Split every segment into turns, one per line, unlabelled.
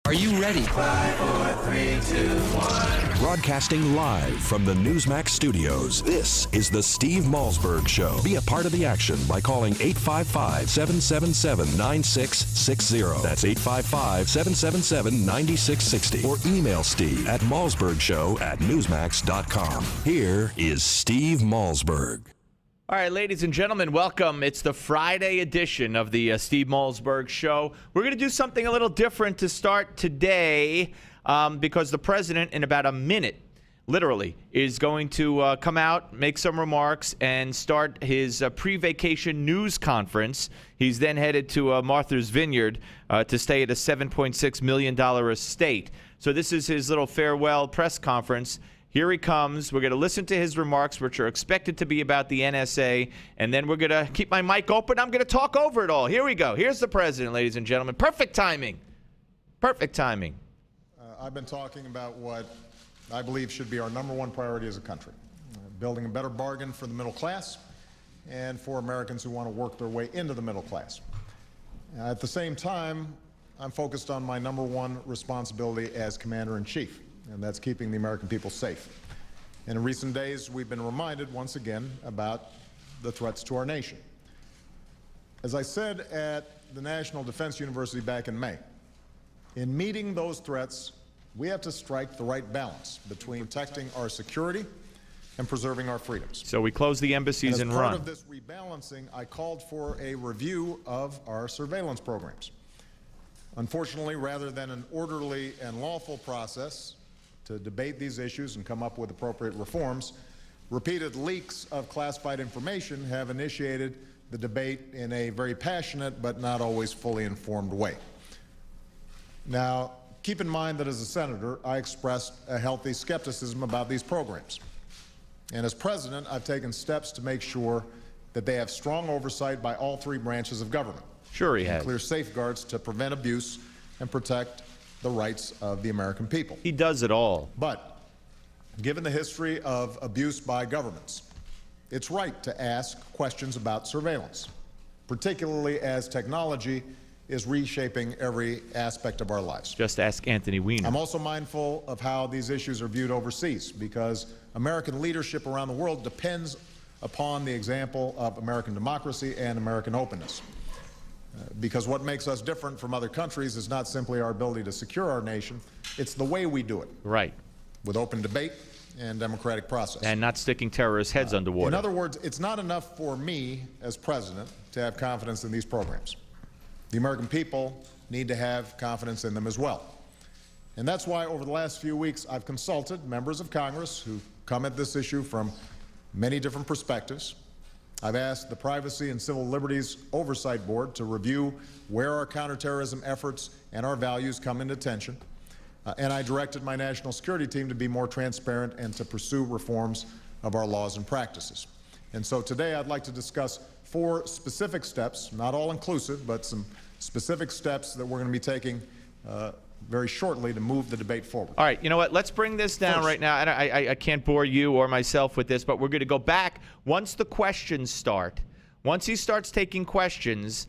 Are you ready?
5, 4, 3, 2, 1.
Broadcasting live from the Newsmax studios, this is the Steve Malzberg Show. Be a part of the action by calling 855-777-9660. That's 855-777-9660. Or email Steve at malzbergshow@newsmax.com. Here is Steve Malzberg.
All right, ladies and gentlemen, welcome. It's the Friday edition of the Steve Malzberg Show. We're going to do something a little different to start today because the president, in about a minute, literally, is going to come out, make some remarks, and start his pre-vacation news conference. He's then headed to Martha's Vineyard to stay at a $7.6 million estate. So this is his little farewell press conference. Here he comes. We're going to listen to his remarks, which are expected to be about the NSA, and then we're going to keep my mic open. I'm going to talk over it all. Here we go. Here's the president, ladies and gentlemen. Perfect timing. Perfect timing.
I've been talking about what I believe should be our number one priority as a country, building a better bargain for the middle class and for Americans who want to work their way into the middle class. At the same time, I'm focused on my number one responsibility as Commander-in-Chief, and that's keeping the American people safe. And in recent days, we've been reminded once again about the threats to our nation. As I said at the National Defense University back in May, in meeting those threats, we have to strike the right balance between protecting our security and preserving our freedoms.
So we close the embassies and run.
As part of this rebalancing, I called for a review of our surveillance programs. Unfortunately, rather than an orderly and lawful process to debate these issues and come up with appropriate reforms, repeated leaks of classified information have initiated the debate in a very passionate but not always fully informed way. Now, keep in mind that as a senator, I expressed a healthy skepticism about these programs. And as president, I've taken steps to make sure that they have strong oversight by all three branches of government.
Sure he has.
Clear safeguards to prevent abuse and protect the rights of the American people.
He does it all.
But given the history of abuse by governments, it's right to ask questions about surveillance, particularly as technology is reshaping every aspect of our lives.
Just ask Anthony Weiner.
I'm also mindful of how these issues are viewed overseas, because American leadership around the world depends upon the example of American democracy and American openness. Because what makes us different from other countries is not simply our ability to secure our nation, it's the way we do it.
Right.
With open debate and democratic process.
And not sticking terrorist heads underwater.
In other words, it's not enough for me as president to have confidence in these programs. The American people need to have confidence in them as well. And that's why over the last few weeks I've consulted members of Congress who come at this issue from many different perspectives. I've asked the Privacy and Civil Liberties Oversight Board to review where our counterterrorism efforts and our values come into tension. And I directed my national security team to be more transparent and to pursue reforms of our laws and practices. And so today I'd like to discuss 4 specific steps, not all inclusive, but some specific steps that we're going to be taking very shortly to move the debate forward.
All right, you know what? Let's bring this down right now. And I can't bore you or myself with this, but we're going to go back. Once the questions start, once he starts taking questions,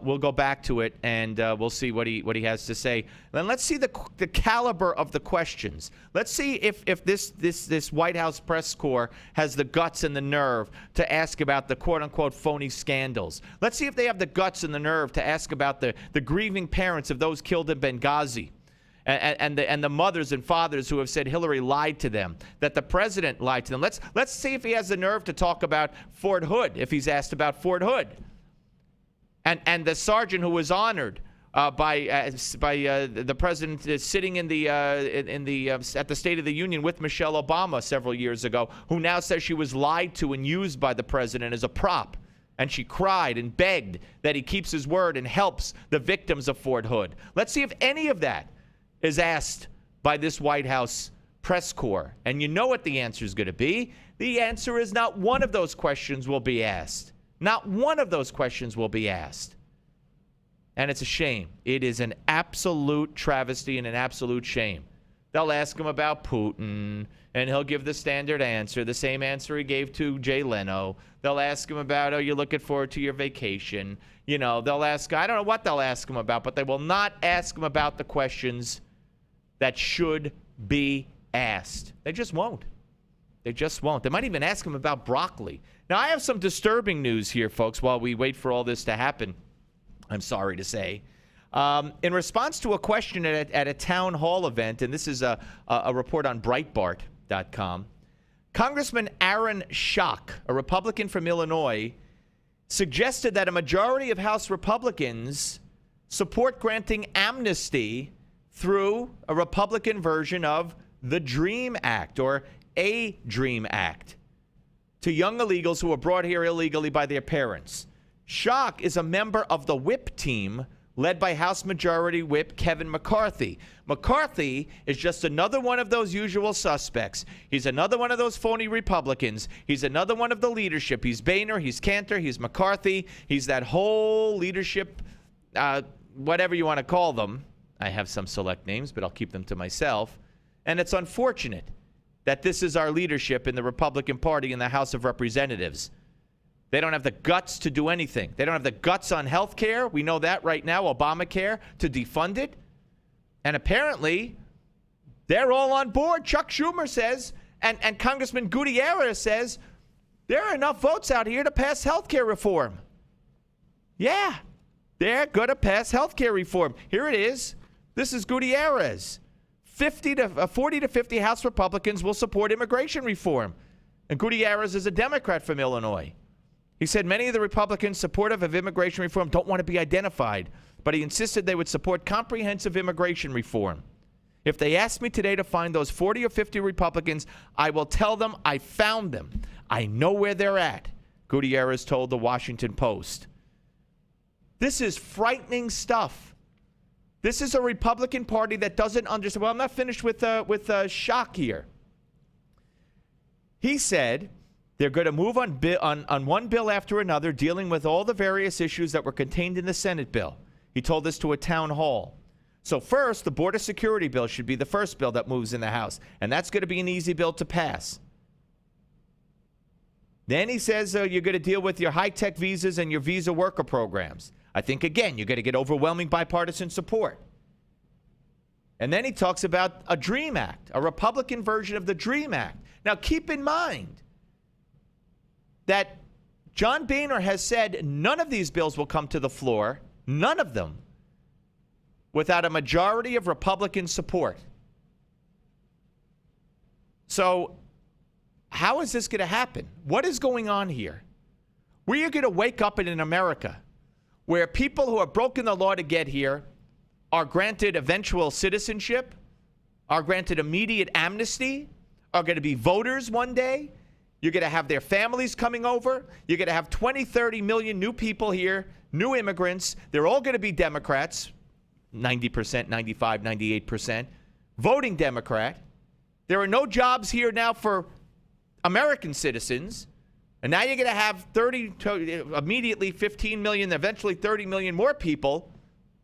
we'll go back to it and we'll see what he has to say. Then let's see the caliber of the questions. Let's see if this White House press corps has the guts and the nerve to ask about the quote-unquote phony scandals. Let's see if they have the guts and the nerve to ask about the grieving parents of those killed in Benghazi. And the mothers and fathers who have said Hillary lied to them, that the president lied to them. Let's see if he has the nerve to talk about Fort Hood, if he's asked about Fort Hood. And the sergeant who was honored by the president sitting at the State of the Union with Michelle Obama several years ago, who now says she was lied to and used by the president as a prop, and she cried and begged that he keeps his word and helps the victims of Fort Hood. Let's see if any of that is asked by this White House press corps. And you know what the answer is going to be. The answer is not one of those questions will be asked. Not one of those questions will be asked. And it's a shame. It is an absolute travesty and an absolute shame They'll ask him about Putin, and he'll give the standard answer, the same answer he gave to Jay Leno. They'll ask him about, oh, you're looking forward to your vacation. You know, they'll ask, I don't know what they'll ask him about, but they will not ask him about the questions that should be asked. They just won't. They just won't. They might even ask him about broccoli. Now, I have some disturbing news here, folks, while we wait for all this to happen, I'm sorry to say. In response to a question at a town hall event, and this is a report on Breitbart.com, Congressman Aaron Schock, a Republican from Illinois, suggested that a majority of House Republicans support granting amnesty through a Republican version of the DREAM Act, or a DREAM Act, to young illegals who were brought here illegally by their parents. Schock is a member of the whip team led by House Majority Whip Kevin McCarthy. McCarthy is just another one of those usual suspects. He's another one of those phony Republicans. He's another one of the leadership. He's Boehner, he's Cantor, he's McCarthy. He's that whole leadership, whatever you want to call them. I have some select names, but I'll keep them to myself. And it's unfortunate that this is our leadership in the Republican Party in the House of Representatives. They don't have the guts to do anything. They don't have the guts on health care. We know that right now, Obamacare, to defund it. And apparently, they're all on board. Chuck Schumer says, and Congressman Gutierrez says, there are enough votes out here to pass health care reform. Yeah, they're going to pass health care reform. Here it is. This is Gutierrez. 40 to 50 House Republicans will support immigration reform. And Gutierrez is a Democrat from Illinois. He said many of the Republicans supportive of immigration reform don't want to be identified, but he insisted they would support comprehensive immigration reform. If they ask me today to find those 40 or 50 Republicans, I will tell them I found them. I know where they're at, Gutierrez told the Washington Post. This is frightening stuff. This is a Republican Party that doesn't understand. Well, I'm not finished with Schock here. He said they're going to move on one bill after another, dealing with all the various issues that were contained in the Senate bill. He told this to a town hall. So first, the border security bill should be the first bill that moves in the House, and that's going to be an easy bill to pass. Then he says you're going to deal with your high-tech visas and your visa worker programs. I think, again, you're going to get overwhelming bipartisan support. And then he talks about a DREAM Act, a Republican version of the DREAM Act. Now, keep in mind that John Boehner has said none of these bills will come to the floor, none of them, without a majority of Republican support. So how is this going to happen? What is going on here? We are going to wake up in an America where people who have broken the law to get here are granted eventual citizenship, are granted immediate amnesty, are going to be voters one day. You're going to have their families coming over. You're going to have 20, 30 million new people here, new immigrants. They're all going to be Democrats, 90%, 95, 98%, voting Democrat. There are no jobs here now for American citizens. And now you're going to have immediately 15 million, eventually 30 million more people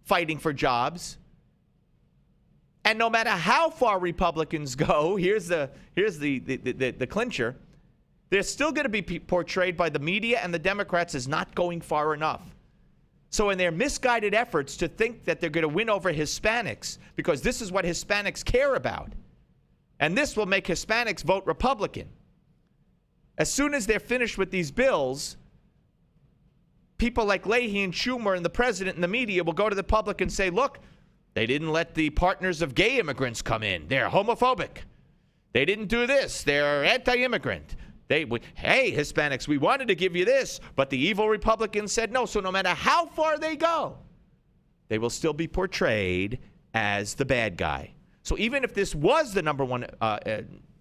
fighting for jobs. And no matter how far Republicans go, here's the clincher. They're still going to be portrayed by the media and the Democrats as not going far enough. So in their misguided efforts to think that they're going to win over Hispanics, because this is what Hispanics care about, and this will make Hispanics vote Republican. As soon as they're finished with these bills, people like Leahy and Schumer and the president and the media will go to the public and say, look, they didn't let the partners of gay immigrants come in. They're homophobic. They didn't do this. They're anti-immigrant. Hey, Hispanics, we wanted to give you this, but the evil Republicans said no. So no matter how far they go, they will still be portrayed as the bad guy. So even if this was the number one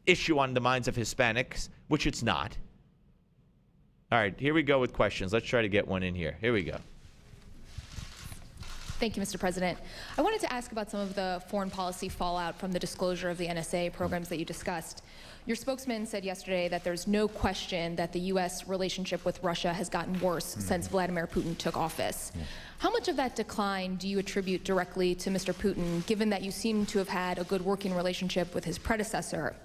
issue on the minds of Hispanics, which it's not. All right, here we go with questions. Let's try to get one in here. Here we go.
Thank you, Mr. President. I wanted to ask about some of the foreign policy fallout from the disclosure of the NSA programs that you discussed. Your spokesman said yesterday that there's no question that the U.S. relationship with Russia has gotten worse since Vladimir Putin took office. How much of that decline do you attribute directly to Mr. Putin, given that you seem to have had a good working relationship with his predecessor?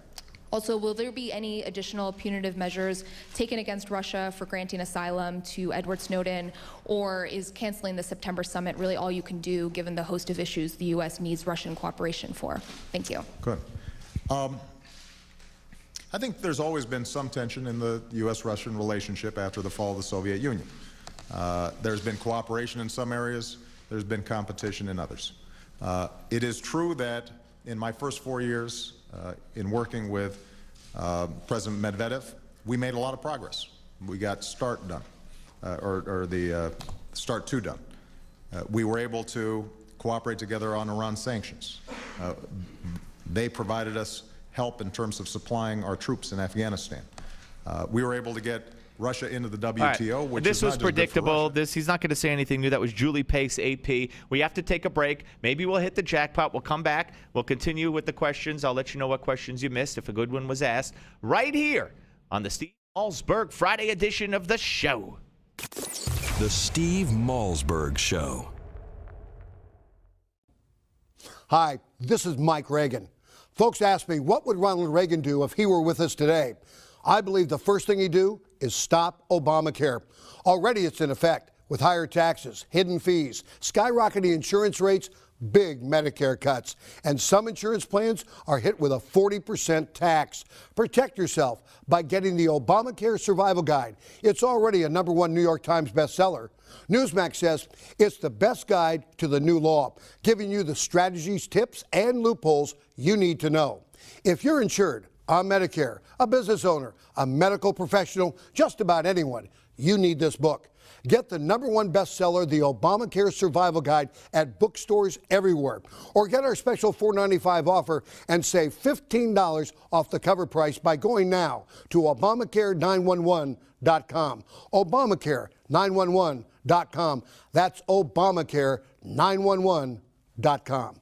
Also, will there be any additional punitive measures taken against Russia for granting asylum to Edward Snowden, or is canceling the September summit really all you can do, given the host of issues the U.S. needs Russian cooperation for? Thank you.
Good. I think there's always been some tension in the U.S.-Russian relationship after the fall of the Soviet Union. There's been cooperation in some areas. There's been competition in others. It is true that in my first 4 years in working with President Medvedev, we made a lot of progress. We got START done, or the START 2 done. We were able to cooperate together on Iran sanctions. They provided us help in terms of supplying our troops in Afghanistan. We were able to get Russia into the WTO, which
this
is not
was
just good for
predictable.
Russia.
He's not going to say anything new. That was Julie Pace, AP. We have to take a break. Maybe we'll hit the jackpot. We'll come back. We'll continue with the questions. I'll let you know what questions you missed if a good one was asked right here on the Steve Malzberg Friday edition of the show.
The Steve Malzberg Show.
Hi, this is Mike Reagan. Folks ask me, what would Ronald Reagan do if he were with us today? I believe the first thing he'd do is stop Obamacare. Already it's in effect with higher taxes, hidden fees, skyrocketing insurance rates, big Medicare cuts. And some insurance plans are hit with a 40% tax. Protect yourself by getting the Obamacare Survival Guide. It's already a #1 New York Times bestseller. Newsmax says it's the best guide to the new law, giving you the strategies, tips, and loopholes you need to know. If you're insured on Medicare, a business owner, a medical professional, just about anyone, you need this book. Get the #1 bestseller, The Obamacare Survival Guide, at bookstores everywhere. Or get our special $4.95 offer and save $15 off the cover price by going now to Obamacare911.com. Obamacare911.com. That's Obamacare911.com.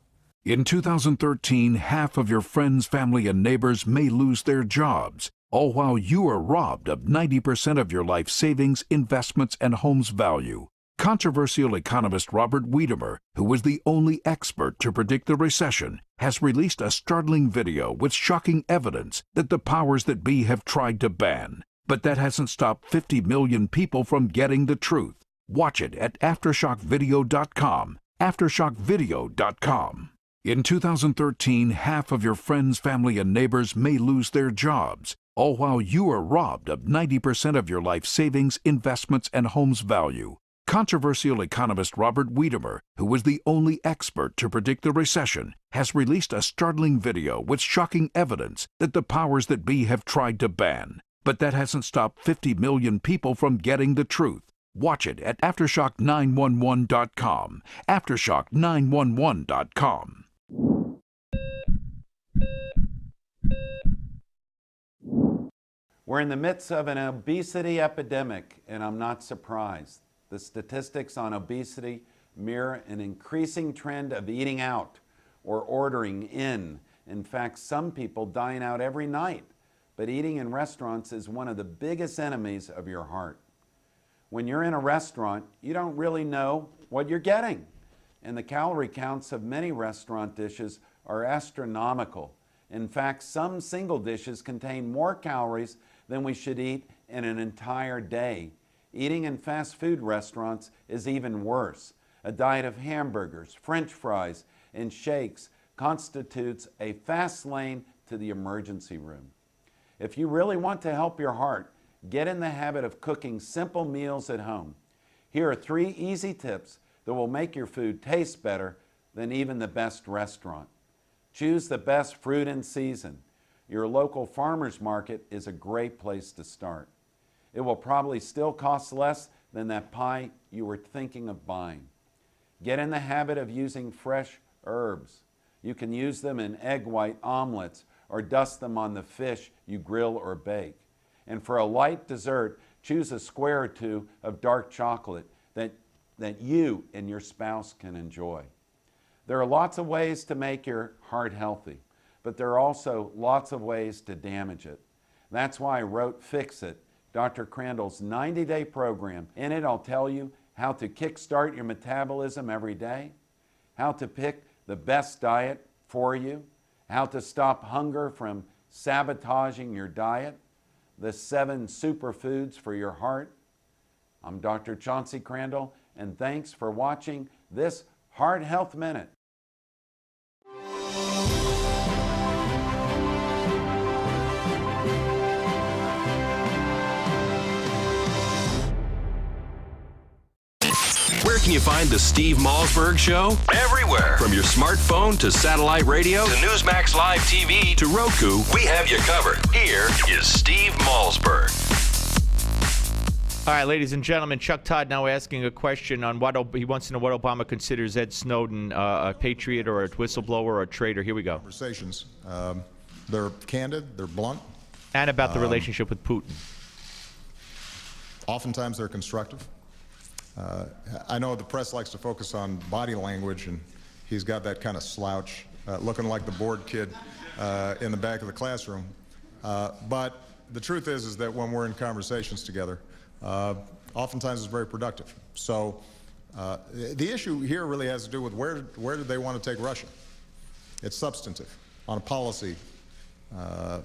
In 2013, half of your friends, family, and neighbors may lose their jobs, all while you are robbed of 90% of your life savings, investments, and home's value. Controversial economist Robert Wiedemer, who was the only expert to predict the recession, has released a startling video with shocking evidence that the powers that be have tried to ban. But that hasn't stopped 50 million people from getting the truth. Watch it at AftershockVideo.com. AftershockVideo.com. In 2013, half of your friends, family, and neighbors may lose their jobs, all while you are robbed of 90% of your life savings, investments, and home's value. Controversial economist Robert Wiedemer, who was the only expert to predict the recession, has released a startling video with shocking evidence that the powers that be have tried to ban. But that hasn't stopped 50 million people from getting the truth. Watch it at Aftershock911.com. Aftershock911.com.
We're in the midst of an obesity epidemic, and I'm not surprised. The statistics on obesity mirror an increasing trend of eating out or ordering in. In fact, some people dine out every night, but eating in restaurants is one of the biggest enemies of your heart. When you're in a restaurant, you don't really know what you're getting, and the calorie counts of many restaurant dishes are astronomical. In fact, some single dishes contain more calories than we should eat in an entire day. Eating in fast food restaurants is even worse. A diet of hamburgers, French fries, and shakes constitutes a fast lane to the emergency room. If you really want to help your heart, get in the habit of cooking simple meals at home. Here are 3 easy tips that will make your food taste better than even the best restaurant. Choose the best fruit in season. Your local farmer's market is a great place to start. It will probably still cost less than that pie you were thinking of buying. Get in the habit of using fresh herbs. You can use them in egg white omelets or dust them on the fish you grill or bake. And for a light dessert, choose a square or 2 of dark chocolate that that you and your spouse can enjoy. There are lots of ways to make your heart healthy, but there are also lots of ways to damage it. That's why I wrote Fix It, Dr. Crandall's 90-day program. In it, I'll tell you how to kickstart your metabolism every day, how to pick the best diet for you, how to stop hunger from sabotaging your diet, the 7 superfoods for your heart. I'm Dr. Chauncey Crandall, and thanks for watching this Heart Health Minute.
Where can you find the Steve Malzberg Show? Everywhere. From your smartphone to satellite radio to Newsmax Live TV to Roku, we have you covered. Here is Steve Malzberg.
All right, ladies and gentlemen, Chuck Todd now asking a question on he wants to know what Obama considers Ed Snowden a patriot or a whistleblower or a traitor. Here we go.
Conversations. They're candid, they're blunt.
And about the relationship with Putin.
Oftentimes they're constructive. I know the press likes to focus on body language, and he's got that kind of slouch, looking like the bored kid in the back of the classroom. But the truth is that when we're in conversations together, oftentimes it's very productive. So the issue here really has to do with where do they want to take Russia? It's substantive on a policy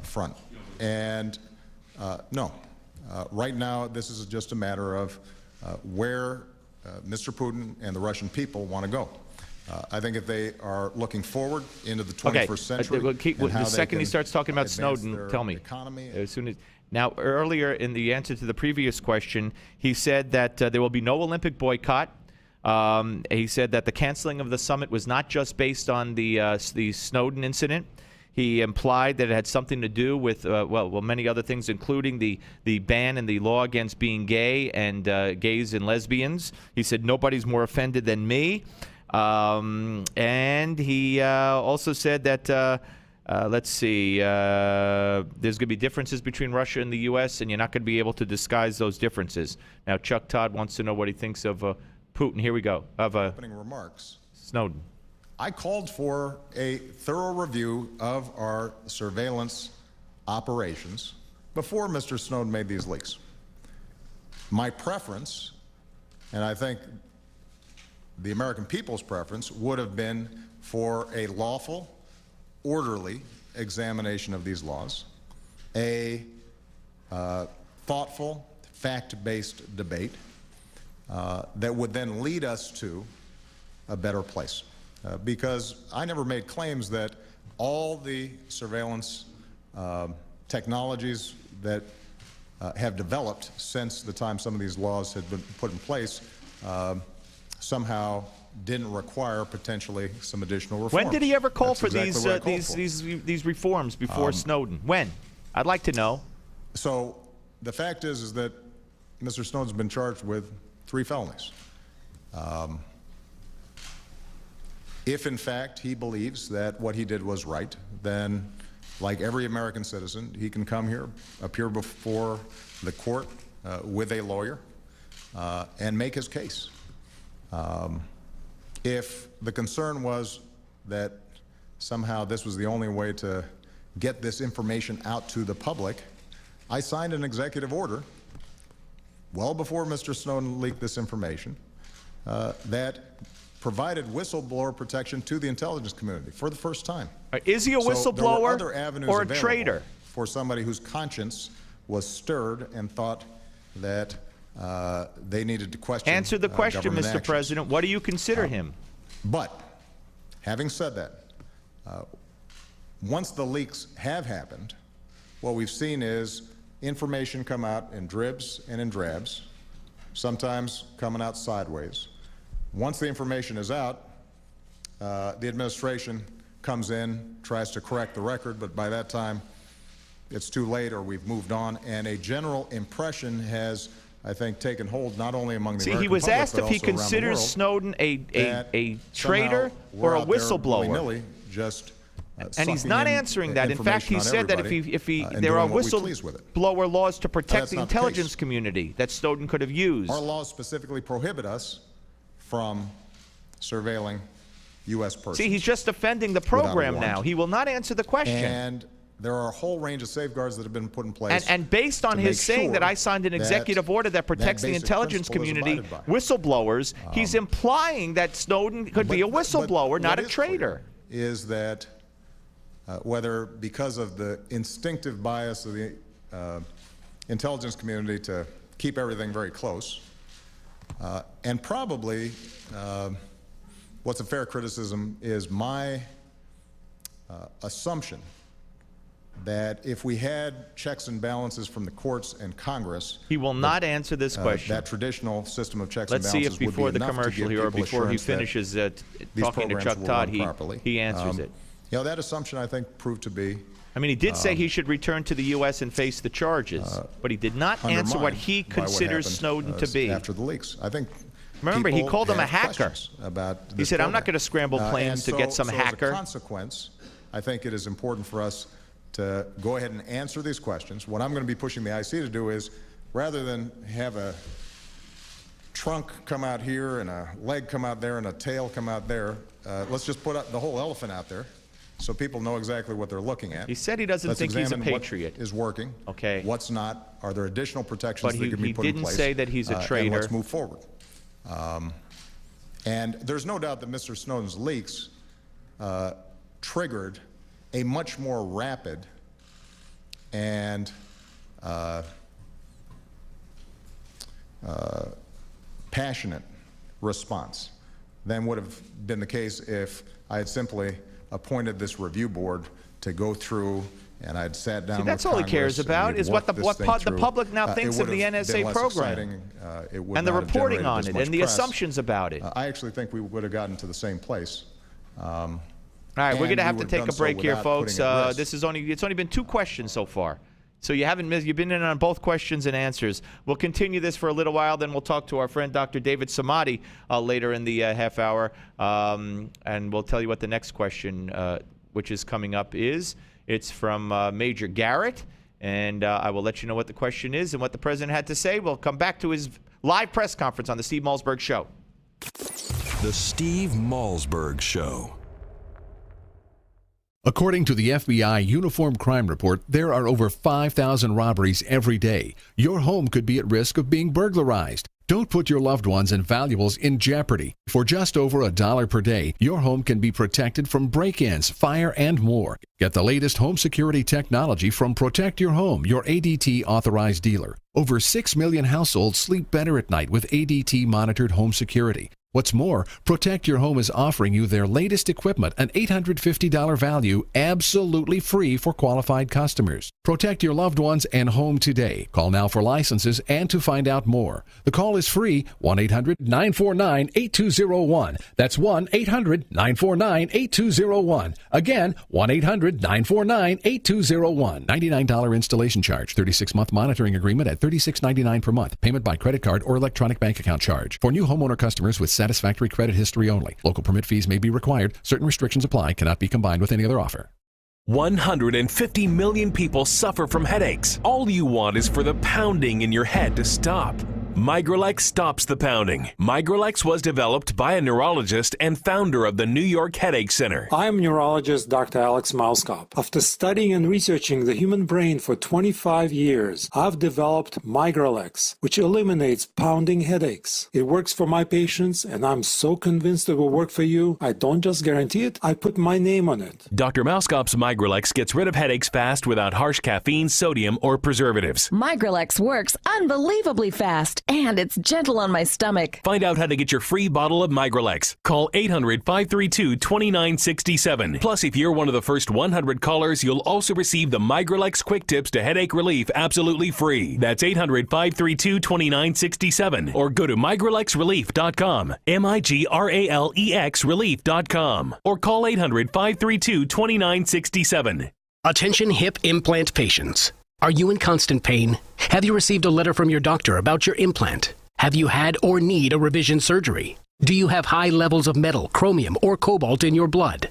front. And no, right now this is just a matter of where Mr. Putin and the Russian people want to go. I think if they are looking forward into the 21st century,
the second he starts talking about Snowden, tell me. As soon as now, earlier in the answer to the previous question, he said that there will be no Olympic boycott. He said that the canceling of the summit was not just based on the Snowden incident. He implied that it had something to do with, many other things, including the ban and the law against being gay and gays and lesbians. He said, nobody's more offended than me. And he also said that, there's going to be differences between Russia and the U.S., and you're not going to be able to disguise those differences. Now, Chuck Todd wants to know what he thinks of Putin. Here we go. Of
opening remarks.
Snowden.
I called for a thorough review of our surveillance operations before Mr. Snowden made these leaks. My preference, and I think the American people's preference, would have been for a lawful, orderly examination of these laws, a thoughtful, fact-based debate that would then lead us to a better place. Because I never made claims that all the surveillance technologies that have developed since the time some of these laws had been put in place somehow didn't require potentially some additional reforms.
When did he ever call
That's
for
exactly
these reforms before Snowden? When? I'd like to know.
So the fact is that Mr. Snowden's been charged with 3 felonies. If, in fact, he believes that what he did was right, then, like every American citizen, he can come here, appear before the court with a lawyer, and make his case. If the concern was that somehow this was the only way to get this information out to the public, I signed an executive order well before Mr. Snowden leaked this information that provided whistleblower protection to the intelligence community for the first time.
Is he a whistleblower or a traitor?
For somebody whose conscience was stirred and thought that they needed to question.
Answer the question,
government
Mr.
actions.
President. What do you consider him?
But having said that, once the leaks have happened, what we've seen is information come out in dribs and in drabs, sometimes coming out sideways. Once the information is out, the administration comes in, tries to correct the record, but by that time it's too late or we've moved on, and a general impression has, I think, taken hold not only among the American
was
public,
asked
but
if he
also around the
considers
world,
Snowden a traitor
we're
or a
out there
whistleblower.
willy-nilly just
And he's not answering that. In fact, he said that if there are whistleblower laws to protect the intelligence community that Snowden could have used.
Our laws specifically prohibit us from surveilling U.S. persons.
See, he's just defending the program now. He will not answer the question.
And there are a whole range of safeguards that have been put in place.
And based on his saying that I signed an executive order that protects the intelligence community, whistleblowers, he's implying that Snowden could be a whistleblower, not a traitor.
Is that whether because of the instinctive bias of the intelligence community to keep everything very close, and probably what's a fair criticism is my assumption that if we had checks and balances from the courts and Congress,
he will not answer this question.
That traditional system of checks
Let's
and balances
see if before
would be
the
enough
commercial
to give
here or
people
before he
assurance
finishes
these
talking to
programs
Chuck
will
Todd,
run properly.
he answers it.
You know, that assumption I think proved to be.
I mean, he did say he should return to the U.S. and face the charges, but he did not answer what he considers Snowden to be.
After the leaks, I think.
Remember, he called him a hacker. He said, "I'm not going to scramble
program.
planes to get some hacker."
As a consequence, I think it is important for us to go ahead and answer these questions. What I'm going to be pushing the IC to do is, rather than have a trunk come out here and a leg come out there and a tail come out there, let's just put the whole elephant out there so people know exactly what they're looking at.
He said he doesn't think he's a patriot.
What is working?
Okay.
What's not? Are there additional protections that can be put in place?
But he didn't say that he's a traitor.
And let's move forward. And there's no doubt that Mr. Snowden's leaks triggered a much more rapid and passionate response than would have been the case if I had simply appointed this review board to go through and I'd sat down with
that's all he cares about is what the public now thinks of the NSA program and the reporting on it and the assumptions about it.
I actually think we would have gotten to the same place.
All right, we're going to have to take a break here, folks. It's only been 2 questions so far. So you haven't missed. You've been in on both questions and answers. We'll continue this for a little while. Then we'll talk to our friend Dr. David Samadi later in the half hour. And we'll tell you what the next question, which is coming up, is. It's from Major Garrett. And I will let you know what the question is and what the president had to say. We'll come back to his live press conference on the Steve Malzberg Show.
The Steve Malzberg Show.
According to the FBI Uniform Crime Report, there are over 5,000 robberies every day. Your home could be at risk of being burglarized. Don't put your loved ones and valuables in jeopardy. For just over $1 per day, your home can be protected from break-ins, fire, and more. Get the latest home security technology from Protect Your Home, your ADT authorized dealer. Over 6 million households sleep better at night with ADT monitored home security. What's more, Protect Your Home is offering you their latest equipment, an $850 value, absolutely free for qualified customers. Protect your loved ones and home today. Call now for licenses and to find out more. The call is free, 1-800-949-8201. That's 1-800-949-8201. Again, 1-800-949-8201. $99 installation charge, 36-month monitoring agreement at $36.99 per month. Payment by credit card or electronic bank account charge. For new homeowner customers with satisfactory credit history only. Local permit fees may be required. Certain restrictions apply. Cannot be combined with any other offer.
150 million people suffer from headaches. All you want is for the pounding in your head to stop. Migralex stops the pounding. Migralex was developed by a neurologist and founder of the New York Headache Center.
I'm neurologist Dr. Alex Malzberg. After studying and researching the human brain for 25 years, I've developed Migralex, which eliminates pounding headaches. It works for my patients, and I'm so convinced it will work for you. I don't just guarantee it, I put my name on it.
Dr. Malzberg's Migralex gets rid of headaches fast without harsh caffeine, sodium, or preservatives.
Migralex works unbelievably fast. And it's gentle on my stomach.
Find out how to get your free bottle of Migralex. Call 800-532-2967. Plus, if you're one of the first 100 callers, you'll also receive the Migralex Quick Tips to Headache Relief absolutely free. That's 800-532-2967. Or go to migralexrelief.com. MIGRALEX relief.com. Or call 800-532-2967.
Attention hip implant patients. Are you in constant pain? Have you received a letter from your doctor about your implant? Have you had or need a revision surgery? Do you have high levels of metal, chromium, or cobalt in your blood?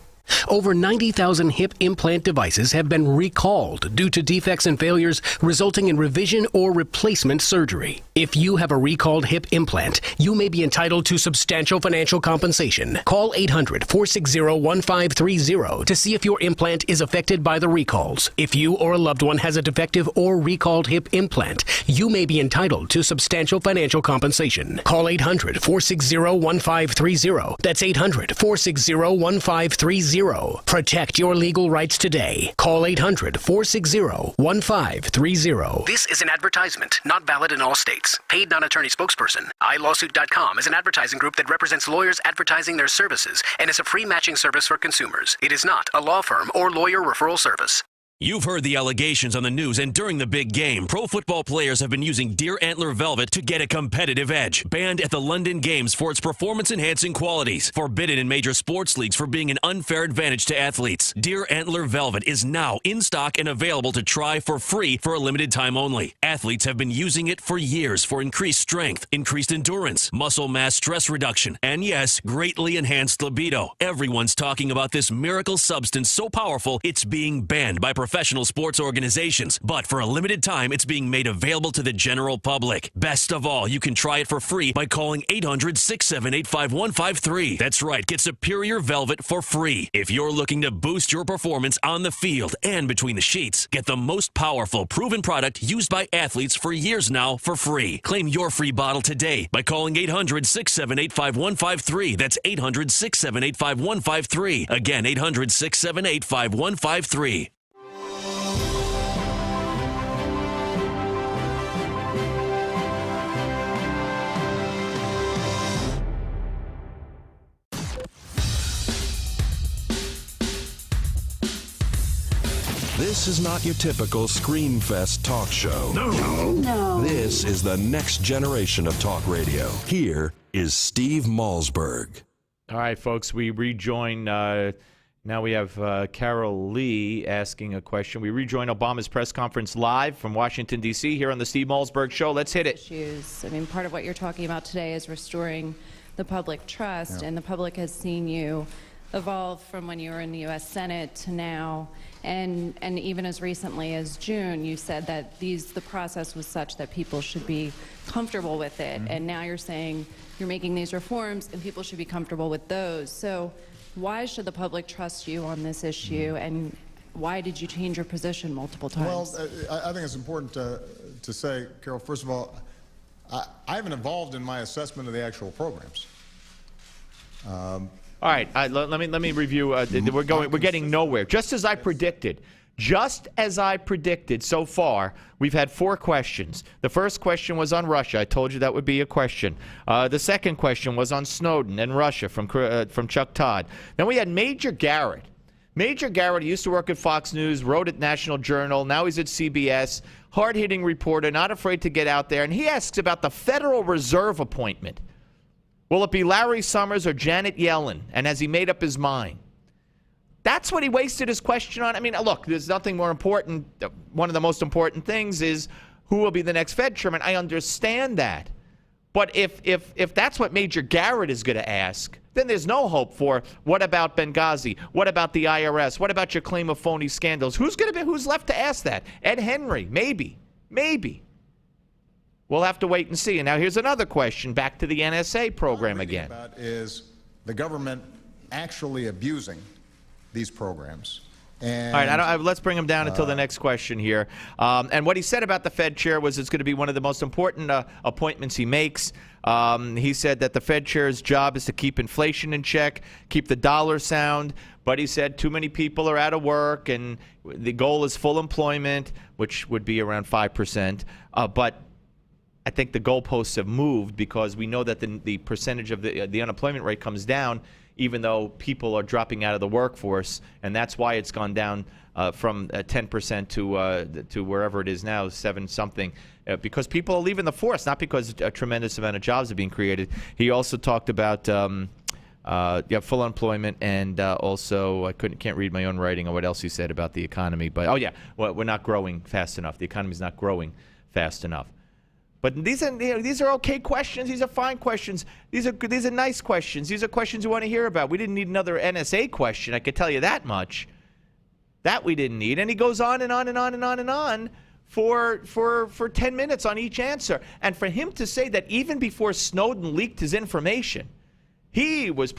Over 90,000 hip implant devices have been recalled due to defects and failures resulting in revision or replacement surgery. If you have a recalled hip implant, you may be entitled to substantial financial compensation. Call 800-460-1530 to see if your implant is affected by the recalls. If you or a loved one has a defective or recalled hip implant, you may be entitled to substantial financial compensation. Call 800-460-1530. That's 800-460-1530. Protect your legal rights today. Call 800-460-1530. This is an advertisement, not valid in all states. Paid non-attorney spokesperson. iLawsuit.com is an advertising group that represents lawyers advertising their services and is a free matching service for consumers. It is not a law firm or lawyer referral service.
You've heard the allegations on the news, and during the big game, pro football players have been using deer antler velvet to get a competitive edge. Banned at the London Games for its performance-enhancing qualities. Forbidden in major sports leagues for being an unfair advantage to athletes. Deer antler velvet is now in stock and available to try for free for a limited time only. Athletes have been using it for years for increased strength, increased endurance, muscle mass stress reduction, and yes, greatly enhanced libido. Everyone's talking about this miracle substance so powerful, it's being banned by professional sports organizations, but for a limited time, it's being made available to the general public. Best of all, you can try it for free by calling 800-678-5153. That's right, get Superior Velvet for free. If you're looking to boost your performance on the field and between the sheets, get the most powerful, proven product used by athletes for years now for free. Claim your free bottle today by calling 800-678-5153. That's 800-678-5153. Again, 800-678-5153. This is not your typical Screamfest talk show. No. This is the next generation of talk radio. Here is Steve Malzberg.
All right, folks, we rejoin. Now we have Carol Lee asking a question. We rejoin Obama's press conference live from Washington, D.C. here on the Steve Malzberg Show. Let's hit it.
Issues. I mean, part of what you're talking about today is restoring the public trust, and the public has seen you evolve from when you were in the U.S. Senate to now. And even as recently as June, you said that the process was such that people should be comfortable with it. Mm-hmm. And now you're saying you're making these reforms and people should be comfortable with those. So why should the public trust you on this issue? And why did you change your position multiple times?
Well, I think it's important to say, Carol, first of all, I haven't evolved in my assessment of the actual programs.
All right, let me review. We're getting nowhere. Just as I predicted. So far, we've had 4 questions. The first question was on Russia. I told you that would be a question. The second question was on Snowden and Russia from Chuck Todd. Then we had Major Garrett. Major Garrett used to work at Fox News, wrote at National Journal. Now he's at CBS. Hard-hitting reporter, not afraid to get out there. And he asks about the Federal Reserve appointment. Will it be Larry Summers or Janet Yellen? And has he made up his mind? That's what he wasted his question on. I mean, look, there's nothing more important. One of the most important things is who will be the next Fed chairman. I understand that. But if that's what Major Garrett is going to ask, then there's no hope for what about Benghazi? What about the IRS? What about your claim of phony scandals? Who's left to ask that? Ed Henry, maybe. We'll have to wait and see. And now here's another question back to the NSA program again.
What I'm reading about is the government actually abusing these programs. And,
all right, let's bring him down until the next question here. And what he said about the Fed chair was it's going to be one of the most important appointments he makes. He said that the Fed chair's job is to keep inflation in check, keep the dollar sound. But he said too many people are out of work, and the goal is full employment, which would be around 5%. But I think the goalposts have moved because we know that the percentage of the unemployment rate comes down even though people are dropping out of the workforce, and that's why it's gone down from 10% to wherever it is now, 7-something, because people are leaving the force, not because a tremendous amount of jobs are being created. He also talked about full employment, and also I can't read my own writing or what else he said about the economy. But we're not growing fast enough. The economy's not growing fast enough. But these are okay questions. These are fine questions. These are nice questions. These are questions you want to hear about. We didn't need another NSA question. I could tell you that much. That we didn't need. And he goes on and on and on and on and on for 10 minutes on each answer. And for him to say that even before Snowden leaked his information, he was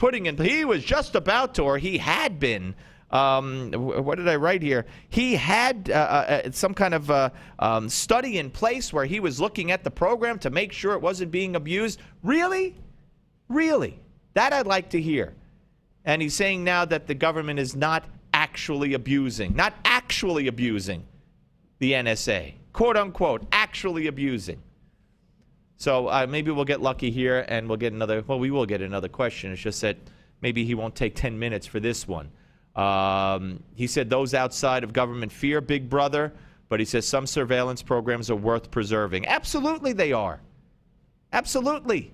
just about to, or he had been. What did I write here? He had some kind of study in place where he was looking at the program to make sure it wasn't being abused. Really? Really? That I'd like to hear. And he's saying now that the government is not actually abusing the NSA. Quote unquote, actually abusing. So maybe we'll get lucky here and we'll get another, well, we will get another question. It's just that maybe he won't take 10 minutes for this one. He said those outside of government fear Big Brother, but he says some surveillance programs are worth preserving. Absolutely they are. Absolutely.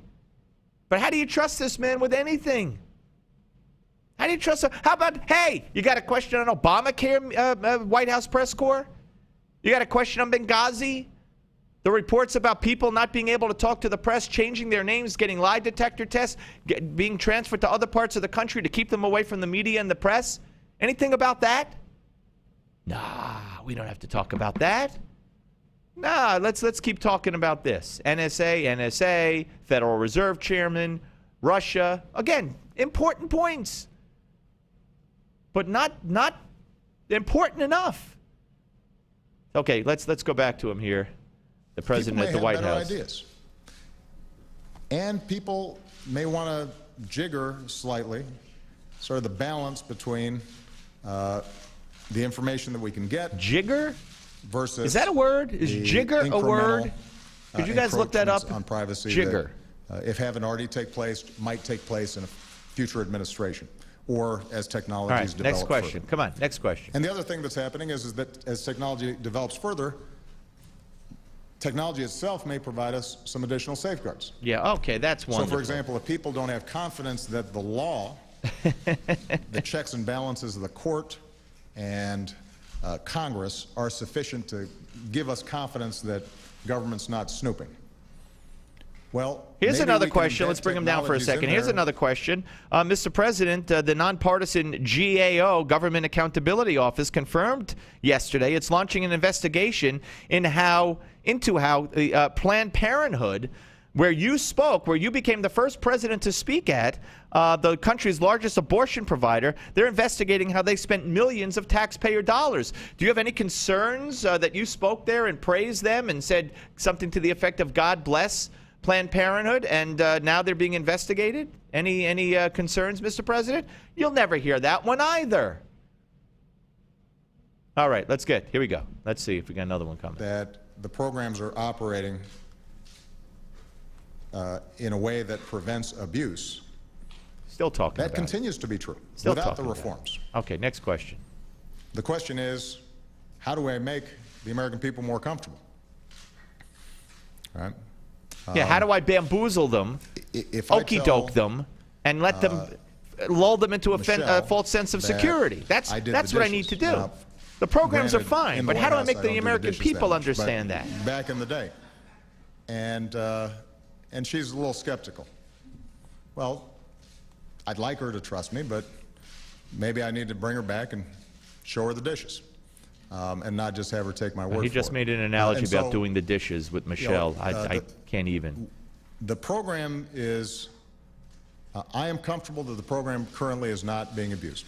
But how do you trust this man with anything? How do you trust him? How about, hey, you got a question on Obamacare, White House press corps? You got a question on Benghazi? The reports about people not being able to talk to the press, changing their names, getting lie detector tests, being transferred to other parts of the country to keep them away from the media and the press? Anything about that? Nah, we don't have to talk about that. Nah, let's keep talking about this. NSA, Federal Reserve Chairman, Russia. Again, important points, but not important enough. Okay, let's go back to him here. The president at the White House.
Ideas. And people may want to jigger slightly, sort of the balance between the information that we can get.
Jigger?
Versus.
Is that a word? Is jigger a word? Could you guys look that up?
On privacy.
Jigger.
That, if haven't already might take place in a future administration, or as technologies develop.
Next question.
Further.
Come on. Next question.
And the other thing that's happening is that as technology develops further, technology itself may provide us some additional safeguards.
Yeah, okay, that's wonderful.
So, for example, if people don't have confidence that the law, the checks and balances of the court and Congress are sufficient to give us confidence that government's not snooping. Well,
here's another question. Let's bring him down for a second. Here's another question. Mr. President, the nonpartisan GAO, Government Accountability Office, confirmed yesterday it's launching an investigation into how Planned Parenthood, where you became the first president to speak at, the country's largest abortion provider, they're investigating how they spent millions of taxpayer dollars. Do you have any concerns that you spoke there and praised them and said something to the effect of God bless Planned Parenthood, and now they're being investigated? Any concerns, Mr. President? You'll never hear that one either. All right, here we go. Let's see if we got another one coming.
That the programs are operating in a way that prevents abuse.
Still talking about it.
That continues to be true without the reforms.
Okay, next question.
The question is, how do I make the American people more comfortable? All right?
Yeah, how do I bamboozle them, okey-doke them, and let them lull them into a false sense of security? That's what I need to do. Now, the programs are fine, but how do I make the American people understand that?
Back in the day, and she's a little skeptical. Well, I'd like her to trust me, but maybe I need to bring her back and show her the dishes. And not just have her take my word for it.
He just made an analogy about doing the dishes with Michelle. I can't even.
The program is, I am comfortable that the program currently is not being abused.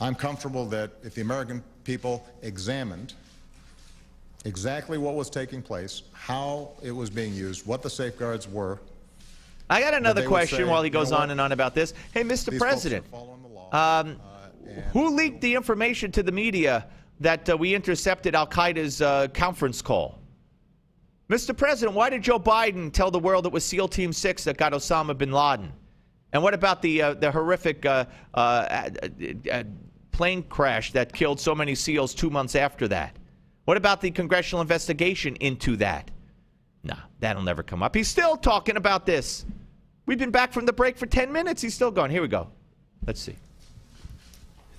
I'm comfortable that if the American people examined exactly what was taking place, how it was being used, what the safeguards were.
I got another question while he goes on and on about this. Hey, Mr. President. Who leaked the information to the media that we intercepted al-Qaeda's conference call? Mr. President, why did Joe Biden tell the world it was SEAL Team 6 that got Osama bin Laden? And what about the horrific plane crash that killed so many SEALs 2 months after that? What about the congressional investigation into that? Nah, that'll never come up. He's still talking about this. We've been back from the break for 10 minutes. He's still going. Here we go. Let's see.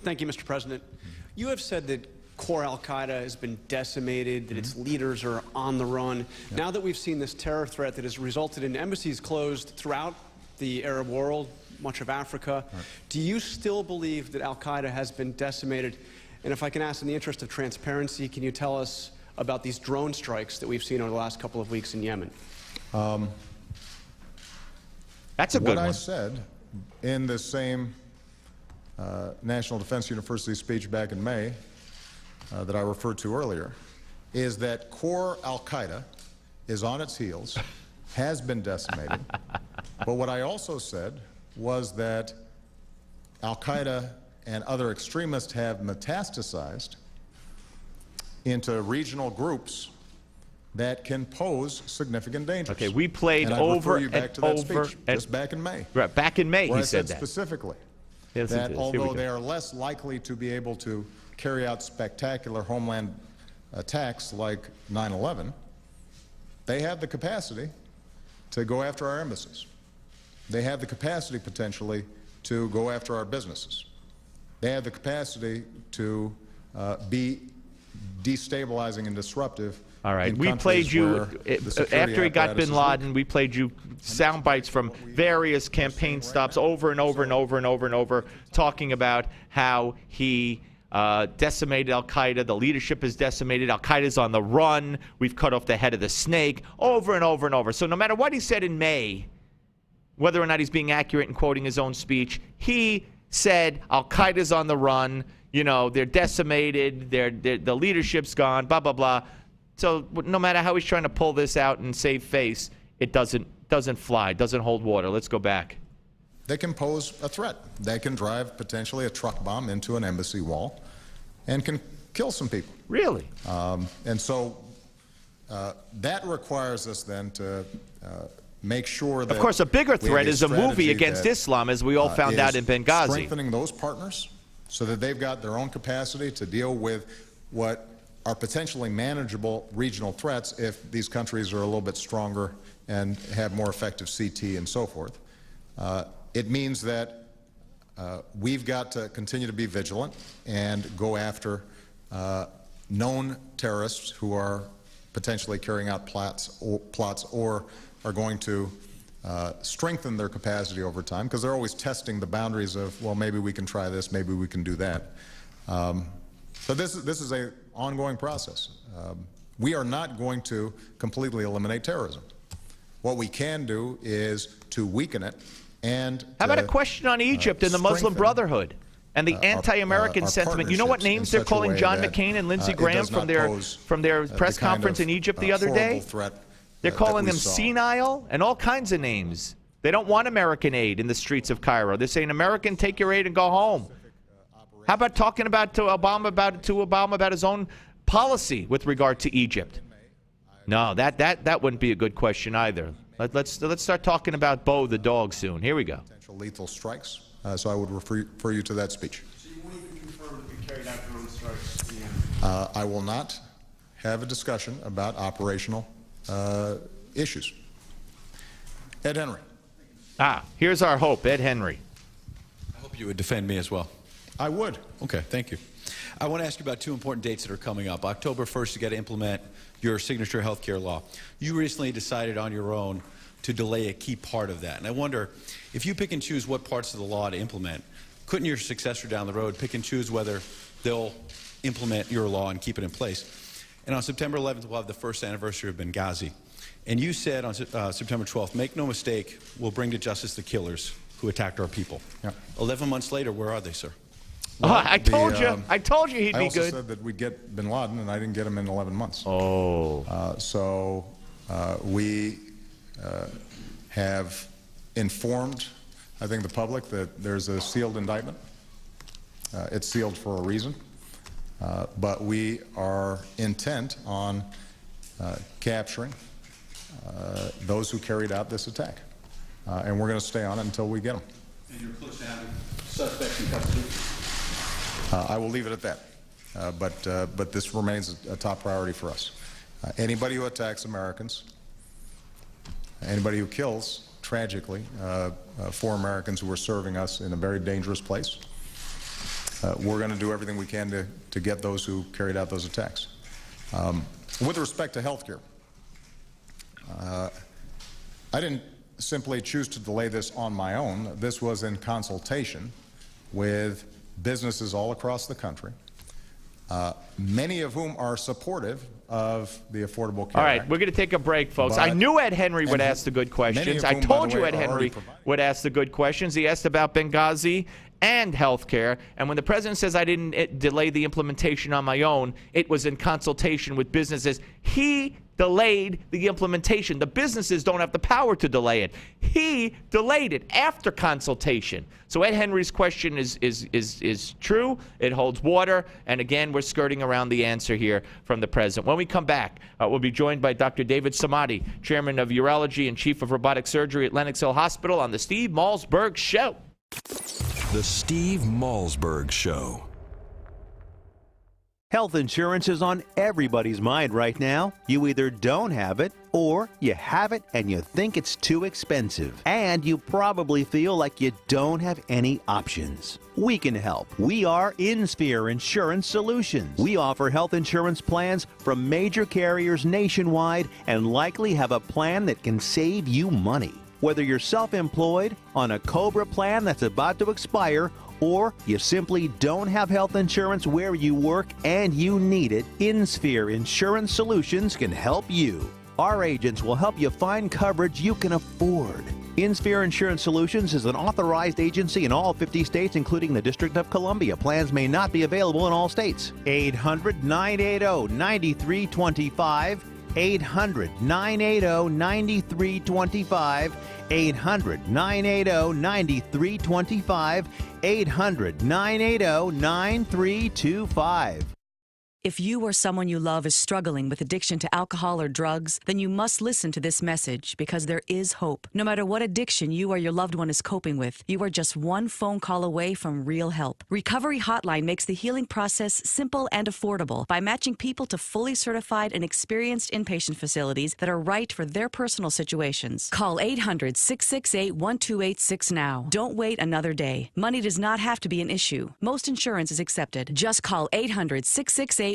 Thank you, Mr. President. You have said that core al-Qaeda has been decimated, that its leaders are on the run. Now that we've seen this terror threat that has resulted in embassies closed throughout the Arab world, much of Africa, do you still believe that al-Qaeda has been decimated? And if I can ask, in the interest of transparency, can you tell us about these drone strikes that we've seen over the last couple of weeks in Yemen?
That's a good one.
What I said in this same National Defense University speech back in May that I referred to earlier is that core al-Qaeda is on its heels, has been decimated. But what I also said was that al-Qaeda and other extremists have metastasized into regional groups that can pose significant dangers.
Okay, we played over and over
just back in May.
Right, back in May
Where
he
I
said that.
Specifically,
Yes,
that although they are less likely to be able to carry out spectacular homeland attacks like 9/11, they have the capacity to go after our embassies. They have the capacity potentially to go after our businesses. They have the capacity to be destabilizing and disruptive.
All right, we played you, after he got bin Laden, we played you sound bites from various campaign stops over and over and over and over and over, talking about how he decimated al-Qaeda, the leadership is decimated, al-Qaeda's on the run, we've cut off the head of the snake, over and over and over. So no matter what he said in May, whether or not he's being accurate in quoting his own speech, he said al-Qaeda's on the run, you know, they're decimated, the leadership's gone, blah, blah, blah. So no matter how he's trying to pull this out and save face, it doesn't fly, doesn't hold water. Let's go back.
They can pose a threat. They can drive potentially a truck bomb into an embassy wall and can kill some people.
Really?
And so that requires us then to make sure that...
Of course, a bigger threat is a movie against Islam, as we all found out in Benghazi.
Strengthening those partners so that they've got their own capacity to deal with what are potentially manageable regional threats if these countries are a little bit stronger and have more effective CT and so forth. It means that we've got to continue to be vigilant and go after known terrorists who are potentially carrying out plots or are going to strengthen their capacity over time, because they're always testing the boundaries of, well, maybe we can try this, maybe we can do that. So this is an ongoing process. We are not going to completely eliminate terrorism. What we can do is to weaken it and
how about a question on Egypt and the Muslim Brotherhood and the anti-American sentiment? You know what names they're calling John McCain and Lindsey Graham from their press conference in Egypt the other day? They're calling them senile and all kinds of names. They don't want American aid in the streets of Cairo. They're saying, American, take your aid and go home. How about talking to Obama about his own policy with regard to Egypt? No, that wouldn't be a good question either. Let's start talking about Bo the dog soon. Here we go.
Potential lethal strikes. So I would refer you to that speech.
So you won't even confirm that we carried out drone strikes?
I will not have a discussion about operational issues. Ed Henry.
Here's our hope, Ed Henry.
I hope you would defend me as well.
I would.
Okay, thank you. I want to ask you about two important dates that are coming up. October 1st, you got to implement your signature health care law. You recently decided on your own to delay a key part of that. And I wonder, if you pick and choose what parts of the law to implement, couldn't your successor down the road pick and choose whether they'll implement your law and keep it in place? And on September 11th, we'll have the first anniversary of Benghazi. And you said on September 12th, make no mistake, we'll bring to justice the killers who attacked our people. Yeah. 11 months later, where are they, sir?
Well,
I told you he'd be good.
I also said that we'd get bin Laden, and I didn't get him in 11 months. So we have informed, I think, the public that there's a sealed indictment. It's sealed for a reason. But we are intent on capturing those who carried out this attack. And we're going to stay on it until we get them.
And you're close to having suspects in custody?
I will leave it at that. But this remains a top priority for us. Anybody who attacks Americans, anybody who kills, tragically, 4 Americans who were serving us in a very dangerous place, we're going to do everything we can to to get those who carried out those attacks. With respect to health care, I didn't simply choose to delay this on my own. This was in consultation with businesses all across the country, many of whom are supportive of the Affordable Care Act.
All right, we're going to take a break, folks. I knew Ed Henry would ask the good questions. I told you Ed Henry would ask the good questions. He asked about Benghazi and health care. And when the president says I didn't delay the implementation on my own, it was in consultation with businesses. He delayed the implementation. The businesses don't have the power to delay it. He delayed it after consultation. So Ed Henry's question is true. It holds water. And again, we're skirting around the answer here from the president. When we come back, we'll be joined by Dr. David Samadi, chairman of urology and chief of robotic surgery at Lenox Hill Hospital, on the Steve Malzberg Show.
The Steve Malzberg Show.
Health insurance is on everybody's mind right now. You either don't have it, or you have it and you think it's too expensive. And you probably feel like you don't have any options. We can help. We are InSphere Insurance Solutions. We offer health insurance plans from major carriers nationwide and likely have a plan that can save you money. Whether you're self-employed, on a COBRA plan that's about to expire, or you simply don't have health insurance where you work and you need it, InSphere Insurance Solutions can help you. Our agents will help you find coverage you can afford. InSphere Insurance Solutions is an authorized agency in all 50 states, including the District of Columbia. Plans may not be available in all states. 800-980-9325. 800-980-9325. 800-980-9325. 800-980-9325.
If you or someone you love is struggling with addiction to alcohol or drugs, then you must listen to this message, because there is hope. No matter what addiction you or your loved one is coping with, you are just one phone call away from real help. Recovery Hotline makes the healing process simple and affordable by matching people to fully certified and experienced inpatient facilities that are right for their personal situations. Call 800-668-1286 now. Don't wait another day. Money does not have to be an issue. Most insurance is accepted. Just call 800-668-1286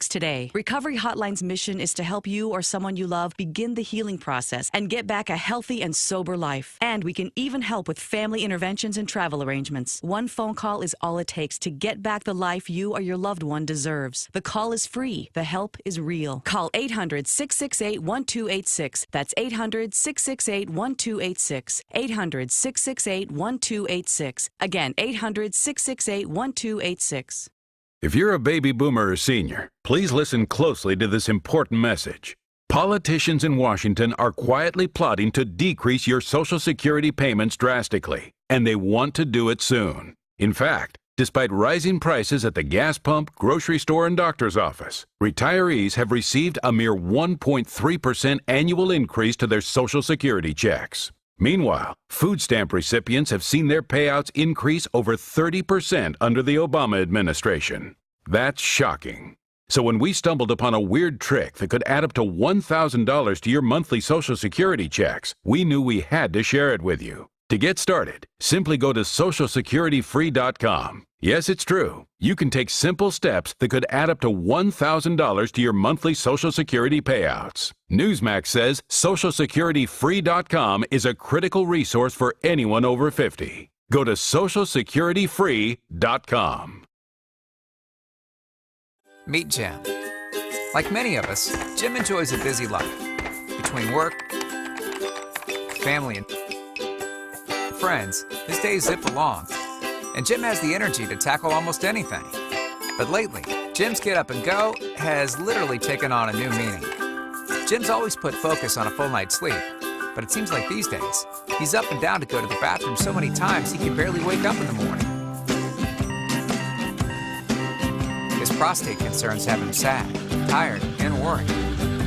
today. Recovery Hotline's mission is to help you or someone you love begin the healing process and get back a healthy and sober life. And we can even help with family interventions and travel arrangements. One phone call is all it takes to get back the life you or your loved one deserves. The call is free. The help is real. Call 800-668-1286. That's 800-668-1286. 800-668-1286. Again, 800-668-1286.
If you're a baby boomer or senior, please listen closely to this important message. Politicians in Washington are quietly plotting to decrease your Social Security payments drastically, and they want to do it soon. In fact, despite rising prices at the gas pump, grocery store, and doctor's office, retirees have received a mere 1.3% annual increase to their Social Security checks. Meanwhile, food stamp recipients have seen their payouts increase over 30% under the Obama administration. That's shocking. So when we stumbled upon a weird trick that could add up to $1,000 to your monthly Social Security checks, we knew we had to share it with you. To get started, simply go to SocialSecurityFree.com. Yes, it's true. You can take simple steps that could add up to $1,000 to your monthly Social Security payouts. Newsmax says SocialSecurityFree.com is a critical resource for anyone over 50. Go to SocialSecurityFree.com.
Meet Jim. Like many of us, Jim enjoys a busy life. Between work, family, and friends, his days zip along. And Jim has the energy to tackle almost anything. But lately, Jim's get up and go has literally taken on a new meaning. Jim's always put focus on a full night's sleep, but it seems like these days, he's up and down to go to the bathroom so many times he can barely wake up in the morning. His prostate concerns have him sad, tired, and worried.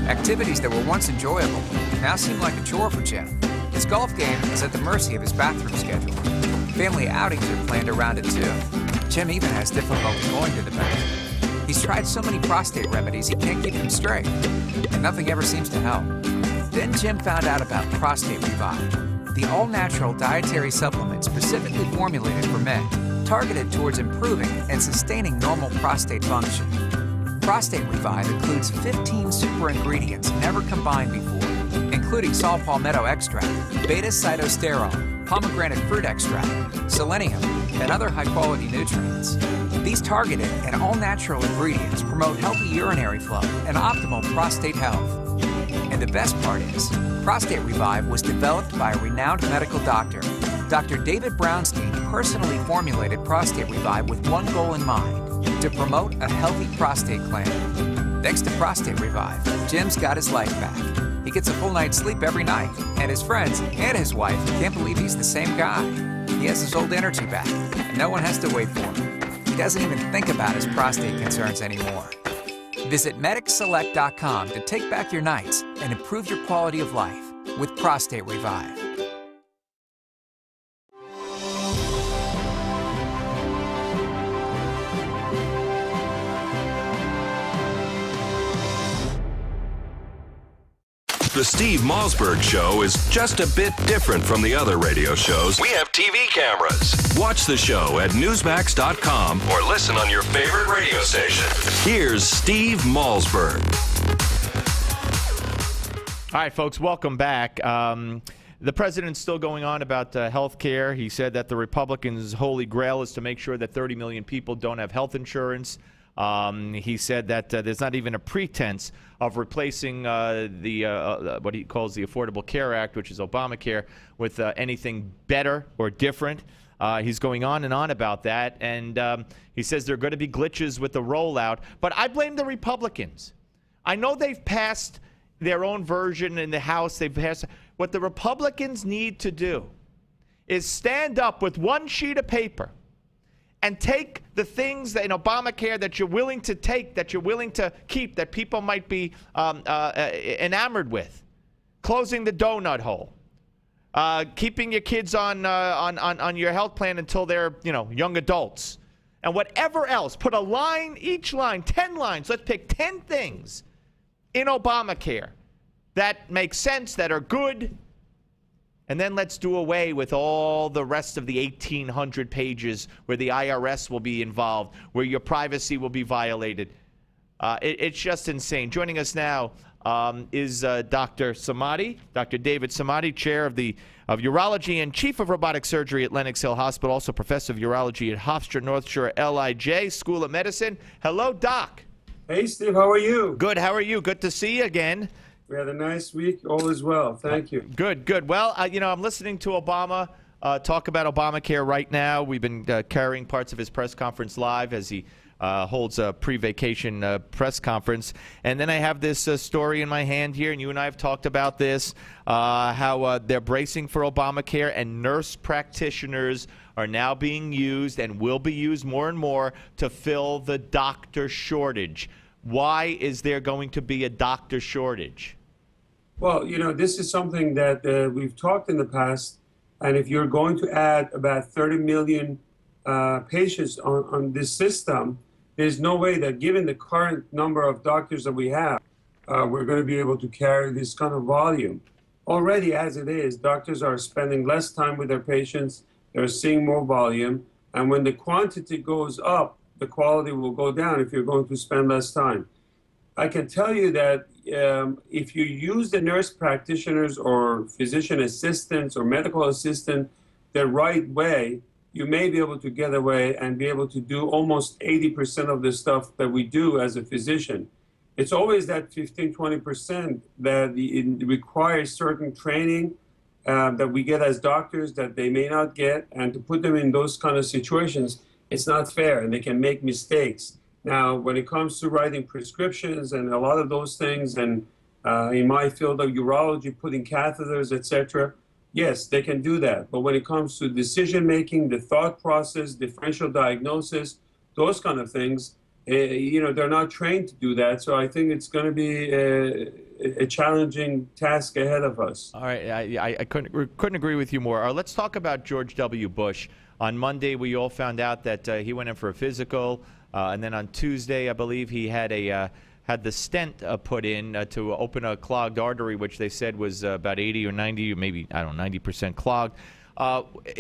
Activities that were once enjoyable now seem like a chore for Jim. His golf game is at the mercy of his bathroom schedule. Family outings are planned around it too. Jim even has difficulty going to the bathroom. He's tried so many prostate remedies he can't keep them straight, and nothing ever seems to help. Then Jim found out about Prostate Revive, the all-natural dietary supplement specifically formulated for men, targeted towards improving and sustaining normal prostate function. Prostate Revive includes 15 super ingredients never combined before, including saw palmetto extract, beta-cytosterol, pomegranate fruit extract, selenium, and other high-quality nutrients. These targeted and all-natural ingredients promote healthy urinary flow and optimal prostate health. And the best part is, Prostate Revive was developed by a renowned medical doctor. Dr. David Brownstein personally formulated Prostate Revive with one goal in mind: to promote a healthy prostate gland. Thanks to Prostate Revive, Jim's got his life back. He gets a full night's sleep every night, and his friends and his wife can't believe he's the same guy. He has his old energy back, and no one has to wait for him. He doesn't even think about his prostate concerns anymore. Visit MedicSelect.com to take back your nights and improve your quality of life with Prostate Revive.
The Steve Malzberg Show is just a bit different from the other radio shows. We have TV cameras. Watch the show at Newsmax.com or listen on your favorite radio station. Here's Steve Malzberg.
All right, folks, welcome back. The president's still going on about health care. He said that the Republicans' holy grail is to make sure that 30 million people don't have health insurance. He said that there's not even a pretense of replacing what he calls the Affordable Care Act, which is Obamacare, with anything better or different. He's going on and on about that, and he says there are going to be glitches with the rollout. But I blame the Republicans. I know they've passed their own version in the House. They've passed. What the Republicans need to do is stand up with one sheet of paper and take the things that in Obamacare that you're willing to take, that you're willing to keep, that people might be enamored with. Closing the donut hole. Keeping your kids on your health plan until they're, young adults. And whatever else. Put a line, each line, 10 lines. Let's pick 10 things in Obamacare that make sense, that are good. And then let's do away with all the rest of the 1,800 pages where the IRS will be involved, where your privacy will be violated. It's just insane. Joining us now is Dr. Samadi, Dr. David Samadi, chair of urology and chief of robotic surgery at Lenox Hill Hospital, also professor of urology at Hofstra North Shore LIJ School of Medicine. Hello, Doc.
Hey, Steve. How are you?
Good. How are you? Good to see you again.
We had a nice week. All is well. Thank you.
Good, good. Well, I'm listening to Obama talk about Obamacare right now. We've been carrying parts of his press conference live as he holds a pre-vacation press conference. And then I have this story in my hand here, and you and I have talked about this, how they're bracing for Obamacare, and nurse practitioners are now being used and will be used more and more to fill the doctor shortage. Why is there going to be a doctor shortage?
Well, this is something that we've talked in the past, and if you're going to add about 30 million patients on this system, there's no way that given the current number of doctors that we have, we're going to be able to carry this kind of volume. Already, as it is, doctors are spending less time with their patients, they're seeing more volume, and when the quantity goes up, the quality will go down if you're going to spend less time. I can tell you that if you use the nurse practitioners or physician assistants or medical assistant the right way, you may be able to get away and be able to do almost 80% of the stuff that we do as a physician. It's always that 15, 20% that it requires certain training that we get as doctors that they may not get, and to put them in those kind of situations, it's not fair, and they can make mistakes. Now, when it comes to writing prescriptions and a lot of those things, and in my field of urology, putting catheters, etc., yes, they can do that. But when it comes to decision-making, the thought process, differential diagnosis, those kind of things, they're not trained to do that. So I think it's going to be a challenging task ahead of us.
All right, I couldn't agree with you more. Let's talk about George W. Bush. On Monday, we all found out that he went in for a physical, and then on Tuesday, I believe he had the stent put in to open a clogged artery, which they said was about 80 or 90, or maybe, 90% clogged.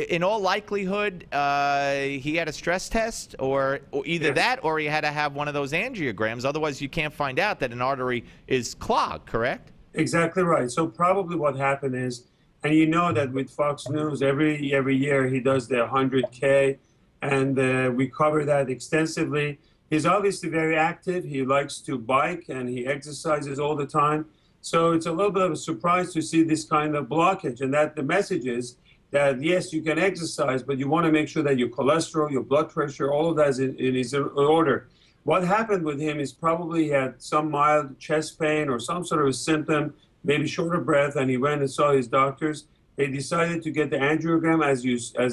In all likelihood, he had a stress test, or either that or he had to have one of those angiograms. Otherwise, you can't find out that an artery is clogged, correct?
Exactly right. So probably what happened is, and you know that with Fox News, every year he does the 100K, and we cover that extensively. He's obviously very active. He likes to bike, and he exercises all the time. So it's a little bit of a surprise to see this kind of blockage, and that the message is that, yes, you can exercise, but you want to make sure that your cholesterol, your blood pressure, all of that is in order. What happened with him is probably he had some mild chest pain or some sort of a symptom, maybe short of breath, and he went and saw his doctors. They decided to get the angiogram, as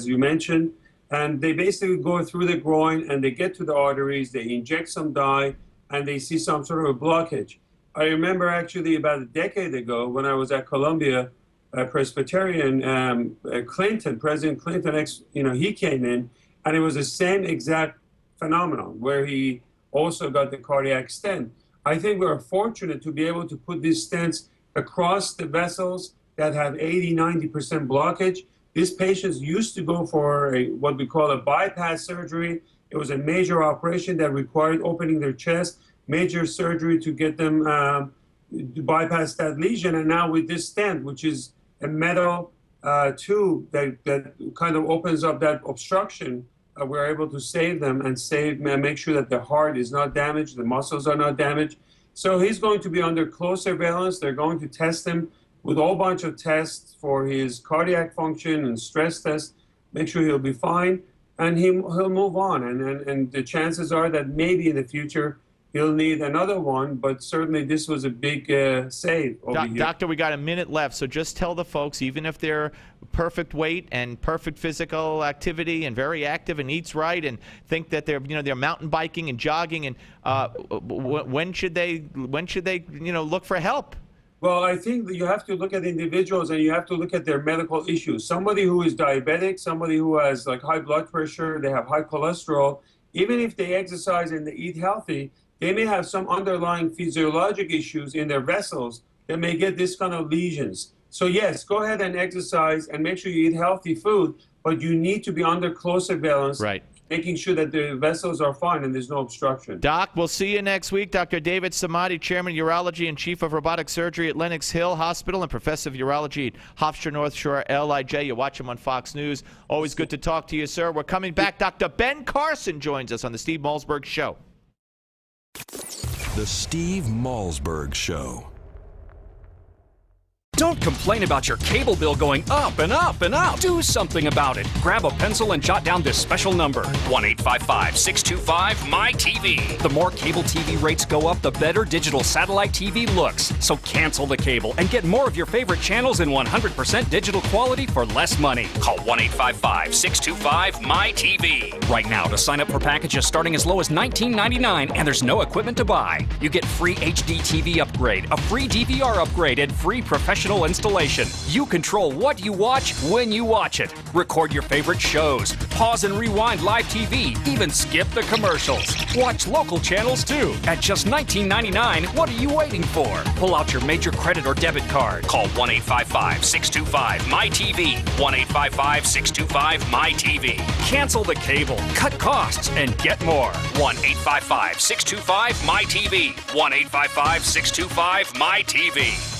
you mentioned, and they basically go through the groin and they get to the arteries, they inject some dye, and they see some sort of a blockage. I remember actually about a decade ago when I was at Columbia Presbyterian, President Clinton, he came in, and it was the same exact phenomenon where he also got the cardiac stent. I think we're fortunate to be able to put these stents across the vessels that have 80-90% blockage. These patients used to go for what we call a bypass surgery. It was a major operation that required opening their chest, major surgery to get them to bypass that lesion. And now with this stent, which is a metal tube that kind of opens up that obstruction, we're able to save them and make sure that the heart is not damaged, the muscles are not damaged. So he's going to be under close surveillance. They're going to test him with a whole bunch of tests for his cardiac function and stress tests, make sure he'll be fine, and he'll move on. And the chances are that maybe in the future he'll need another one, but certainly this was a big save over here.
Doctor, we got a minute left, so just tell the folks, even if they're perfect weight and perfect physical activity and very active and eats right and think that they're mountain biking and jogging, and when should they look for help?
Well, I think that you have to look at individuals and you have to look at their medical issues. Somebody who is diabetic, somebody who has like high blood pressure, they have high cholesterol, even if they exercise and they eat healthy, they may have some underlying physiologic issues in their vessels that may get this kind of lesions. So yes, go ahead and exercise and make sure you eat healthy food, but you need to be under close surveillance,
right,
making sure that the vessels are fine and there's no obstruction.
Doc, we'll see you next week. Dr. David Samadi, Chairman of Urology and Chief of Robotic Surgery at Lenox Hill Hospital and Professor of Urology at Hofstra North Shore, LIJ. You watch him on Fox News. Always good to talk to you, sir. We're coming back. Dr. Ben Carson joins us on the Steve Malzberg Show.
The Steve Malzberg Show.
Don't complain about your cable bill going up and up and up. Do something about it. Grab a pencil and jot down this special number, 1-855-625-MY-TV. The more cable TV rates go up, the better digital satellite TV looks. So cancel the cable and get more of your favorite channels in 100% digital quality for less money. Call 1-855-625-MY-TV. Right now to sign up for packages starting as low as $19.99, and there's no equipment to buy. You get free HD TV upgrade, a free DVR upgrade, and free professional installation. You control what you watch when you watch it. Record your favorite shows. Pause and rewind live TV. Even skip the commercials. Watch local channels too. At just $19.99, what are you waiting for? Pull out your major credit or debit card. Call 1-855-625-MY-TV. 1-855-625-MY-TV. Cancel the cable. Cut costs and get more. 1-855-625-MY-TV. 1-855-625-MY-TV.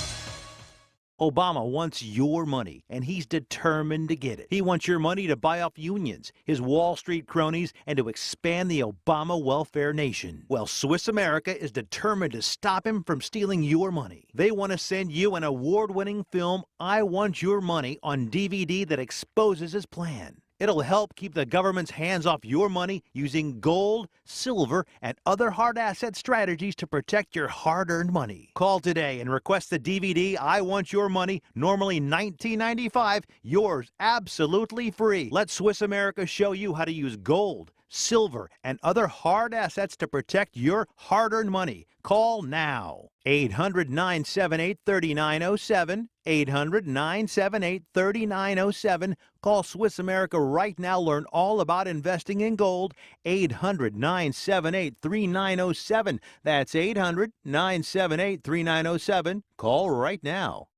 Obama wants your money, and he's determined to get it. He wants your money to buy off unions, his Wall Street cronies, and to expand the Obama welfare nation. Well, Swiss America is determined to stop him from stealing your money. They want to send you an award-winning film, I Want Your Money, on DVD that exposes his plan. It'll help keep the government's hands off your money using gold, silver, and other hard asset strategies to protect your hard-earned money. Call today and request the DVD, I Want Your Money, normally $19.95, yours absolutely free. Let Swiss America show you how to use gold, silver, and other hard assets to protect your hard-earned money. Call now. 800-978-3907. 800-978-3907. Call Swiss America right now. Learn all about investing in gold. 800-978-3907. That's 800-978-3907. Call right now.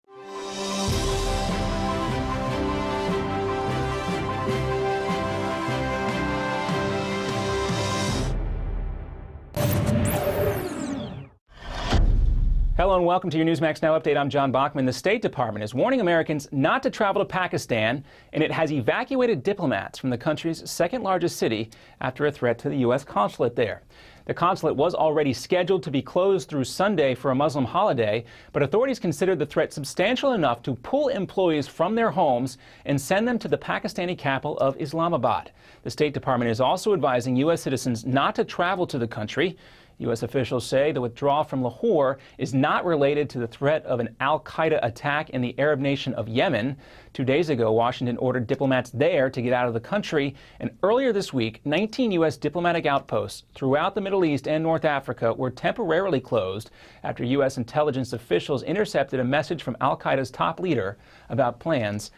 Hello and welcome to your Newsmax Now update. I'm John Bachman. The State Department is warning Americans not to travel to Pakistan, and it has evacuated diplomats from the country's second largest city after a threat to the U.S. consulate there. The consulate was already scheduled to be closed through Sunday for a Muslim holiday, but authorities considered the threat substantial enough to pull employees from their homes and send them to the Pakistani capital of Islamabad. The State Department is also advising U.S. citizens not to travel to the country. U.S. officials say the withdrawal from Lahore is not related to the threat of an al-Qaeda attack in the Arab nation of Yemen. 2 days ago, Washington ordered diplomats there to get out of the country. And earlier this week, 19 U.S. diplomatic outposts throughout the Middle East and North Africa were temporarily closed after U.S. intelligence officials intercepted a message from al-Qaeda's top leader about plans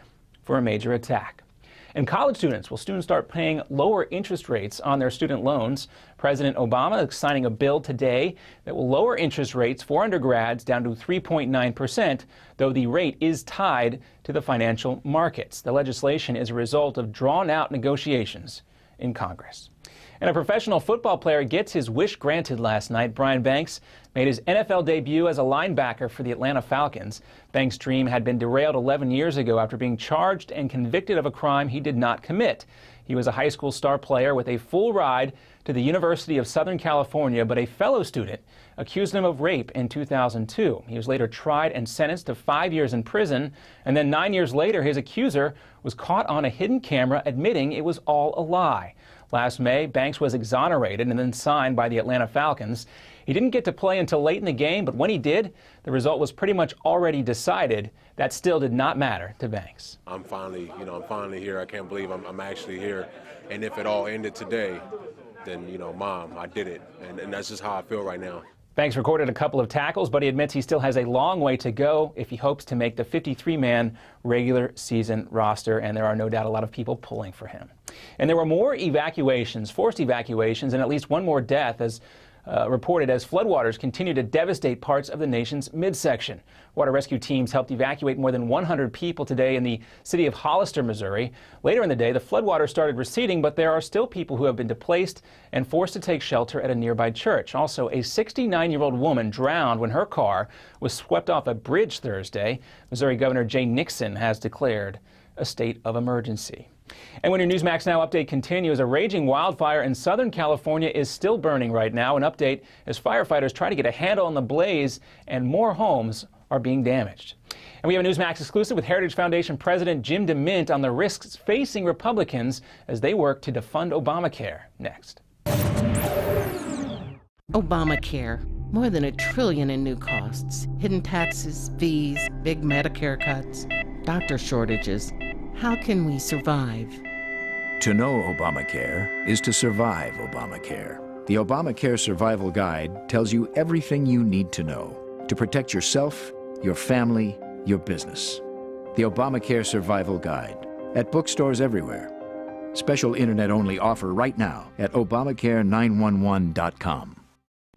for a major attack. And college students will soon start paying lower interest rates on their student loans. President Obama is signing a bill today that will lower interest rates for undergrads down to 3.9%, though the rate is tied to the financial markets. The legislation is a result of drawn-out negotiations in Congress. And a professional football player gets his wish granted last night. Brian Banks made his NFL debut as a linebacker for the Atlanta Falcons. Banks' dream had been derailed 11 years ago after being charged and convicted of a crime he did not commit. He was a high school star player with a full ride to the University of Southern California, but a fellow student accused him of rape in 2002. He was later tried and sentenced to 5 years in prison, and then 9 years later, his accuser was caught on a hidden camera admitting it was all a lie. Last May, Banks was exonerated and then signed by the Atlanta Falcons. He didn't get to play until late in the game, but when he did, the result was pretty much already decided. That still did not matter to Banks.
I'm finally here. I can't believe I'm actually here. And if it all ended today, then, Mom, I did it. And that's just how I feel right now.
Banks recorded a couple of tackles, but he admits he still has a long way to go if he hopes to make the 53-man regular season roster, and there are no doubt a lot of people pulling for him. And there were more evacuations, forced evacuations, and at least one more death as reported as floodwaters continue to devastate parts of the nation's midsection. Water rescue teams helped evacuate more than 100 people today in the city of Hollister, Missouri. Later in the day, the floodwaters started receding, but there are still people who have been displaced and forced to take shelter at a nearby church. Also, a 69-year-old woman drowned when her car was swept off a bridge Thursday. Missouri Governor Jay Nixon has declared a state of emergency. And when your Newsmax Now update continues, a raging wildfire in Southern California is still burning right now. An update as firefighters try to get a handle on the blaze and more homes are being damaged. And we have a Newsmax exclusive with Heritage Foundation President Jim DeMint on the risks facing Republicans as they work to defund Obamacare. Next.
Obamacare. More than $1 trillion in new costs. Hidden taxes, fees, big Medicare cuts, doctor shortages. How can we survive?
To know Obamacare is to survive Obamacare. The Obamacare Survival Guide tells you everything you need to know to protect yourself, your family, your business. The Obamacare Survival Guide at bookstores everywhere. Special internet-only offer right now at Obamacare911.com.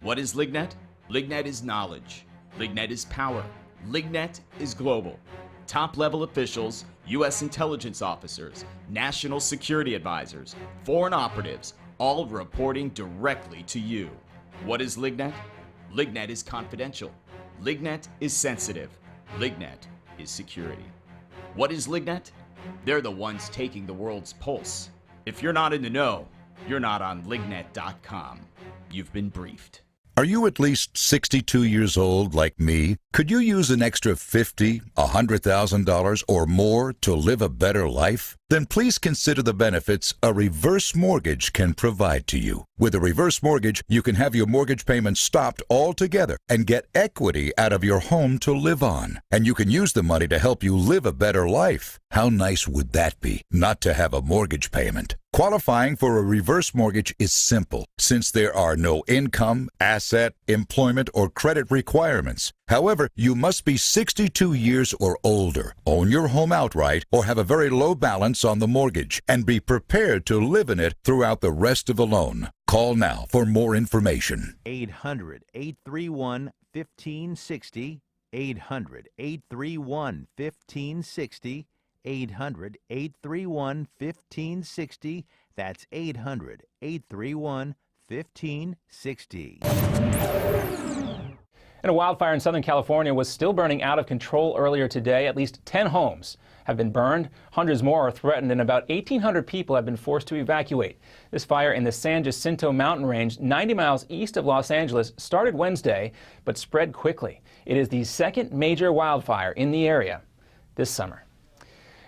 What is LigNet? LigNet is knowledge. LigNet is power. LigNet is global. Top-level officials, U.S. intelligence officers, national security advisors, foreign operatives, all reporting directly to you. What is LigNet? LigNet is confidential. LigNet is sensitive. LigNet is security. What is LigNet? They're the ones taking the world's pulse. If you're not in the know, you're not on lignet.com. You've been briefed.
Are you at least 62 years old like me? Could you use an extra $50,000, $100,000 or more to live a better life? Then please consider the benefits a reverse mortgage can provide to you. With a reverse mortgage, you can have your mortgage payments stopped altogether and get equity out of your home to live on. And you can use the money to help you live a better life. How nice would that be, not to have a mortgage payment? Qualifying for a reverse mortgage is simple, since there are no income, asset, employment, or credit requirements. However, you must be 62 years or older, own your home outright, or have a very low balance on the mortgage, and be prepared to live in it throughout the rest of the loan. Call now for more information.
800-831-1560. 800-831-1560. 800-831-1560. That's 800-831-1560.
And a wildfire in Southern California was still burning out of control earlier today. At least 10 homes have been burned. Hundreds more are threatened, and about 1,800 people have been forced to evacuate. This fire in the San Jacinto mountain range, 90 miles east of Los Angeles, started Wednesday, but spread quickly. It is the second major wildfire in the area this summer.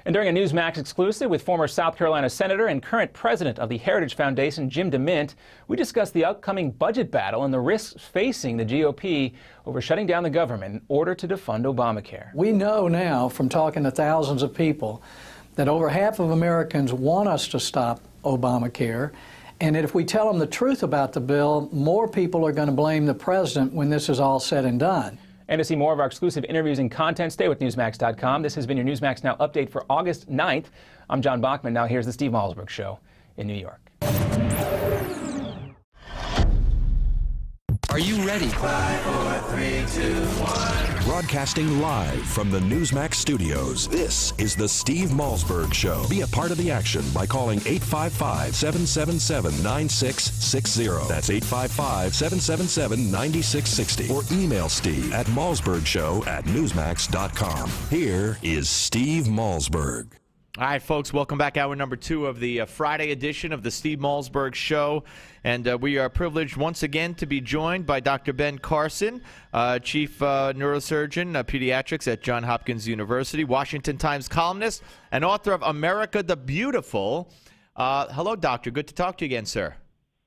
And during a Newsmax exclusive with former South Carolina Senator and current president of the Heritage Foundation, Jim DeMint, we discussed the upcoming budget battle and the risks facing the GOP over shutting down the government in order to defund Obamacare.
We know now from talking to thousands of people that over half of Americans want us to stop Obamacare, and that if we tell them the truth about the bill, more people are going to blame the president when this is all said and done.
And to see more of our exclusive interviews and content, stay with Newsmax.com. This has been your Newsmax Now update for August 9th. I'm John Bachman. Now here's the Steve Malzberg Show in New York.
Are you ready? 5, 4, 3, 2, 1.
Broadcasting live from the Newsmax studios, this is the Steve Malzberg Show. Be a part of the action by calling 855-777-9660. That's 855-777-9660. Or email Steve at malzbergshow@newsmax.com. Here is Steve Malzberg.
All right, folks, welcome back. Hour number 2 of the Friday edition of the Steve Malzberg Show. And we are privileged once again to be joined by Dr. Ben Carson, Chief Neurosurgeon, Pediatrics at Johns Hopkins University, Washington Times columnist, and author of America the Beautiful. Hello, Doctor. Good to talk to you again, sir.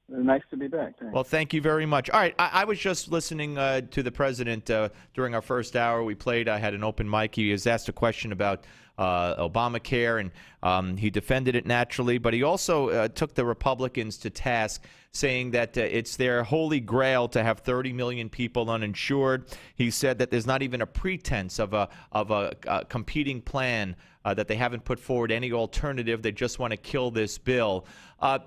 Nice to be back. Thanks.
Well, thank you very much. All right, I was just listening to the president during our first hour. I had an open mic. He was asked a question about Obamacare, and he defended it naturally, but he also took the Republicans to task, saying that it's their holy grail to have 30 million people uninsured. He said that there's not even a pretense of a competing plan, that they haven't put forward any alternative. They just want to kill this bill.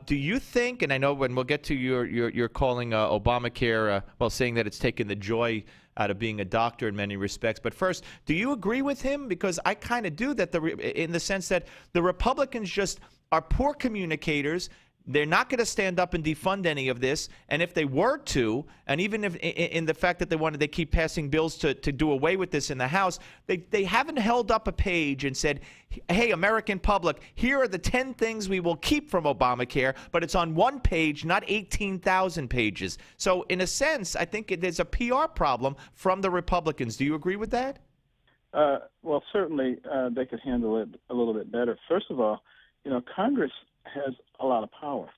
Do you think, and I know when we'll get to your calling Obamacare, saying that it's taken the joy out of being a doctor in many respects. But first, do you agree with him? Because I kind of do, that in the sense that the Republicans just are poor communicators. They're not going to stand up and defund any of this. And if they were to, and even if in the fact that they keep passing bills to do away with this in the House, they haven't held up a page and said, hey, American public, here are the 10 things we will keep from Obamacare, but it's on one page, not 18,000 pages. So in a sense, I think there's a PR problem from the Republicans. Do you agree with that?
Well, certainly they could handle it a little bit better. First of all, Congress has a lot of power.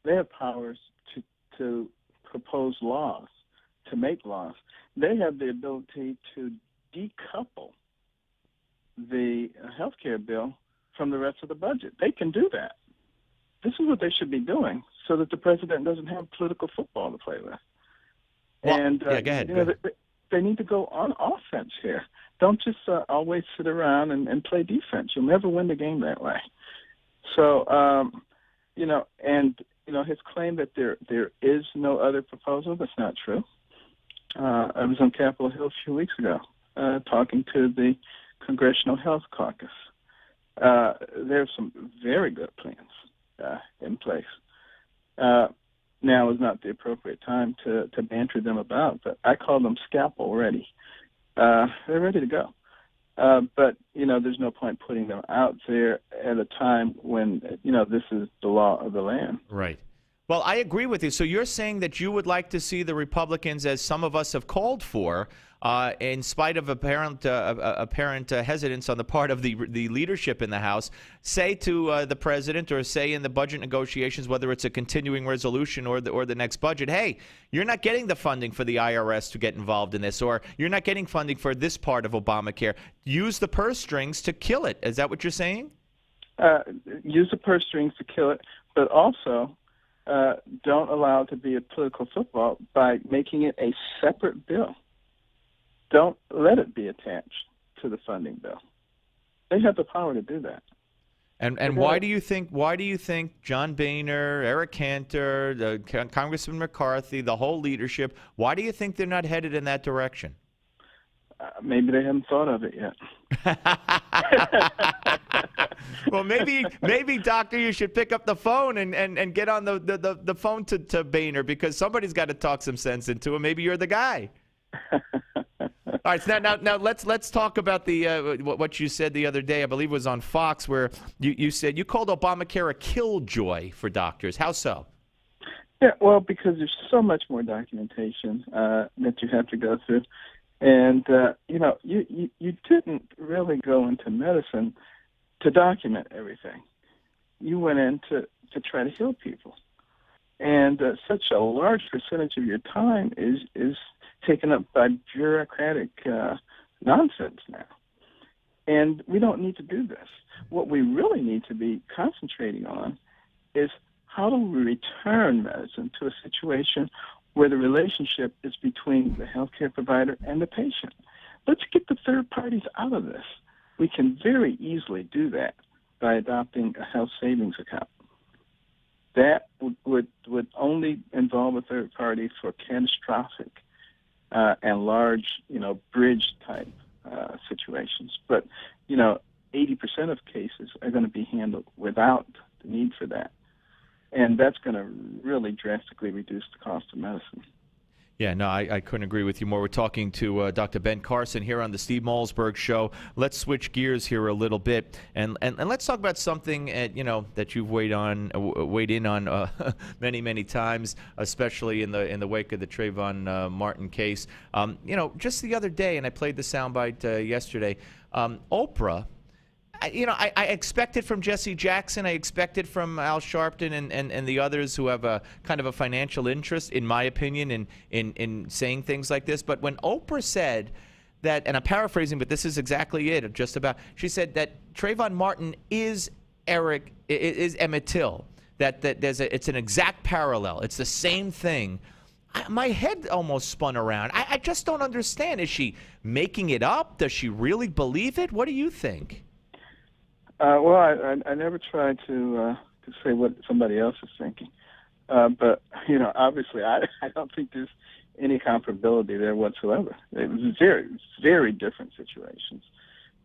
They have powers to propose laws, to make laws. They have the ability to decouple the health care bill from the rest of the budget. They can do that. This is what they should be doing so that the president doesn't have political football to play with.
Well,
and
go ahead.
They need to go on offense here. Don't just always sit around and play defense. You'll never win the game that way. So, his claim that there is no other proposal, that's not true. I was on Capitol Hill a few weeks ago talking to the Congressional Health Caucus. There are some very good plans in place. Now is not the appropriate time to banter them about, but I call them scalpel ready. They're ready to go. But, there's no point putting them out there at a time when, this is the law of the land.
Right. Well, I agree with you. So you're saying that you would like to see the Republicans, as some of us have called for, in spite of apparent hesitance on the part of the leadership in the House, say to the president, or say in the budget negotiations, whether it's a continuing resolution or the next budget, hey, you're not getting the funding for the IRS to get involved in this, or you're not getting funding for this part of Obamacare. Use the purse strings to kill it. Is that what you're saying?
Use the purse strings to kill it, but also don't allow it to be a political football by making it a separate bill. Don't let it be attached to the funding bill. They have the power to do that.
And why do you think John Boehner, Eric Cantor, Congressman McCarthy, the whole leadership, why do you think they're not headed in that direction?
Maybe they haven't thought of it yet.
Well, maybe, Doctor, you should pick up the phone and get on the phone to Boehner, because somebody's got to talk some sense into him. Maybe you're the guy. All right, so now let's talk about the what you said the other day. I believe it was on Fox, where you said you called Obamacare a killjoy for doctors. How so?
Yeah, well, because there's so much more documentation that you have to go through, and you didn't really go into medicine to document everything. You went in to try to heal people, and such a large percentage of your time is taken up by bureaucratic nonsense now, and we don't need to do this. What we really need to be concentrating on is how do we return medicine to a situation where the relationship is between the healthcare provider and the patient. Let's get the third parties out of this. We can very easily do that by adopting a health savings account. That would only involve a third party for catastrophic and large, bridge type situations. But, 80% of cases are going to be handled without the need for that. And that's going to really drastically reduce the cost of medicine.
Yeah, no, I couldn't agree with you more. We're talking to Dr. Ben Carson here on the Steve Malzberg Show. Let's switch gears here a little bit, and let's talk about something that you've weighed in on many, many times, especially in the wake of the Trayvon Martin case. Just the other day, and I played the soundbite yesterday. Oprah. I expect it from Jesse Jackson. I expect it from Al Sharpton and the others who have a kind of a financial interest, in my opinion, in saying things like this. But when Oprah said that, and I'm paraphrasing, but this is exactly it, just about, she said that Trayvon Martin is Emmett Till, that it's an exact parallel. It's the same thing. My head almost spun around. I just don't understand. Is she making it up? Does she really believe it? What do you think?
Well, I never try to say what somebody else is thinking, but obviously, I don't think there's any comparability there whatsoever. It was very, very different situations,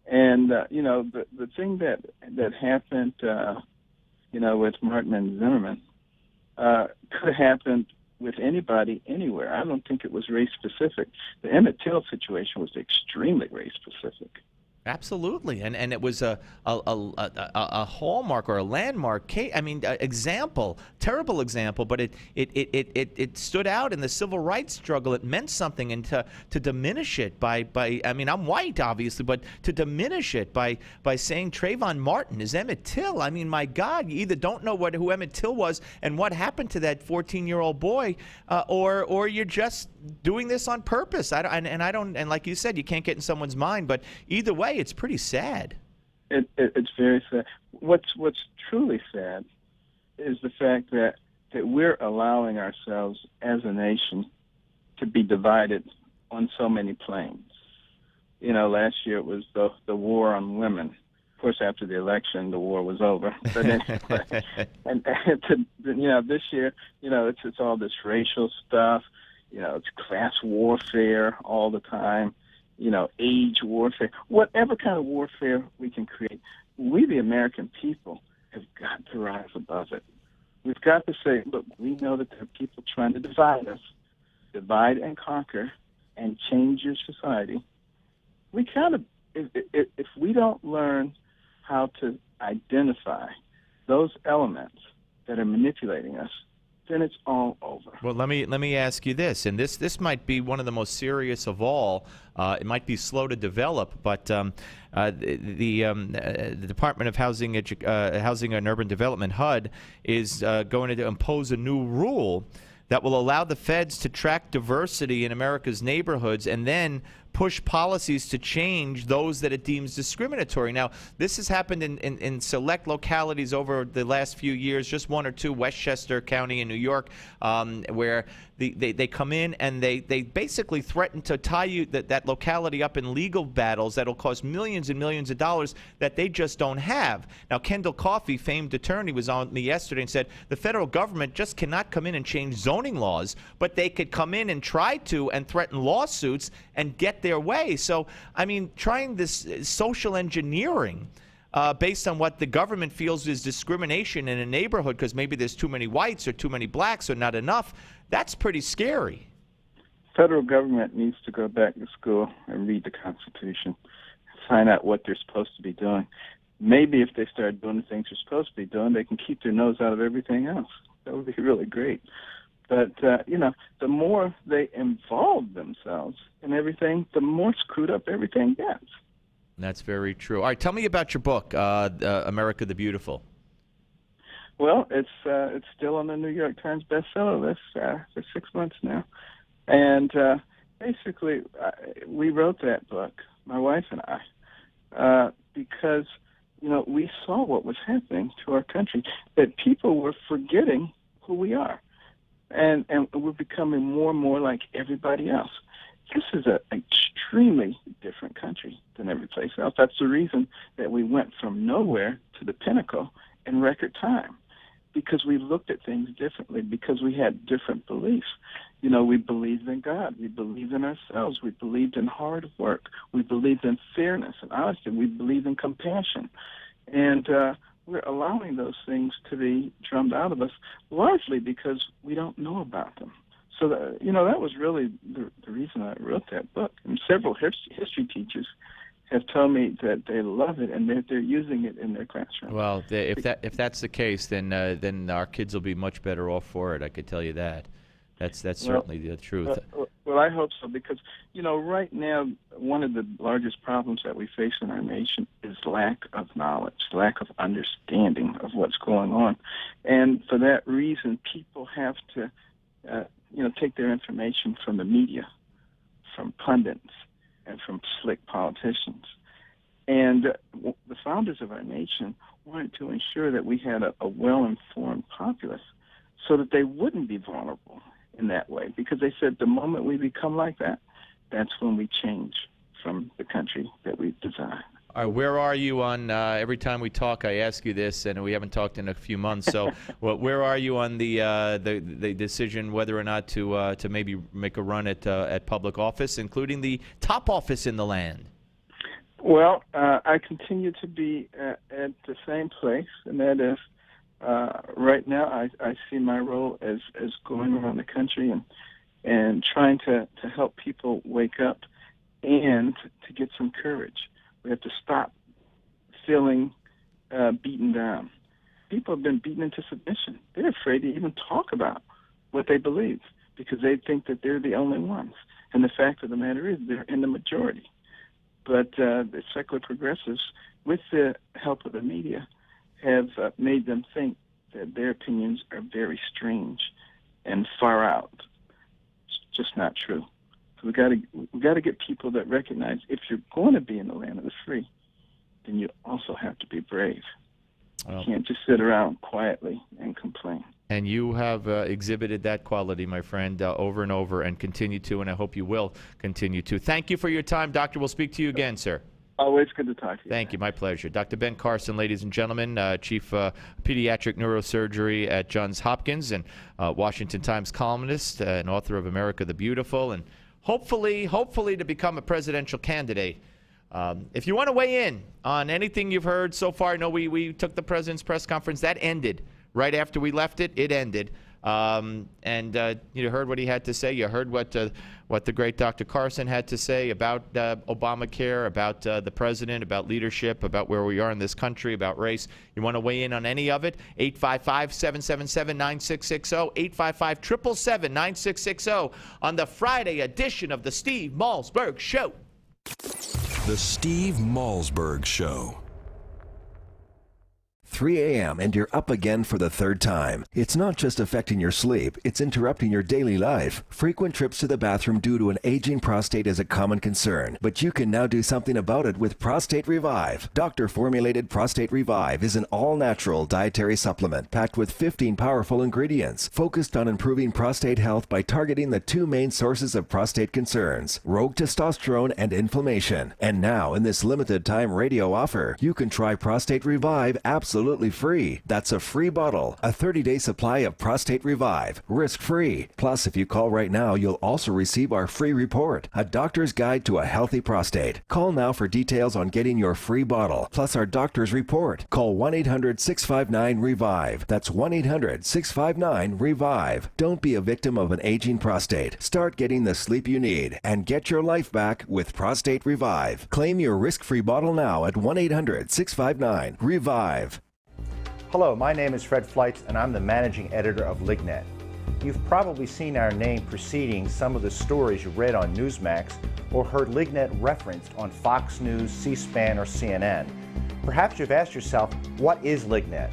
and the thing that happened, with Martin and Zimmerman, could have happened with anybody, anywhere. I don't think it was race specific. The Emmett Till situation was extremely race specific.
Absolutely, and it was a hallmark or a landmark case. I mean, example, terrible example, but it stood out in the civil rights struggle. It meant something, and to diminish it by I mean, I'm white, obviously, but to diminish it by saying Trayvon Martin is Emmett Till. I mean, my God, you either don't know who Emmett Till was and what happened to that 14-year-old boy, or you're just doing this on purpose. And like you said, you can't get in someone's mind, but either way, it's pretty sad.
It's very sad. What's truly sad is the fact that we're allowing ourselves as a nation to be divided on so many planes. Last year it was the war on women. Of course, after the election, the war was over. But anyway, and this year, it's all this racial stuff. It's class warfare all the time. Age warfare, whatever kind of warfare we can create. We, the American people, have got to rise above it. We've got to say, look, we know that there are people trying to divide us, divide and conquer, and change your society. We kind of, if we don't learn how to identify those elements that are manipulating us, then it's all over.
Well, let me ask you this, and this might be one of the most serious of all. It might be slow to develop, but the Department of Housing and Urban Development, HUD, is going to impose a new rule that will allow the feds to track diversity in America's neighborhoods and then push policies to change those that it deems discriminatory. Now, this has happened in select localities over the last few years, just one or two, Westchester County in New York, where they come in and they basically threaten to tie that locality up in legal battles that'll cost millions and millions of dollars that they just don't have. Now, Kendall Coffey, famed attorney, was on me yesterday and said the federal government just cannot come in and change zoning laws, but they could come in and try to and threaten lawsuits and get their way. So, I mean, trying this social engineering based on what the government feels is discrimination in a neighborhood because maybe there's too many whites or too many blacks or not enough, that's pretty scary.
federal government needs to go back to school and read the Constitution, find out what they're supposed to be doing. Maybe if they start doing the things they're supposed to be doing, they can keep their nose out of everything else. That would be really great. But, the more they involve themselves in everything, the more screwed up everything gets.
That's very true. All right, tell me about your book, America the Beautiful.
Well, it's still on the New York Times bestseller list for 6 months now. And basically, we wrote that book, my wife and I, because, we saw what was happening to our country, that people were forgetting who we are. And we're becoming more and more like everybody else. This is an extremely different country than every place else. That's the reason that we went from nowhere to the pinnacle in record time, because we looked at things differently, because we had different beliefs. We believed in God. We believed in ourselves. We believed in hard work. We believed in fairness and honesty. We believed in compassion. And we're allowing those things to be drummed out of us, largely because we don't know about them. So, that was really the reason I wrote that book. And several history teachers have told me that they love it and that they're using it in their classroom.
Well, if that's the case, then our kids will be much better off for it. I could tell you that. That's certainly the truth.
Well, I hope so, because, right now, one of the largest problems that we face in our nation is lack of knowledge, lack of understanding of what's going on. And for that reason, people have to, take their information from the media, from pundits, and from slick politicians. And the founders of our nation wanted to ensure that we had a well-informed populace so that they wouldn't be vulnerable in that way, because they said the moment we become like that, that's when we change from the country that we've designed.
All right, where are you on, every time we talk, I ask you this, and we haven't talked in a few months, so where are you on the decision whether or not to maybe make a run at public office, including the top office in the land?
Well, I continue to be at the same place, and that is, right now I see my role as going around the country and trying to help people wake up and to get some courage. We have to stop feeling beaten down. People have been beaten into submission. They're afraid to even talk about what they believe because they think that they're the only ones. And the fact of the matter is they're in the majority. But the secular progressives, with the help of the media, have made them think that their opinions are very strange and far out. It's just not true. So we got to get people that recognize if you're going to be in the land of the free, then you also have to be brave. You can't just sit around quietly and complain.
And you have exhibited that quality, my friend, over and over, and continue to, and I hope you will continue to. Thank you for your time, Doctor. We'll speak to you again, sir.
Always good to talk to you.
Thank you. My pleasure. Dr. Ben Carson, ladies and gentlemen, Chief Pediatric Neurosurgery at Johns Hopkins and Washington Times columnist and author of America the Beautiful, and hopefully to become a presidential candidate. If you want to weigh in on anything you've heard so far, I know we took the president's press conference. That ended right after we left it. It ended. And you heard what he had to say. You heard what the great Dr. Carson had to say about Obamacare, about the president, about leadership, about where we are in this country, about race. You want to weigh in on any of it? 855-777-9660, 855-777-9660 on the Friday edition of the Steve Malzberg Show.
The Steve Malzberg Show.
3 a.m. and you're up again for the third time. It's not just affecting your sleep, it's interrupting your daily life. Frequent trips to the bathroom due to an aging prostate is a common concern, but you can now do something about it with Prostate Revive. Doctor-formulated Prostate Revive is an all-natural dietary supplement packed with 15 powerful ingredients, focused on improving prostate health by targeting the two main sources of prostate concerns, rogue testosterone and inflammation. And now, in this limited time radio offer, you can try Prostate Revive absolutely absolutely free. That's a free bottle, a 30-day supply of Prostate Revive, risk-free. Plus, if you call right now, you'll also receive our free report, A Doctor's Guide to a Healthy Prostate. Call now for details on getting your free bottle, plus our doctor's report. Call 1-800-659-REVIVE. That's 1-800-659-REVIVE. Don't be a victim of an aging prostate. Start getting the sleep you need and get your life back with Prostate Revive. Claim your risk-free bottle now at 1-800-659-REVIVE.
Hello, my name is Fred Fleitz, and I'm the managing editor of LigNet. You've probably seen our name preceding some of the stories you read on Newsmax or heard LigNet referenced on Fox News, C-SPAN, or CNN. Perhaps you've asked yourself, what is LigNet?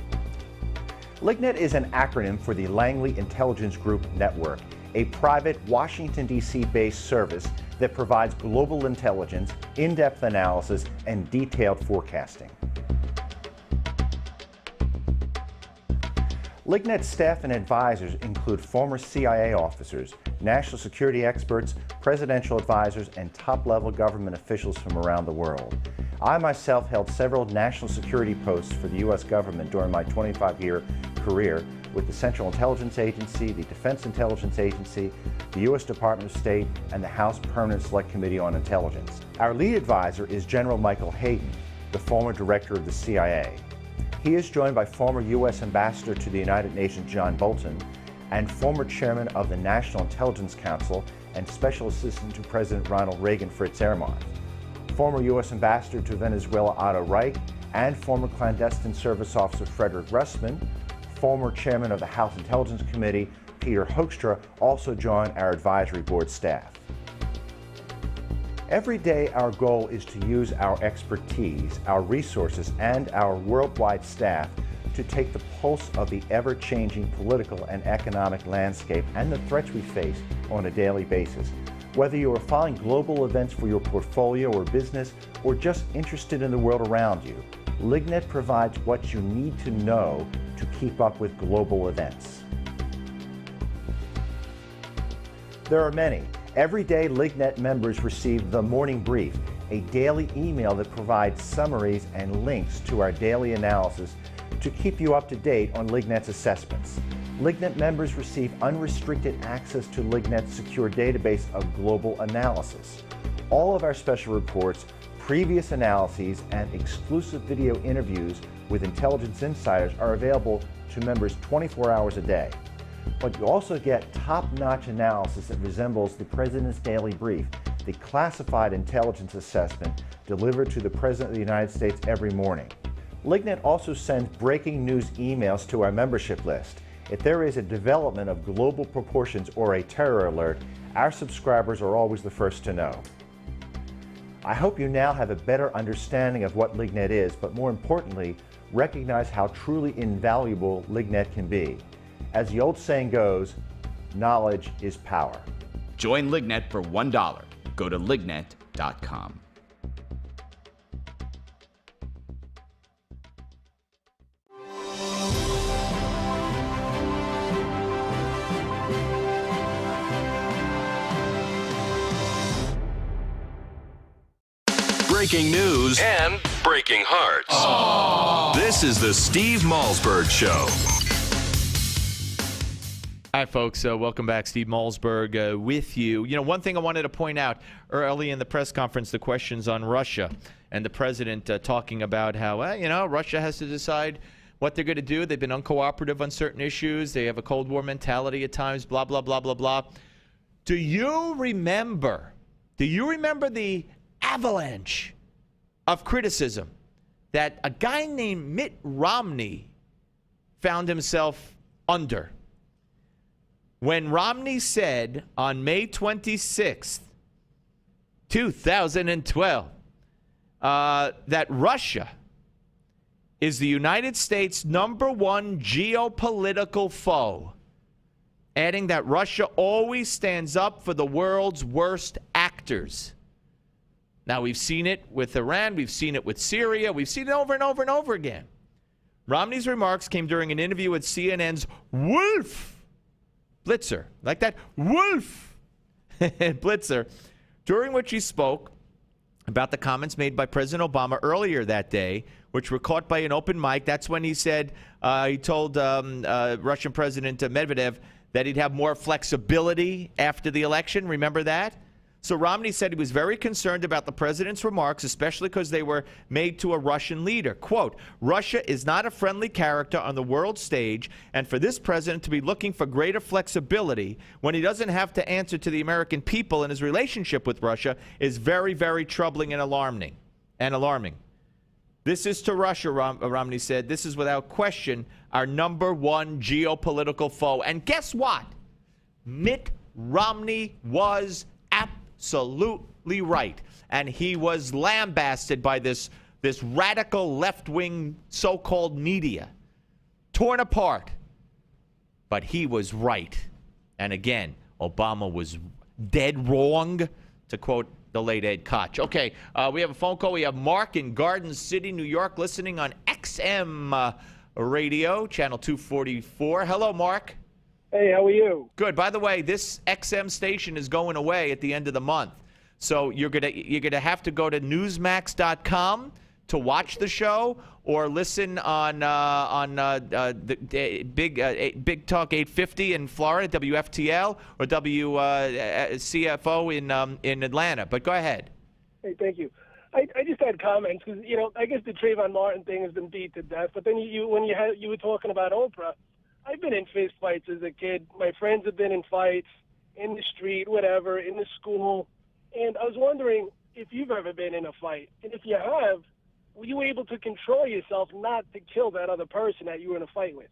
LigNet is an acronym for the Langley Intelligence Group Network, a private Washington, D.C. based service that provides global intelligence, in-depth analysis, and detailed forecasting. LigNet's staff and advisors include former CIA officers, national security experts, presidential advisors, and top-level government officials from around the world. I myself held several national security posts for the U.S. government during my 25-year career with the Central Intelligence Agency, the Defense Intelligence Agency, the U.S. Department of State, and the House Permanent Select Committee on Intelligence. Our lead advisor is General Michael Hayden, the former director of the CIA. He is joined by former U.S. Ambassador to the United Nations John Bolton and former chairman of the National Intelligence Council and Special Assistant to President Ronald Reagan Fritz Ehrmann, former U.S. Ambassador to Venezuela Otto Reich, and former clandestine service officer Frederick Russman. Former chairman of the House Intelligence Committee, Peter Hoekstra, also joined our advisory board staff. Every day, our goal is to use our expertise, our resources, and our worldwide staff to take the pulse of the ever-changing political and economic landscape and the threats we face on a daily basis. Whether you are following global events for your portfolio or business, or just interested in the world around you, LigNet provides what you need to know to keep up with global events. There are many. Every day, LigNet members receive the Morning Brief, a daily email that provides summaries and links to our daily analysis to keep you up to date on LigNet's assessments. LigNet members receive unrestricted access to LigNet's secure database of global analysis. All of our special reports, previous analyses, and exclusive video interviews with intelligence insiders are available to members 24 hours a day. But you also get top-notch analysis that resembles the President's Daily Brief, the classified intelligence assessment delivered to the President of the United States every morning. LigNet also sends breaking news emails to our membership list. If there is a development of global proportions or a terror alert, our subscribers are always the first to know. I hope you now have a better understanding of what LigNet is, but more importantly, recognize how truly invaluable LigNet can be. As the old saying goes, knowledge is power.
Join LigNet for $1. Go to lignet.com.
Breaking news and breaking hearts. Aww. This is the Steve Malzberg Show.
Hi, folks. Welcome back. Steve Malzberg with you. You know, one thing I wanted to point out early in the press conference, the questions on Russia and the president talking about how, Russia has to decide what they're going to do. They've been uncooperative on certain issues. They have a Cold War mentality at times, blah, blah, blah, blah, blah. Do you remember the avalanche of criticism that a guy named Mitt Romney found himself under when Romney said on May 26th, 2012, that Russia is the United States' #1 geopolitical foe, adding that Russia always stands up for the world's worst actors. Now, we've seen it with Iran. We've seen it with Syria. We've seen it over and over and over again. Romney's remarks came during an interview with CNN's Wolf Blitzer. Like that? Wolf Blitzer. During which he spoke about the comments made by President Obama earlier that day which were caught by an open mic. That's when he said, he told Russian President Medvedev that he'd have more flexibility after the election. Remember that? So Romney said he was very concerned about the president's remarks, especially because they were made to a Russian leader. Quote, Russia is not a friendly character on the world stage, and for this president to be looking for greater flexibility when he doesn't have to answer to the American people in his relationship with Russia is very, very troubling and alarming. This is to Russia, Romney said. This is without question our number one geopolitical foe. And guess what? Mitt Romney was absolutely right. And he was lambasted by this radical left-wing so-called media. Torn apart. But he was right. And again, Obama was dead wrong, to quote the late Ed Koch. Okay, we have a phone call. We have Mark in Garden City, New York, listening on XM Radio, channel 244. Hello, Mark.
Hey, how are you?
Good. By the way, this XM station is going away at the end of the month. So you're gonna have to go to newsmax.com to watch the show, or listen on the Big Talk 850 in Florida, WFTL, or WCFO in Atlanta. But go ahead.
Hey, thank you. I just had comments because I guess the Trayvon Martin thing has been beat to death. But then you were talking about Oprah. I've been in fist fights as a kid. My friends have been in fights in the street, whatever, in the school. And I was wondering if you've ever been in a fight. And if you have, were you able to control yourself not to kill that other person that you were in a fight with?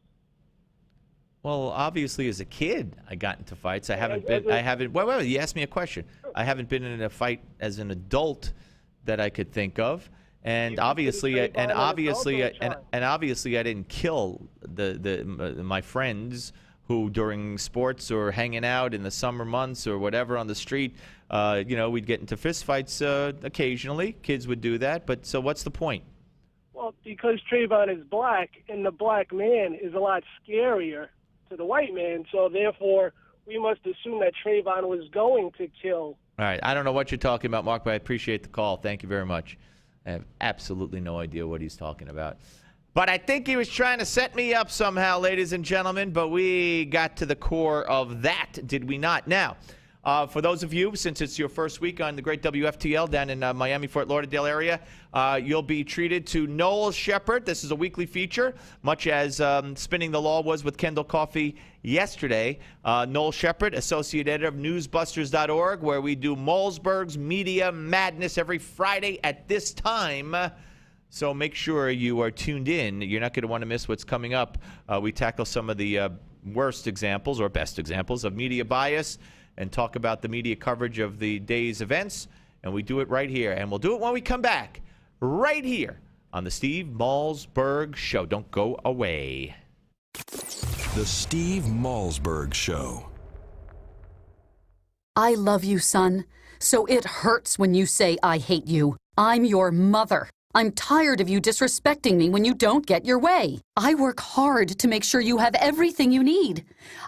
Well, obviously, as a kid, I got into fights. You asked me a question. I haven't been in a fight as an adult that I could think of. And obviously, I didn't kill my friends who, during sports or hanging out in the summer months or whatever on the street, we'd get into fistfights occasionally. Kids would do that. But so, what's the point?
Well, because Trayvon is black, and the black man is a lot scarier to the white man. So therefore, we must assume that Trayvon was going to kill.
All right. I don't know what you're talking about, Mark, but I appreciate the call. Thank you very much. I have absolutely no idea what he's talking about. But I think he was trying to set me up somehow, ladies and gentlemen, but we got to the core of that, did we not? Now, for those of you, since it's your first week on the great WFTL down in Miami, Fort Lauderdale area, you'll be treated to Noel Sheppard. This is a weekly feature, much as Spinning the Law was with Kendall Coffey yesterday. Noel Sheppard, associate editor of newsbusters.org, where we do Malzberg's Media Madness every Friday at this time. So make sure you are tuned in. You're not going to want to miss what's coming up. We tackle some of the worst examples or best examples of media bias and talk about the media coverage of the day's events. And we do it right here. And we'll do it when we come back, right here on the Steve Malzberg Show. Don't go away.
The Steve Malzberg Show.
I love you, son. So it hurts when you say I hate you. I'm your mother. I'm tired of you disrespecting me when you don't get your way. I work hard to make sure you have everything you need.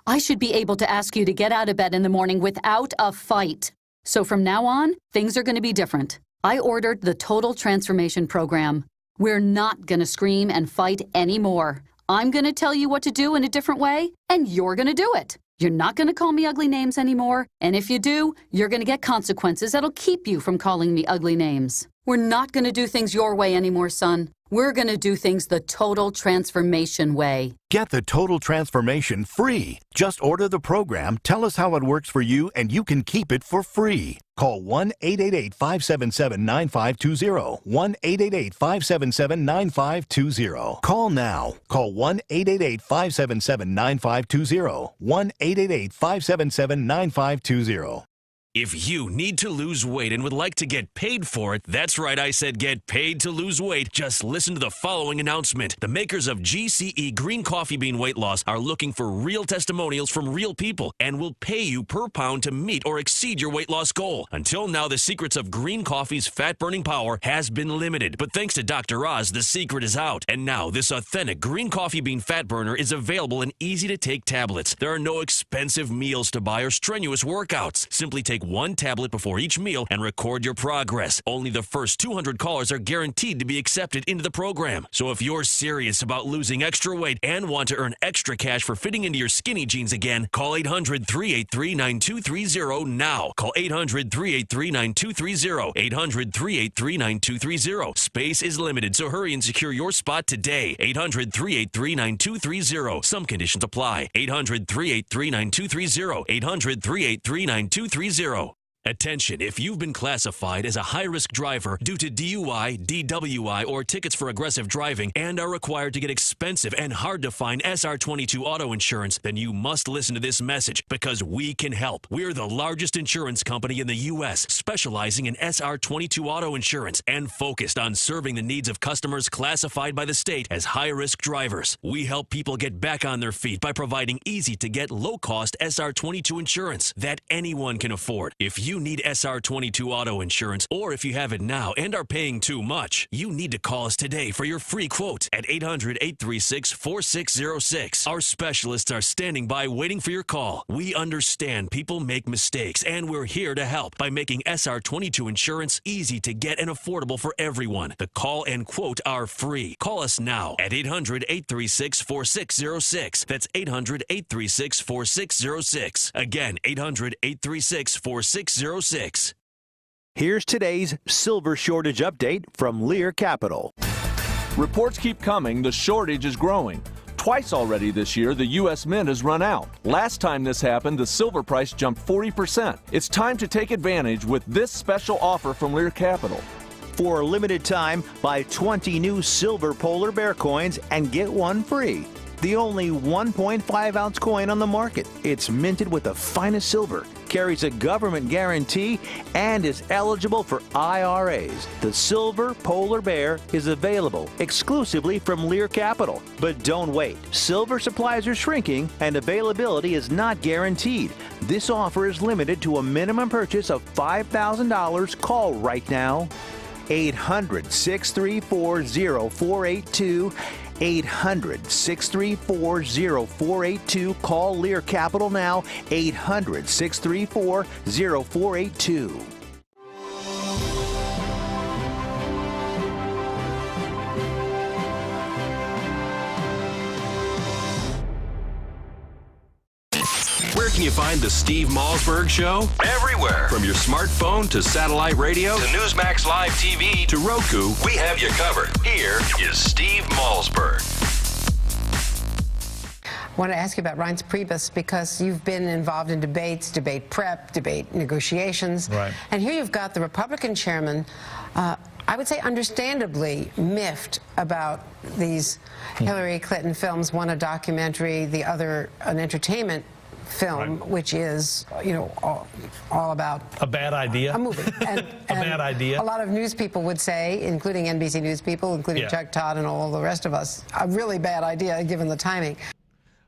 I should be able to ask you to get out of bed in the morning without a fight. So from now on, things are going to be different. I ordered the Total Transformation Program. We're not going to scream and fight anymore. I'm going to tell you what to do in a different way, and you're going to do it. You're not going to call me ugly names anymore, and if you do, you're going to get consequences that'll keep you from calling me ugly names. We're not going to do things your way anymore, son. We're going to do things the Total Transformation way.
Get the Total Transformation free. Just order the program, tell us how it works for you, and you can keep it for free. Call 1-888-577-9520. 1-888-577-9520. Call now. Call 1-888-577-9520. 1-888-577-9520.
If you need to lose weight and would like to get paid for it, that's right, I said get paid to lose weight. Just listen to the following announcement. The makers of GCE Green Coffee Bean Weight Loss are looking for real testimonials from real people and will pay you per pound to meet or exceed your weight loss goal. Until now, the secrets of green coffee's fat-burning power has been limited, but thanks to Dr. Oz, the secret is out. And now, this authentic green coffee bean fat burner is available in easy-to-take tablets. There are no expensive meals to buy or strenuous workouts. Simply take take one tablet before each meal and record your progress. Only the first 200 callers are guaranteed to be accepted into the program. So if you're serious about losing extra weight and want to earn extra cash for fitting into your skinny jeans again, call 800-383-9230 now. Call 800-383-9230. 800-383-9230. Space is limited, so hurry and secure your spot today. 800-383-9230. Some conditions apply. 800-383-9230. 800-383-9230. Attention, if you've been classified as a high-risk driver due to DUI, DWI, or tickets for aggressive driving and are required to get expensive and hard-to-find SR22 auto insurance, then you must listen to this message because we can help. We're the largest insurance company in the U.S. specializing in SR22 auto insurance and focused on serving the needs of customers classified by the state as high-risk drivers. We help people get back on their feet by providing easy-to-get, low-cost SR22 insurance that anyone can afford. If you need SR22 auto insurance, or if you have it now and are paying too much, you need to call us today for your free quote at 800-836-4606. Our specialists are standing by waiting for your call. We understand people make mistakes, and we're here to help by making SR22 insurance easy to get and affordable for everyone. The call and quote are free. Call us now at 800-836-4606. That's 800-836-4606. Again, 800-836-4606.
Here's today's silver shortage update from Lear Capital.
Reports keep coming, the shortage is growing. Twice already this year, the U.S. Mint has run out. Last time this happened, the silver price jumped 40%. It's time to take advantage with this special offer from Lear Capital.
For a limited time, buy 20 new silver polar bear coins and get one free. The only 1.5 ounce coin on the market. It's minted with the finest silver, carries a government guarantee, and is eligible for IRAs. The silver polar bear is available exclusively from Lear Capital. But don't wait. Silver supplies are shrinking and availability is not guaranteed. This offer is limited to a minimum purchase of $5,000. Call right now. 800-634-0482. 800-634-0482. Call Lear Capital now. 800-634-0482.
Where can you find the Steve Malzberg Show? Everywhere. From your smartphone to satellite radio to Newsmax Live TV to Roku, we have you covered. Here is Steve Malzberg.
I want to ask you about Reince Priebus because you've been involved in debates, debate prep, debate negotiations.
Right.
And here you've got the Republican chairman, I would say understandably miffed about these Hillary Clinton films, one a documentary, the other an entertainment film, right, which is, you know, all about
a bad idea.
A movie. And,
a bad idea.
A lot of news people would say, including NBC News people, including Chuck Todd and all the rest of us, a really bad idea given the timing.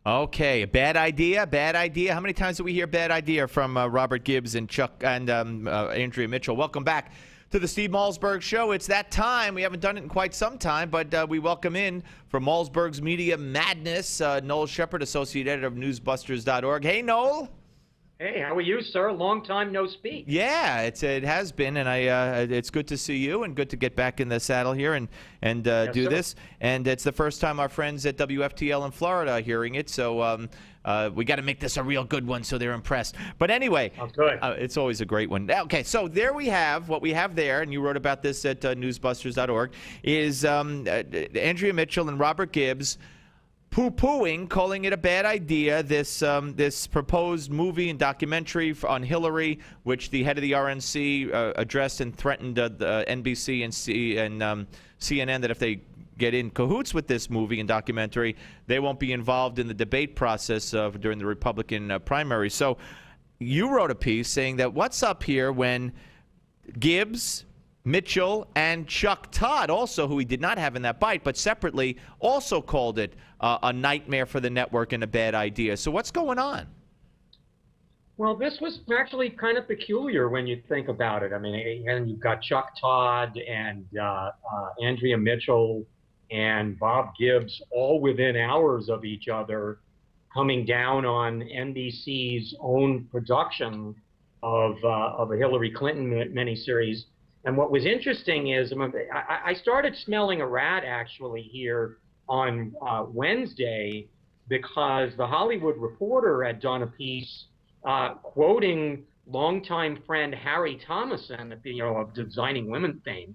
Okay, bad idea, bad idea. How many times do we hear bad idea from Robert Gibbs and Chuck and Andrea Mitchell? Welcome back to the Steve Malzberg Show. It's that time. We haven't done it in quite some time, but we welcome in from Malzberg's Media Madness, Noel Sheppard, Associate Editor of Newsbusters.org. Hey, Noel.
Hey, how are you, sir? Long time no speak.
Yeah, it has been, and it's good to see you and good to get back in the saddle here and do this. And it's the first time our friends at WFTL in Florida are hearing it, so we got to make this a real good one so they're impressed. But anyway, it's always a great one. Okay, so there we have what we have there, and you wrote about this at newsbusters.org, is Andrea Mitchell and Robert Gibbs poo-pooing, calling it a bad idea, this proposed movie and documentary on Hillary, which the head of the RNC addressed and threatened the NBC and CNN that if they get in cahoots with this movie and documentary, they won't be involved in the debate process during the Republican primary. So you wrote a piece saying that what's up here when Gibbs, Mitchell, and Chuck Todd, also who he did not have in that bite, but separately, also called it a nightmare for the network and a bad idea. So what's going on?
Well, this was actually kind of peculiar when you think about it. I mean, and you've got Chuck Todd and Andrea Mitchell and Bob Gibbs all within hours of each other coming down on NBC's own production of a Hillary Clinton miniseries. And what was interesting is I started smelling a rat actually here on Wednesday, because the Hollywood Reporter had done a piece quoting longtime friend Harry Thomason, of Designing Women fame,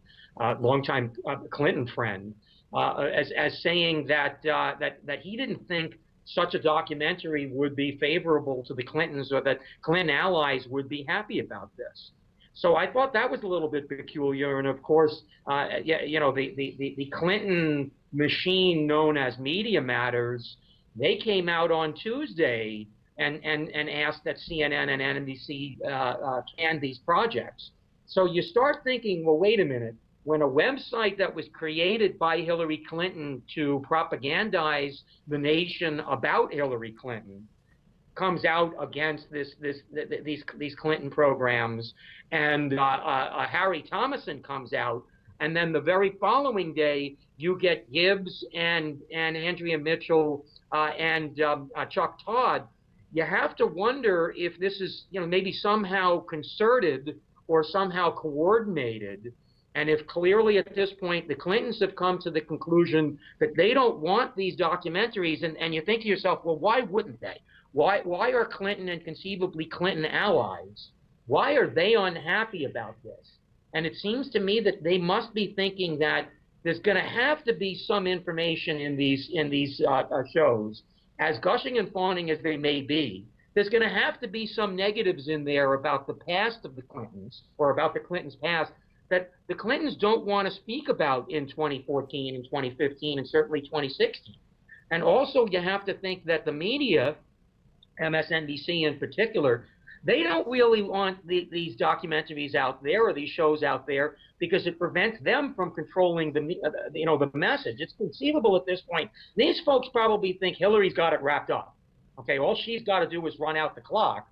longtime Clinton friend, as saying that he didn't think such a documentary would be favorable to the Clintons, or that Clinton allies would be happy about this. So I thought that was a little bit peculiar. And of course, the Clinton machine known as Media Matters, they came out on Tuesday and asked that CNN and NBC can these projects. So you start thinking, well, wait a minute. When a website that was created by Hillary Clinton to propagandize the nation about Hillary Clinton comes out against these Clinton programs, and Harry Thomason comes out, and then the very following day you get Gibbs and Andrea Mitchell and Chuck Todd, you have to wonder if this is maybe somehow concerted or somehow coordinated. And if clearly at this point the Clintons have come to the conclusion that they don't want these documentaries, and you think to yourself, well, why wouldn't they? Why are Clinton and conceivably Clinton allies, why are they unhappy about this? And it seems to me that they must be thinking that there's going to have to be some information in these shows, as gushing and fawning as they may be. There's going to have to be some negatives in there about the past of the Clintons, or about the Clintons' past, that the Clintons don't want to speak about in 2014 and 2015 and certainly 2016. And also you have to think that the media, MSNBC in particular, they don't really want these documentaries out there, or these shows out there, because it prevents them from controlling the message. It's conceivable at this point. These folks probably think Hillary's got it wrapped up. Okay, all she's got to do is run out the clock.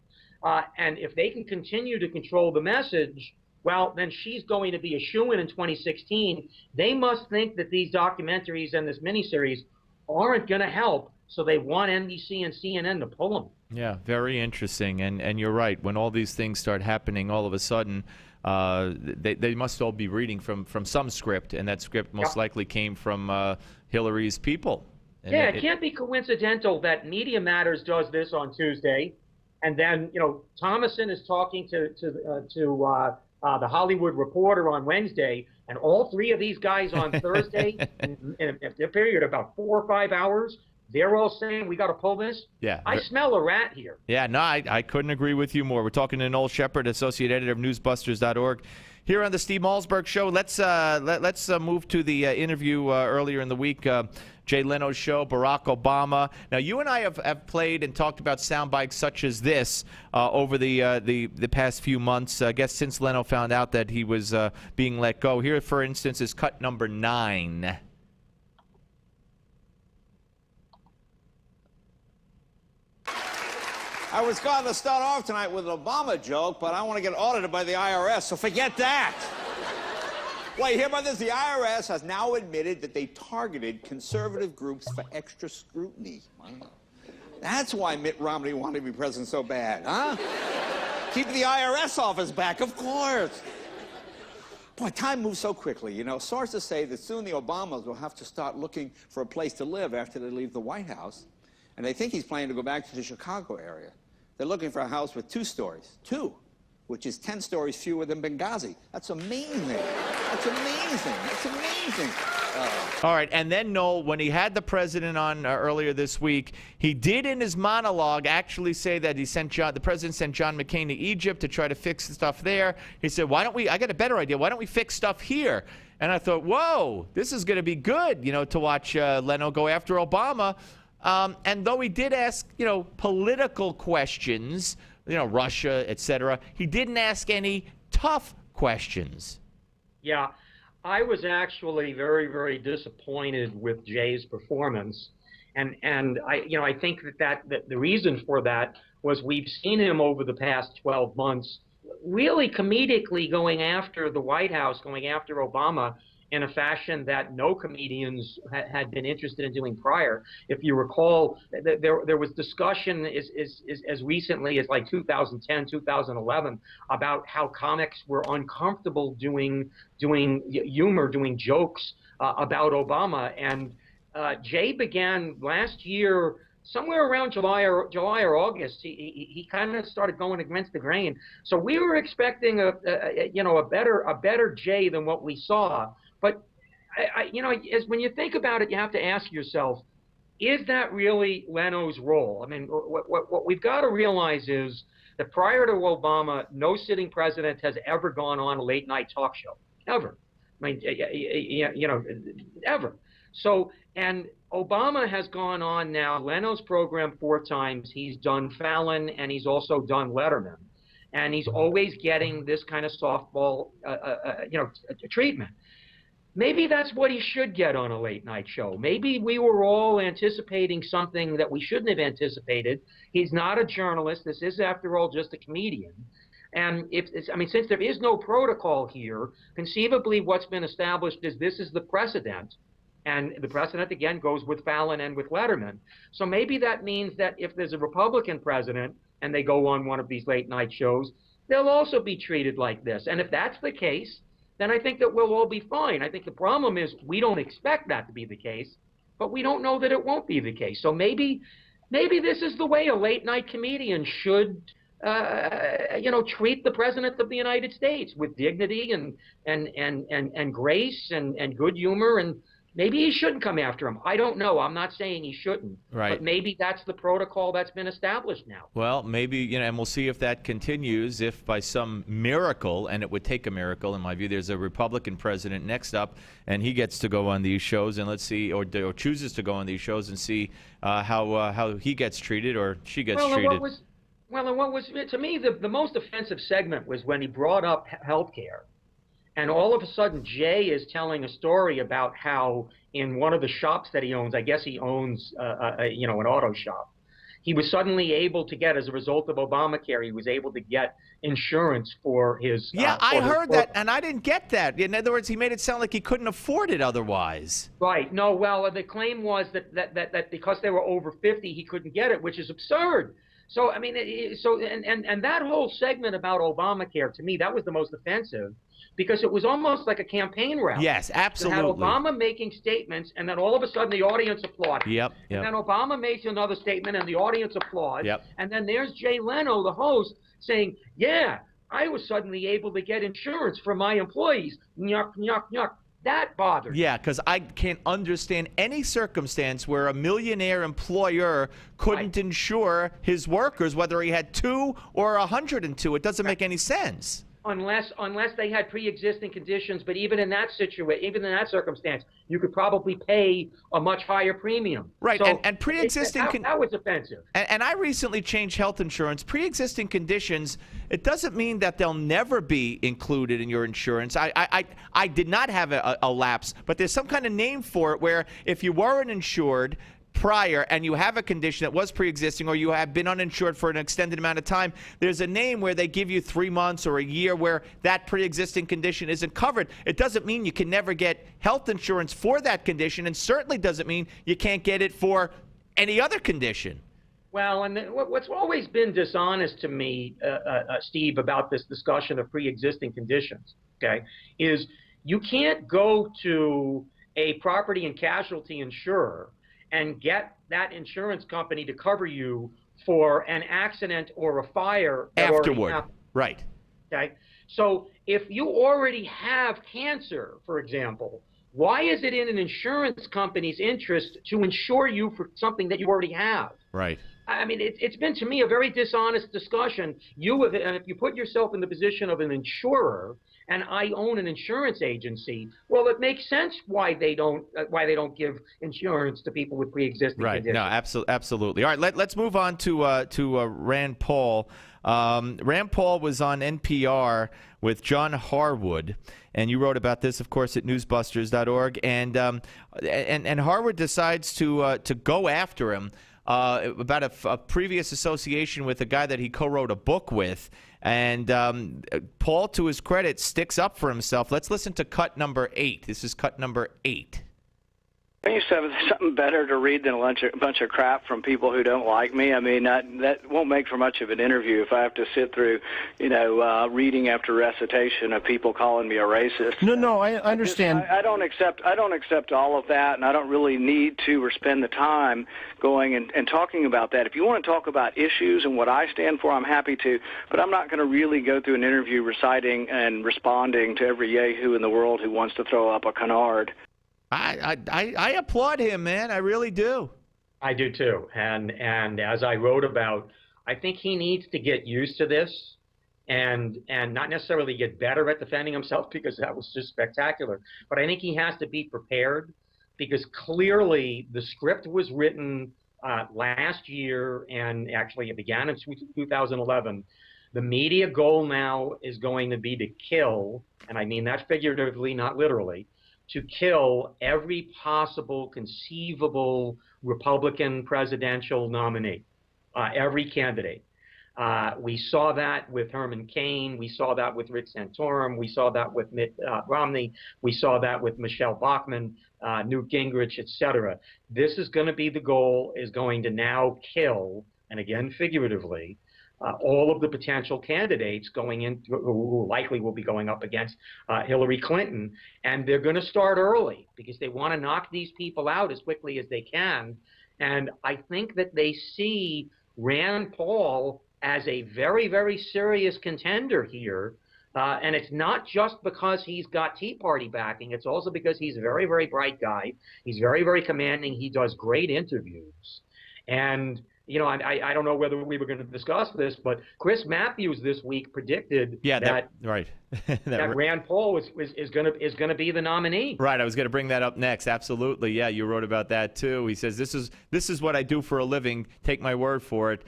And if they can continue to control the message, well, then she's going to be a shoo-in in 2016. They must think that these documentaries and this miniseries aren't going to help, so they want NBC and CNN to pull them.
Yeah, very interesting. And you're right. When all these things start happening, all of a sudden, they must all be reading from some script, and that script most likely came from Hillary's people. And
yeah, it can't be coincidental that Media Matters does this on Tuesday, and then Thomason is talking to the Hollywood Reporter on Wednesday, and all three of these guys on Thursday, in a period of about 4 or 5 hours, they're all saying we got to pull this.
Yeah,
I smell a rat here.
Yeah, no, I couldn't agree with you more. We're talking to Noel Sheppard, associate editor of newsbusters.org. Here on the Steve Malzberg Show, let's move to the interview earlier in the week. Jay Leno's show, Barack Obama. Now, you and I have played and talked about sound bites such as this over the past few months. I guess since Leno found out that he was being let go. Here, for instance, is cut number 9.
I was going to start off tonight with an Obama joke, but I want to get audited by the IRS, so forget that. Well, you hear about this? The IRS has now admitted that they targeted conservative groups for extra scrutiny. Wow. That's why Mitt Romney wanted to be president so bad, huh? Keep the IRS off his back, of course. Boy, time moves so quickly. Sources say that soon the Obamas will have to start looking for a place to live after they leave the White House. And they think he's planning to go back to the Chicago area. They're looking for a house with 2 stories. 2, which is 10 stories fewer than Benghazi. That's amazing. That's amazing. That's amazing.
All right, and then, Noel, when he had the president on earlier this week, he did in his monologue actually say that the president sent John McCain to Egypt to try to fix the stuff there. He said, I got a better idea. Why don't we fix stuff here? And I thought, whoa, this is going to be good, to watch Leno go after Obama. And though he did ask, political questions, Russia, etc., he didn't ask any tough questions.
Yeah, I was actually very, very disappointed with Jay's performance, and I think that the reason for that was we've seen him over the past 12 months really comedically going after the White House, going after Obama, in a fashion that no comedians had been interested in doing prior. If you recall, there was discussion as recently as like 2010, 2011 about how comics were uncomfortable doing humor, doing jokes about Obama. And Jay began last year, somewhere around July or August, he kind of started going against the grain. So we were expecting a better Jay than what we saw. But when you think about it, you have to ask yourself, is that really Leno's role? I mean, what we've got to realize is that prior to Obama, no sitting president has ever gone on a late night talk show, ever. I mean, ever. So, and Obama has gone on now Leno's program 4 times. He's done Fallon and he's also done Letterman, and he's always getting this kind of softball, treatment. Maybe that's what he should get on a late night show. Maybe we were all anticipating something that we shouldn't have anticipated. He's not a journalist. This is, after all, just a comedian. And since there is no protocol here, conceivably what's been established is this is the precedent. And the precedent, again, goes with Fallon and with Letterman. So maybe that means that if there's a Republican president and they go on one of these late night shows, they'll also be treated like this. And if that's the case, then I think that we'll all be fine. I think the problem is we don't expect that to be the case, but we don't know that it won't be the case. So maybe this is the way a late night comedian should treat the president of the United States, with dignity and grace and good humor. And maybe he shouldn't come after him. I don't know. I'm not saying he shouldn't.
Right.
But maybe that's the protocol that's been established now.
Well, maybe, and we'll see if that continues, if by some miracle, and it would take a miracle, in my view, there's a Republican president next up, and he gets to go on these shows, and let's see, or chooses to go on these shows and see how he gets treated or she gets treated.
And what was, to me, the most offensive segment was when he brought up health care. And all of a sudden, Jay is telling a story about how in one of the shops that he owns, I guess he owns, an auto shop, he was suddenly able to get, as a result of Obamacare, he was able to get insurance for his.
Yeah, I heard that, and I didn't get that. In other words, he made it sound like he couldn't afford it otherwise.
Right. No. Well, the claim was that because they were over 50, he couldn't get it, which is absurd. So I mean, and that whole segment about Obamacare, to me, that was the most offensive. Because it was almost like a campaign rally.
Yes, absolutely.
You had Obama making statements, and then all of a sudden the audience applauded.
Yep.
And then Obama makes another statement, and the audience applauds.
Yep.
And then there's Jay Leno, the host, saying, yeah, I was suddenly able to get insurance for my employees. Nyuk, nyuk, nyuk. That bothered me.
Yeah, because I can't understand any circumstance where a millionaire employer couldn't insure his workers, whether he had 2 or 102. It doesn't make any sense.
Unless they had pre-existing conditions, but even in that circumstance, you could probably pay a much higher premium.
Right,
so
and pre-existing
that was offensive.
And I recently changed health insurance. Pre-existing conditions, it doesn't mean that they'll never be included in your insurance. I did not have a lapse, but there's some kind of name for it where if you weren't insured prior and you have a condition that was pre-existing, or you have been uninsured for an extended amount of time, there's a name where they give you 3 months or a year where that pre-existing condition isn't covered. It doesn't mean you can never get health insurance for that condition, and certainly doesn't mean you can't get it for any other condition.
Well, and what's always been dishonest to me, Steve, about this discussion of pre-existing conditions, okay, is you can't go to a property and casualty insurer and get that insurance company to cover you for an accident or a fire that
afterward.
Already happened.
Right.
Okay. So if you already have cancer, for example, why is it in an insurance company's interest to insure you for something that you already have?
Right.
I mean, it's been, to me, a very dishonest discussion. And if you put yourself in the position of an insurer, and I own an insurance agency, well, it makes sense why they don't give insurance to people with pre-existing conditions.
No, absolutely. All right, let's move on to Rand Paul. Rand Paul was on NPR with John Harwood, and you wrote about this, of course, at newsbusters.org. And Harwood decides to go after him about a previous association with a guy that he co-wrote a book with. And Paul, to his credit, sticks up for himself. Let's listen to cut number 8. This is cut number 8.
I used to have something better to read than a bunch of crap from people who don't like me. I mean, that won't make for much of an interview if I have to sit through, reading after recitation of people calling me a racist.
No, I understand.
I don't accept all of that, and I don't really need to or spend the time going and talking about that. If you want to talk about issues and what I stand for, I'm happy to, but I'm not going to really go through an interview reciting and responding to every yahoo in the world who wants to throw up a canard.
I applaud him, man. I really do.
I do too. And as I wrote about, I think he needs to get used to this and not necessarily get better at defending himself, because that was just spectacular. But I think he has to be prepared, because clearly the script was written last year, and actually it began in 2011. The media goal now is going to be to kill, and I mean that figuratively, not literally, to kill every possible conceivable Republican presidential nominee, every candidate. We saw that with Herman Cain. We saw that with Rick Santorum. We saw that with Mitt Romney. We saw that with Michelle Bachmann, Newt Gingrich, etc. This is going to be the goal, is going to now kill, and again figuratively, all of the potential candidates going in who likely will be going up against Hillary Clinton. And they're going to start early because they want to knock these people out as quickly as they can. And I think that they see Rand Paul as a very, very serious contender here. And it's not just because he's got Tea Party backing. It's also because he's a very, very bright guy. He's very, very commanding. He does great interviews. And I don't know whether we were going to discuss this, but Chris Matthews this week predicted that Rand Paul is going to be the nominee.
Right, I was going to bring that up next. Absolutely, yeah, you wrote about that too. He says this is what I do for a living. Take my word for it.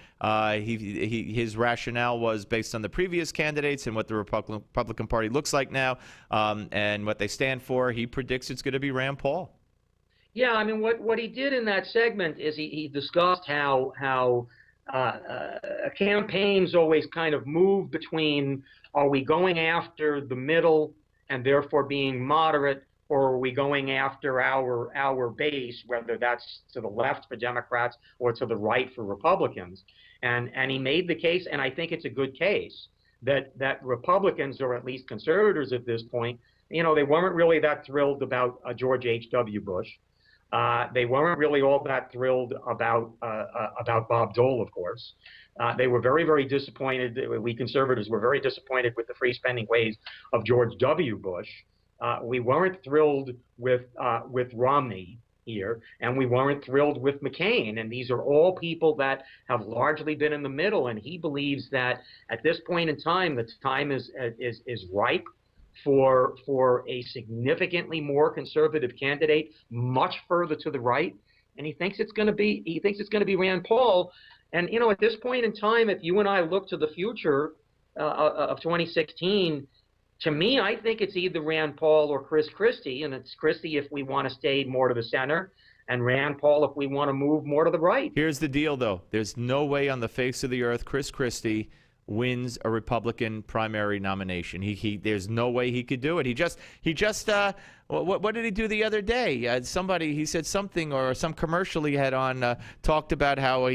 His rationale was based on the previous candidates and what the Republican Party looks like now, and what they stand for. He predicts it's going to be Rand Paul.
Yeah, I mean, what he did in that segment is he discussed how campaigns always kind of move between, are we going after the middle and therefore being moderate, or are we going after our base, whether that's to the left for Democrats or to the right for Republicans. And he made the case, and I think it's a good case, that Republicans, or at least conservatives at this point, they weren't really that thrilled about George H.W. Bush. They weren't really all that thrilled about Bob Dole, of course. They were very, very disappointed. We conservatives were very disappointed with the free spending ways of George W. Bush. We weren't thrilled with Romney here, and we weren't thrilled with McCain. And these are all people that have largely been in the middle. And he believes that at this point in time, the time is ripe for a significantly more conservative candidate, much further to the right, and he thinks it's going to be Rand Paul. And at this point in time, if you and I look to the future of 2016, to me, I think it's either Rand Paul or Chris Christie, and it's Christie if we want to stay more to the center, and Rand Paul if we want to move more to the right.
Here's the deal, though: there's no way on the face of the earth Chris Christie wins a Republican primary nomination. There's no way he could do it. He just what did he do the other day? He said something, or some commercial he had on talked about how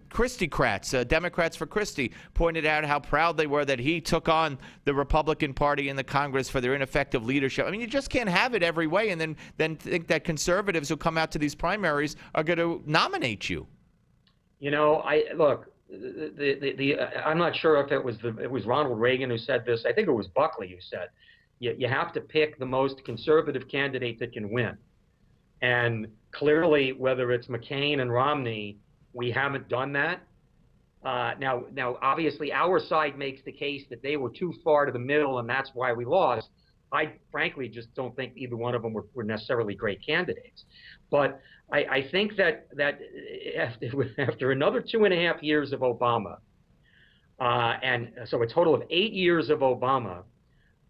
Christie-crats, Democrats for Christie, pointed out how proud they were that he took on the Republican Party in the Congress for their ineffective leadership. I mean, you just can't have it every way and then think that conservatives who come out to these primaries are going to nominate you.
I'm not sure if it was Ronald Reagan who said this. I think it was Buckley who said, you have to pick the most conservative candidate that can win. And clearly, whether it's McCain and Romney, we haven't done that. Now, obviously, our side makes the case that they were too far to the middle, and that's why we lost. I frankly just don't think either one of them were necessarily great candidates. But I think that after another 2.5 years of Obama, and so a total of 8 years of Obama,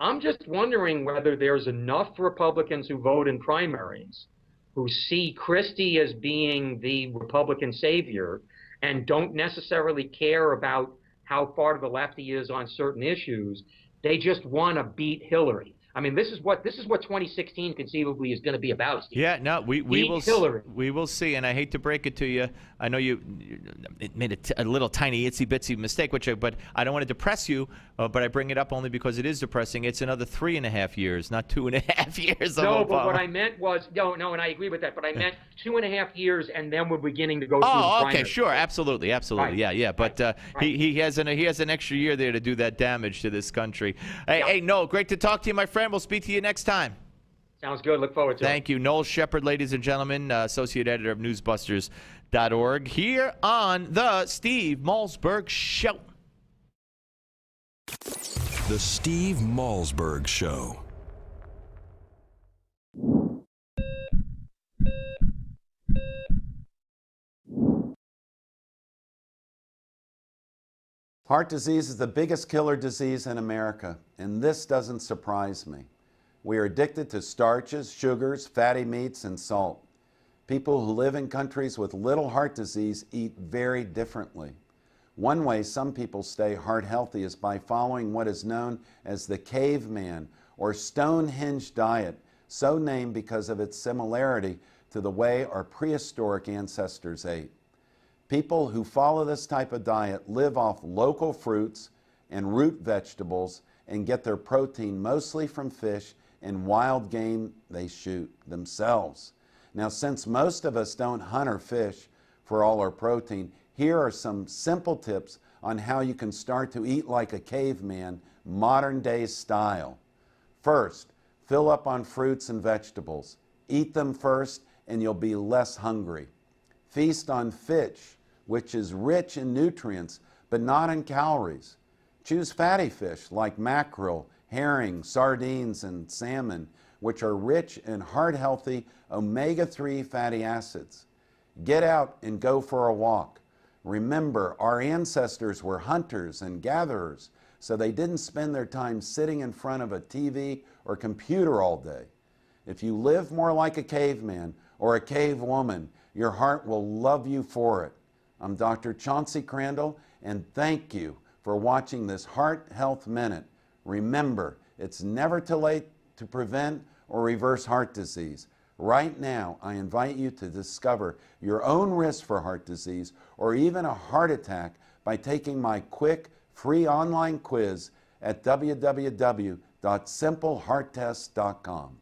I'm just wondering whether there's enough Republicans who vote in primaries who see Christie as being the Republican savior and don't necessarily care about how far to the left he is on certain issues. They just want to beat Hillary. I mean, this is what 2016 conceivably is going to be about, Steve.
Yeah, no, we will
Hillary.
We will see, and I hate to break it to you. I know you made a little tiny itsy bitsy mistake, but I don't want to depress you. But I bring it up only because it is depressing. It's another 3.5 years, not 2.5 years.
No,
of
but
Obama.
what I meant was no, and I agree with that. But I meant 2.5 years, and then we're beginning to go through the
Oh, okay,
primary.
sure, absolutely,
Right.
yeah. But
Right.
he has an extra year there to do that damage to this country. Hey, Noel, great to talk to you, my friend. We'll speak to you next time.
Sounds good. Look forward to it.
Thank you. Noel Sheppard, ladies and gentlemen, associate editor of newsbusters.org, here on the Steve Malzberg Show.
The Steve Malzberg Show.
Heart disease is the biggest killer disease in America, and this doesn't surprise me. We are addicted to starches, sugars, fatty meats, and salt. People who live in countries with little heart disease eat very differently. One way some people stay heart healthy is by following what is known as the caveman or Stonehenge diet, so named because of its similarity to the way our prehistoric ancestors ate. People who follow this type of diet live off local fruits and root vegetables and get their protein mostly from fish and wild game they shoot themselves. Now, since most of us don't hunt or fish for all our protein, here are some simple tips on how you can start to eat like a caveman, modern day style. First, fill up on fruits and vegetables. Eat them first and you'll be less hungry. Feast on fish, which is rich in nutrients but not in calories. Choose fatty fish like mackerel, herring, sardines, and salmon, which are rich in heart-healthy omega-3 fatty acids. Get out and go for a walk. Remember, our ancestors were hunters and gatherers, so they didn't spend their time sitting in front of a TV or computer all day. If you live more like a caveman or a cave woman, your heart will love you for it. I'm Dr. Chauncey Crandall, and thank you for watching this Heart Health Minute. Remember, it's never too late to prevent or reverse heart disease. Right now, I invite you to discover your own risk for heart disease or even a heart attack by taking my quick, free online quiz at www.simplehearttest.com.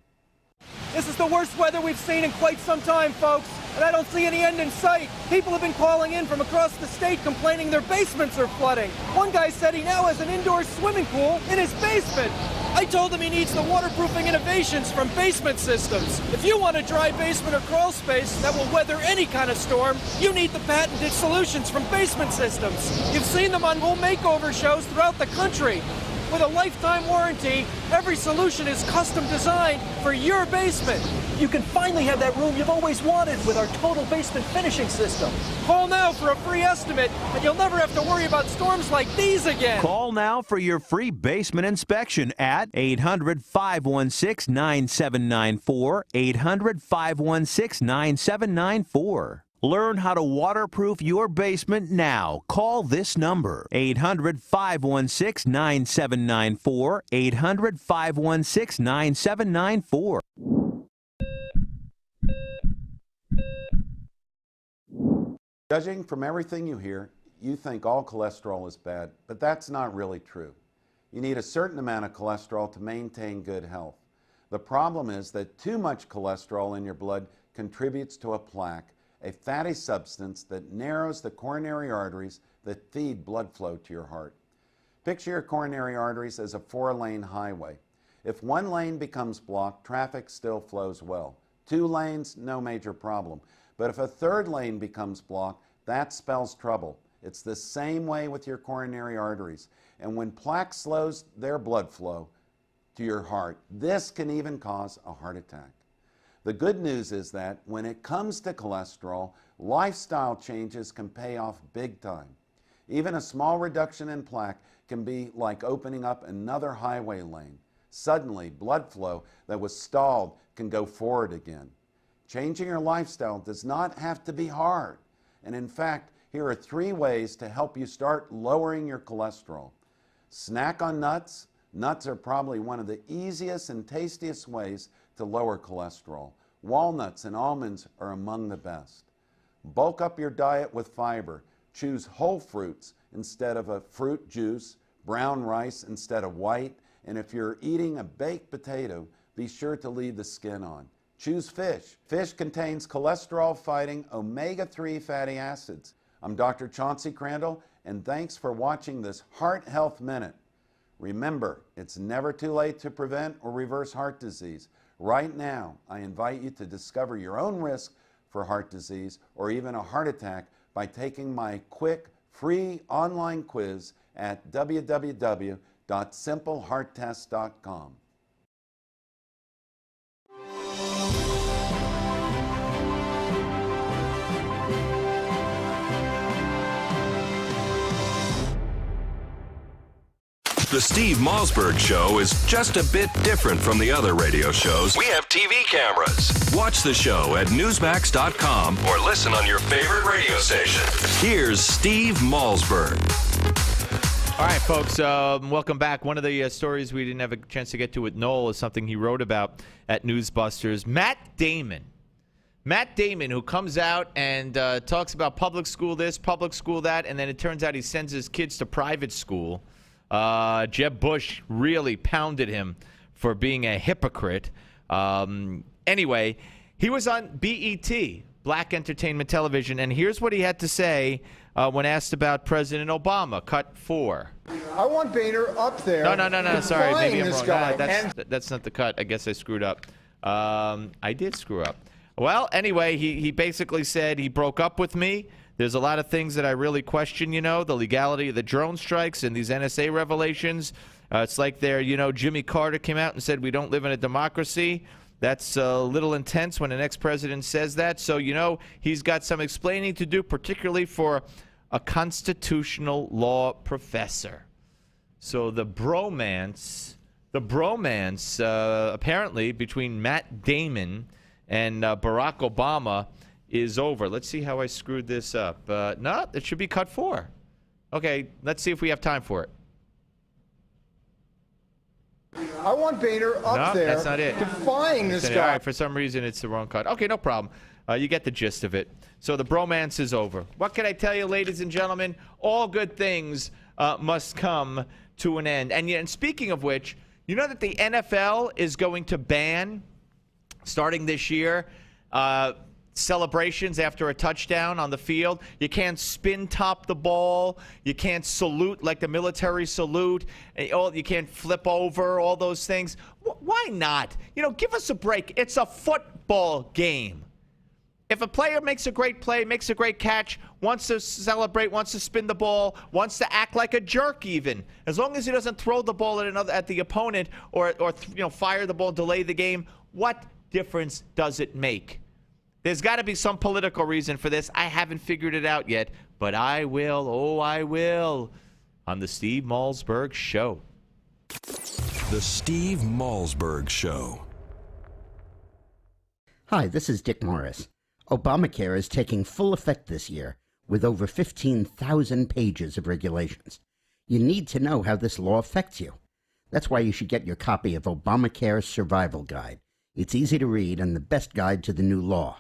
This is the worst weather we've seen in quite some time, folks, and I don't see any end in sight. People have been calling in from across the state complaining their basements are flooding. One guy said he now has an indoor swimming pool in his basement. I told him he needs the waterproofing innovations from Basement Systems. If you want a dry basement or crawl space that will weather any kind of storm, you need the patented solutions from Basement Systems. You've seen them on home makeover shows throughout the country. With a lifetime warranty, every solution is custom designed for your basement. You can finally have that room you've always wanted with our total basement finishing system. Call now for a free estimate, and you'll never have to worry about storms like these again.
Call now for your free basement inspection at 800-516-9794, 800-516-9794. Learn how to waterproof your basement now. Call this number, 800-516-9794, 800-516-9794.
Judging from everything you hear, you think all cholesterol is bad, but that's not really true. You need a certain amount of cholesterol to maintain good health. The problem is that too much cholesterol in your blood contributes to a plaque, a fatty substance that narrows the coronary arteries that feed blood flow to your heart. Picture your coronary arteries as a 4-lane highway. If one lane becomes blocked, traffic still flows well. 2 lanes, no major problem. But if a 3rd lane becomes blocked, that spells trouble. It's the same way with your coronary arteries. And when plaque slows their blood flow to your heart, this can even cause a heart attack. The good news is that when it comes to cholesterol, lifestyle changes can pay off big time. Even a small reduction in plaque can be like opening up another highway lane. Suddenly, blood flow that was stalled can go forward again. Changing your lifestyle does not have to be hard. And in fact, here are 3 ways to help you start lowering your cholesterol. Snack on nuts. Nuts are probably one of the easiest and tastiest ways to lower cholesterol. Walnuts and almonds are among the best. Bulk up your diet with fiber. Choose whole fruits instead of a fruit juice, brown rice instead of white, and if you're eating a baked potato, be sure to leave the skin on. Choose fish. Fish contains cholesterol-fighting omega-3 fatty acids. I'm Dr. Chauncey Crandall, and thanks for watching this Heart Health Minute. Remember, it's never too late to prevent or reverse heart disease. Right now, I invite you to discover your own risk for heart disease or even a heart attack by taking my quick, free online quiz at www.simplehearttest.com.
The Steve Malzberg Show is just a bit different from the other radio shows. We have TV cameras. Watch the show at Newsmax.com or listen on your favorite radio station. Here's Steve Malzberg.
All right, folks, welcome back. One of the stories we didn't have a chance to get to with Noel is something he wrote about at Newsbusters. Matt Damon, who comes out and talks about public school this, public school that, and then it turns out he sends his kids to private school. Jeb Bush really pounded him for being a hypocrite. Anyway, he was on BET, Black Entertainment Television, and here's what he had to say when asked about President Obama. Cut 4.
I want Boehner up there.
No. Sorry, maybe I'm wrong.
Guy.
That's not the cut. I guess I screwed up. I did screw up. Well, anyway, he basically said he broke up with me. There's a lot of things that I really question, the legality of the drone strikes and these NSA revelations. It's like Jimmy Carter came out and said we don't live in a democracy. That's a little intense when an ex-president says that. So, he's got some explaining to do, particularly for a constitutional law professor. So the bromance apparently between Matt Damon and Barack Obama is over. Let's see how I screwed this up. No, it should be cut 4. Okay, let's see if we have time for it.
I want Boehner up there.
That's not it.
Defying this guy.
All right, for some reason it's the wrong cut. Okay, no problem. You get the gist of it. So the bromance is over. What can I tell you, ladies and gentlemen? All good things must come to an end. And speaking of which, you know that the NFL is going to ban, starting this year, celebrations after a touchdown on the field. You can't spin top the ball. You can't salute like the military salute. You can't flip over, all those things. Why not? Give us a break. It's a football game. If a player makes a great play, makes a great catch, wants to celebrate, wants to spin the ball, wants to act like a jerk even, as long as he doesn't throw the ball at the opponent or fire the ball, delay the game, what difference does it make? There's got to be some political reason for this. I haven't figured it out yet, but I will, I will, on the Steve Malzberg Show.
The Steve Malzberg Show.
Hi, this is Dick Morris. Obamacare is taking full effect this year with over 15,000 pages of regulations. You need to know how this law affects you. That's why you should get your copy of Obamacare's Survival Guide. It's easy to read and the best guide to the new law.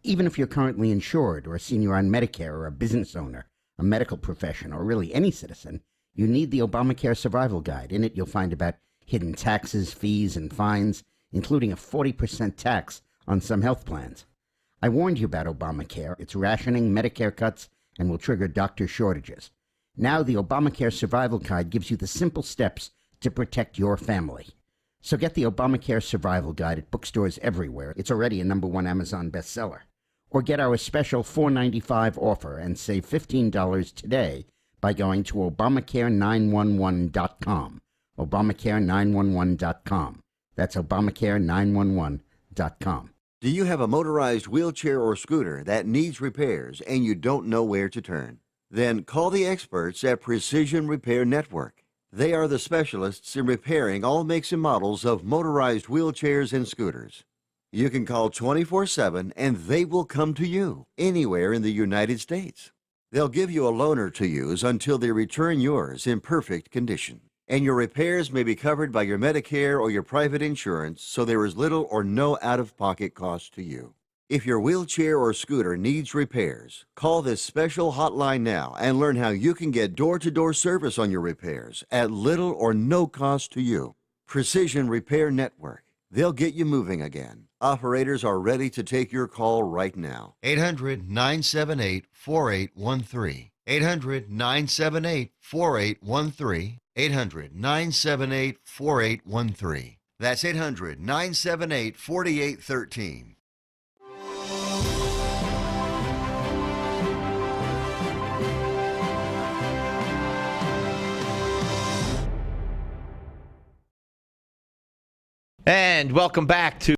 Even if you're currently insured or a senior on Medicare or a business owner, a medical professional, or really any citizen, you need the Obamacare Survival Guide. In it, you'll find about hidden taxes, fees, and fines, including a 40% tax on some health plans. I warned you about Obamacare. It's rationing, Medicare cuts, and will trigger doctor shortages. Now the Obamacare Survival Guide gives you the simple steps to protect your family. So get the Obamacare Survival Guide at bookstores everywhere. It's already a #1 Amazon bestseller. Or get our special $4.95 offer and save $15 today by going to Obamacare911.com. Obamacare911.com. That's Obamacare911.com.
Do you have a motorized wheelchair or scooter that needs repairs and you don't know where to turn? Then call the experts at Precision Repair Network. They are the specialists in repairing all makes and models of motorized wheelchairs and scooters. You can call 24/7 and they will come to you anywhere in the United States. They'll give you a loaner to use until they return yours in perfect condition. And your repairs may be covered by your Medicare or your private insurance, so there is little or no out-of-pocket cost to you. If your wheelchair or scooter needs repairs, call this special hotline now and learn how you can get door-to-door service on your repairs at little or no cost to you. Precision Repair Network. They'll get you moving again. Operators are ready to take your call right now. 800-978-4813. 800-978-4813. 800-978-4813. That's 800-978-4813.
And welcome back to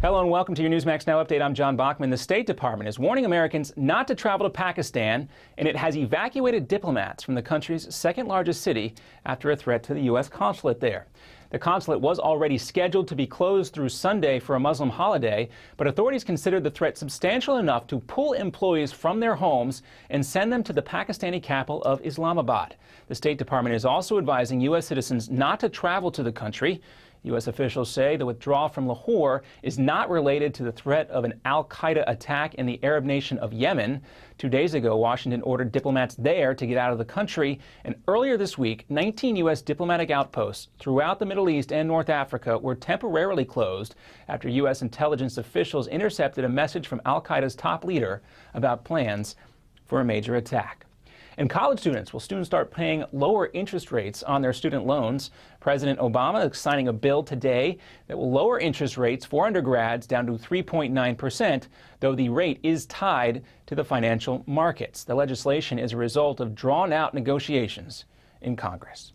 Hello and welcome to your Newsmax Now update. I'm John Bachman. The State Department is warning Americans not to travel to Pakistan, and it has evacuated diplomats from the country's second largest city after a threat to the U.S. consulate there. The consulate was already scheduled to be closed through Sunday for a Muslim holiday, but authorities considered the threat substantial enough to pull employees from their homes and send them to the Pakistani capital of Islamabad. The State Department is also advising U.S. citizens not to travel to the country. U.S. officials say the withdrawal from Lahore is not related to the threat of an al-Qaeda attack in the Arab nation of Yemen. 2 days ago, Washington ordered diplomats there to get out of the country. And earlier this week, 19 U.S. diplomatic outposts throughout the Middle East and North Africa were temporarily closed after U.S. intelligence officials intercepted a message from al-Qaeda's top leader about plans for a major attack. And college students will soon start paying lower interest rates on their student loans. President Obama is signing a bill today that will lower interest rates for undergrads down to 3.9%, though the rate is tied to the financial markets. The legislation is a result of drawn-out negotiations in Congress.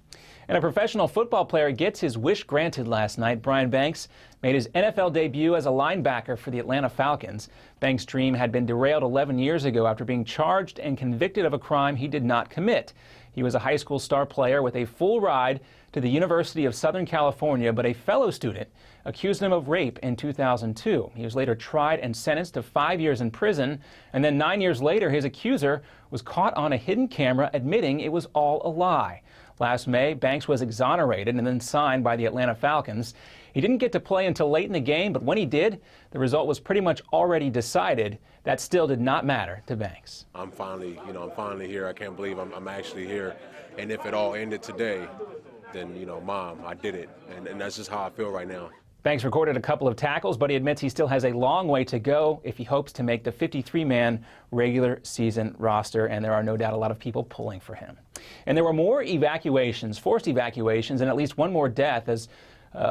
And a professional football player gets his wish granted last night. Brian Banks made his NFL debut as a linebacker for the Atlanta Falcons. Banks' dream had been derailed 11 years ago after being charged and convicted of a crime he did not commit. He was a high school star player with a full ride to the University of Southern California, but a fellow student accused him of rape in 2002. He was later tried and sentenced to 5 years in prison, and then 9 years later, his accuser was caught on a hidden camera admitting it was all a lie. Last May, Banks was exonerated and then signed by the Atlanta Falcons. He didn't get to play until late in the game, but when he did, the result was pretty much already decided. That still did not matter to Banks.
I'm finally here. I can't believe I'm actually here. And if it all ended today, then, Mom, I did it. And that's just how I feel right now.
Banks recorded a couple of tackles, but he admits he still has a long way to go if he hopes to make the 53-man regular season roster, and there are no doubt a lot of people pulling for him. And there were more evacuations, forced evacuations, and at least one more death as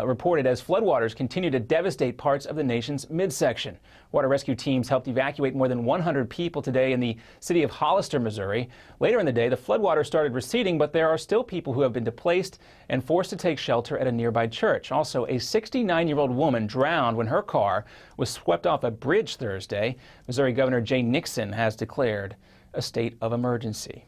reported as floodwaters continue to devastate parts of the nation's midsection. Water rescue teams helped evacuate more than 100 people today in the city of Hollister, Missouri. Later in the day, the floodwaters started receding, but there are still people who have been displaced and forced to take shelter at a nearby church. Also, a 69-year-old woman drowned when her car was swept off a bridge Thursday. Missouri Governor Jay Nixon has declared a state of emergency.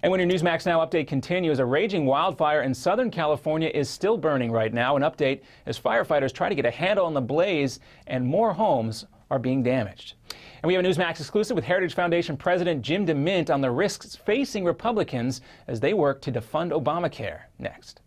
And when your Newsmax Now update continues, a raging wildfire in Southern California is still burning right now. An update as firefighters try to get a handle on the blaze and more homes are being damaged. And we have a Newsmax exclusive with Heritage Foundation President Jim DeMint on the risks facing Republicans as they work to defund Obamacare. Next.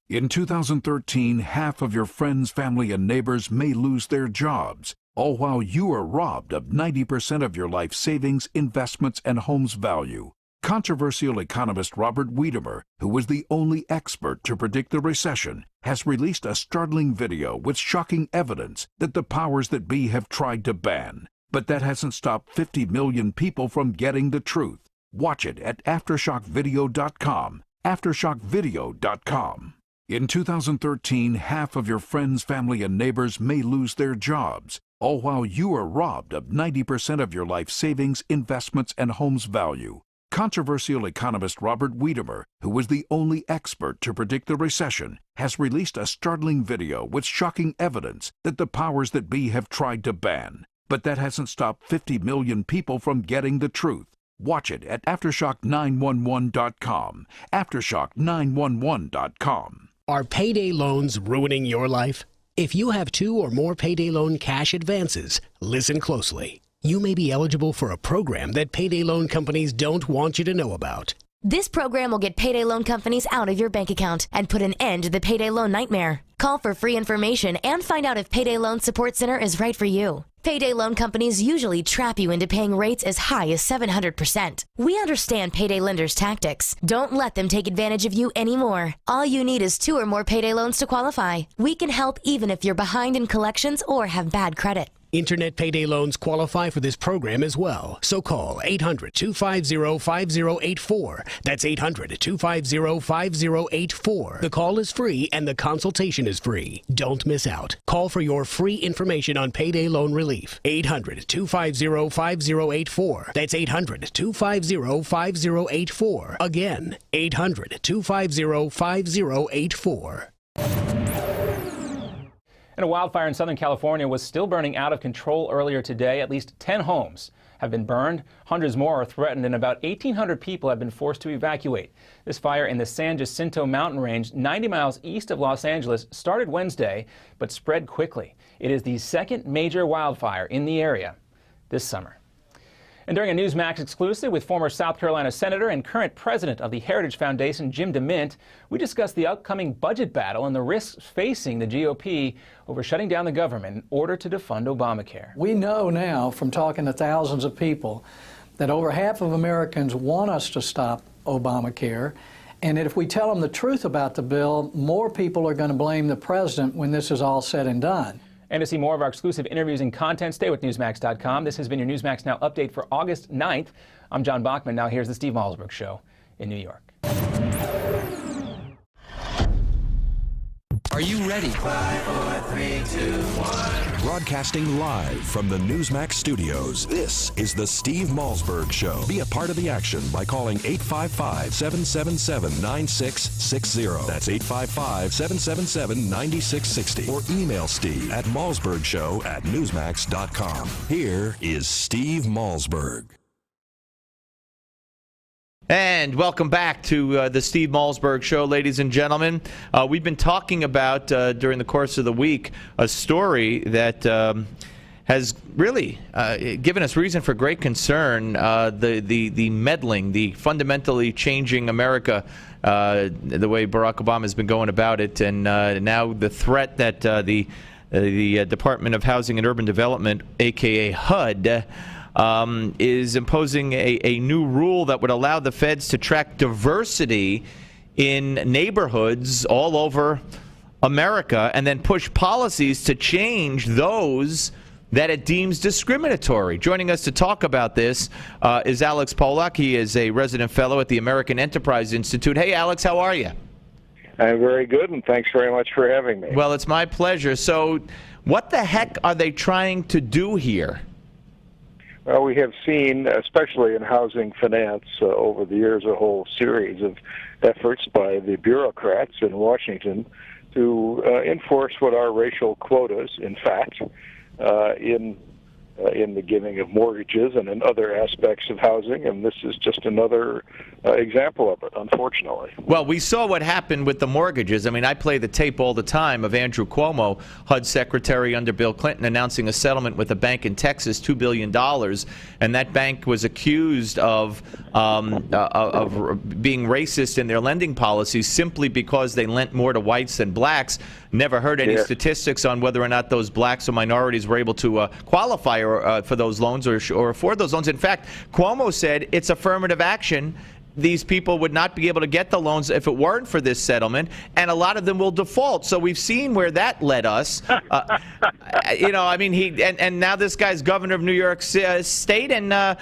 In 2013, half of your friends, family, and neighbors may lose their jobs, all while you are robbed of 90% of your life savings, investments, and home's value. Controversial economist Robert Wiedemer, who was the only expert to predict the recession, has released a startling video with shocking evidence that the powers that be have tried to ban. But that hasn't stopped 50 million people from getting the truth. Watch it at AftershockVideo.com. AftershockVideo.com. In 2013, half of your friends, family, and neighbors may lose their jobs, all while you are robbed of 90% of your life savings, investments, and home's value. Controversial economist Robert Wiedemer, who was the only expert to predict the recession, has released a startling video with shocking evidence that the powers that be have tried to ban. But that hasn't stopped 50 million people from getting the truth. Watch it at Aftershock911.com. Aftershock911.com.
Are payday loans ruining your life? If you have 2 or more payday loan cash advances, listen closely. You may be eligible for a program that payday loan companies don't want you to know about.
This program will get payday loan companies out of your bank account and put an end to the payday loan nightmare. Call for free information and find out if Payday Loan Support Center is right for you. Payday loan companies usually trap you into paying rates as high as 700%. We understand payday lenders' tactics. Don't let them take advantage of you anymore. All you need is 2 or more payday loans to qualify. We can help even if you're behind in collections or have bad credit.
Internet payday loans qualify for this program as well. So call 800-250-5084. That's 800-250-5084. The call is free and the consultation is free. Don't miss out. Call for your free information on payday loan relief. 800-250-5084. That's 800-250-5084. Again, 800-250-5084.
And a wildfire in Southern California was still burning out of control earlier today. At least 10 homes have been burned. Hundreds more are threatened, and about 1,800 people have been forced to evacuate. This fire in the San Jacinto mountain range, 90 miles east of Los Angeles, started Wednesday, but spread quickly. It is the second major wildfire in the area this summer. And during a Newsmax exclusive with former South Carolina Senator and current president of the Heritage Foundation, Jim DeMint, we discussed the upcoming budget battle and the risks facing the GOP over shutting down the government in order to defund Obamacare.
We know now from talking to thousands of people that over half of Americans want us to stop Obamacare, and that if we tell them the truth about the bill, more people are going to blame the president when this is all said and done.
And to see more of our exclusive interviews and content, stay with Newsmax.com. This has been your Newsmax Now update for August 9th. I'm John Bachman. Now here's the Steve Malzberg Show in New York.
Are you ready? 5, 4, 3, 2, 1.
Broadcasting live from the Newsmax studios, this is the Steve Malzberg Show. Be a part of the action by calling 855-777-9660. That's 855-777-9660. Or email Steve at malzbergshow@newsmax.com. Here is Steve Malzberg.
And welcome back to the Steve Malzberg Show, ladies and gentlemen. We've been talking about, during the course of the week, a story that has really given us reason for great concern, the meddling, the fundamentally changing America, the way Barack Obama has been going about it, and now the threat that the Department of Housing and Urban Development, a.k.a. HUD, is imposing a new rule that would allow the feds to track diversity in neighborhoods all over America and then push policies to change those that it deems discriminatory. Joining us to talk about this is Alex Polak. He is a resident fellow at the American Enterprise Institute. Hey, Alex, how are you?
I'm very good, and thanks very much for having me.
Well, it's my pleasure. So what the heck are they trying to do here?
Well, we have seen, especially in housing finance, over the years, a whole series of efforts by the bureaucrats in Washington to enforce what are racial quotas, in fact, in the giving of mortgages and in other aspects of housing, and this is just another example of it, unfortunately.
Well, we saw what happened with the mortgages. I mean, I play the tape all the time of Andrew Cuomo, HUD secretary under Bill Clinton, announcing a settlement with a bank in Texas, $2 billion, and that bank was accused of being racist in their lending policies simply because they lent more to whites than blacks. Never heard any statistics on whether or not those blacks or minorities were able to qualify for those loans or afford those loans. In fact, Cuomo said it's affirmative action. These people would not be able to get the loans if it weren't for this settlement, and a lot of them will default. So we've seen where that led us. You know, I mean, and now this guy's governor of New York State and a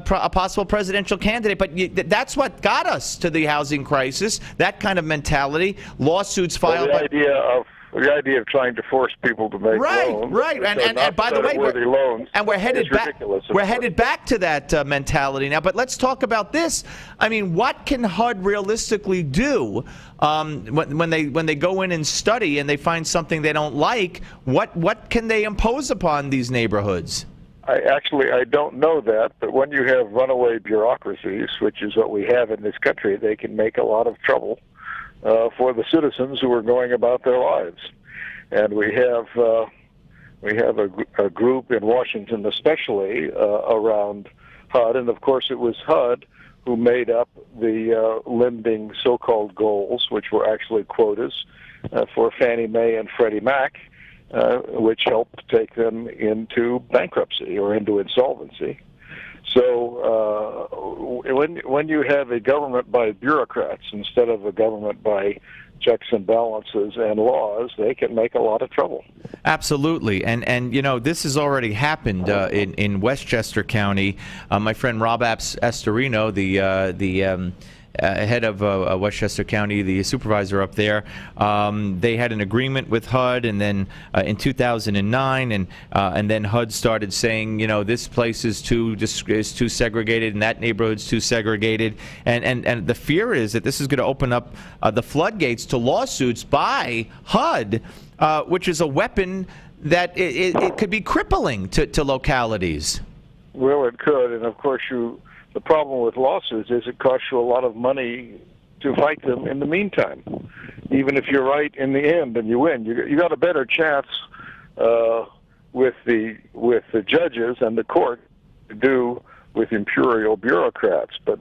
possible presidential candidate. But that's what got us to the housing crisis, that kind of mentality. Lawsuits filed.
Well, the idea of trying to force people to make loans.
Right. And by the way, we're headed back. We're headed back to that mentality now. But let's talk about this. I mean, what can HUD realistically do when they go in and study and they find something they don't like? What can they impose upon these neighborhoods?
I don't know that, but when you have runaway bureaucracies, which is what we have in this country, they can make a lot of trouble for the citizens who are going about their lives. And we have a group in Washington, especially around HUD, and of course it was HUD who made up the lending so-called goals, which were actually quotas for Fannie Mae and Freddie Mac, which helped take them into bankruptcy or into insolvency. So when you have a government by bureaucrats instead of a government by checks and balances and laws, they can make a lot of trouble.
Absolutely. And you know, this has already happened in Westchester County. My friend Rob Astorino, the head of Westchester County, the supervisor up there, they had an agreement with HUD, and then in 2009, and then HUD started saying, you know, this place is too segregated, and that neighborhood's too segregated, and the fear is that this is going to open up the floodgates to lawsuits by HUD, which is a weapon that it could be crippling to localities.
Well, it could, and of course the problem with lawsuits is it costs you a lot of money to fight them in the meantime. Even if you're right in the end and you win, you got a better chance with the judges and the court to do with imperial bureaucrats. But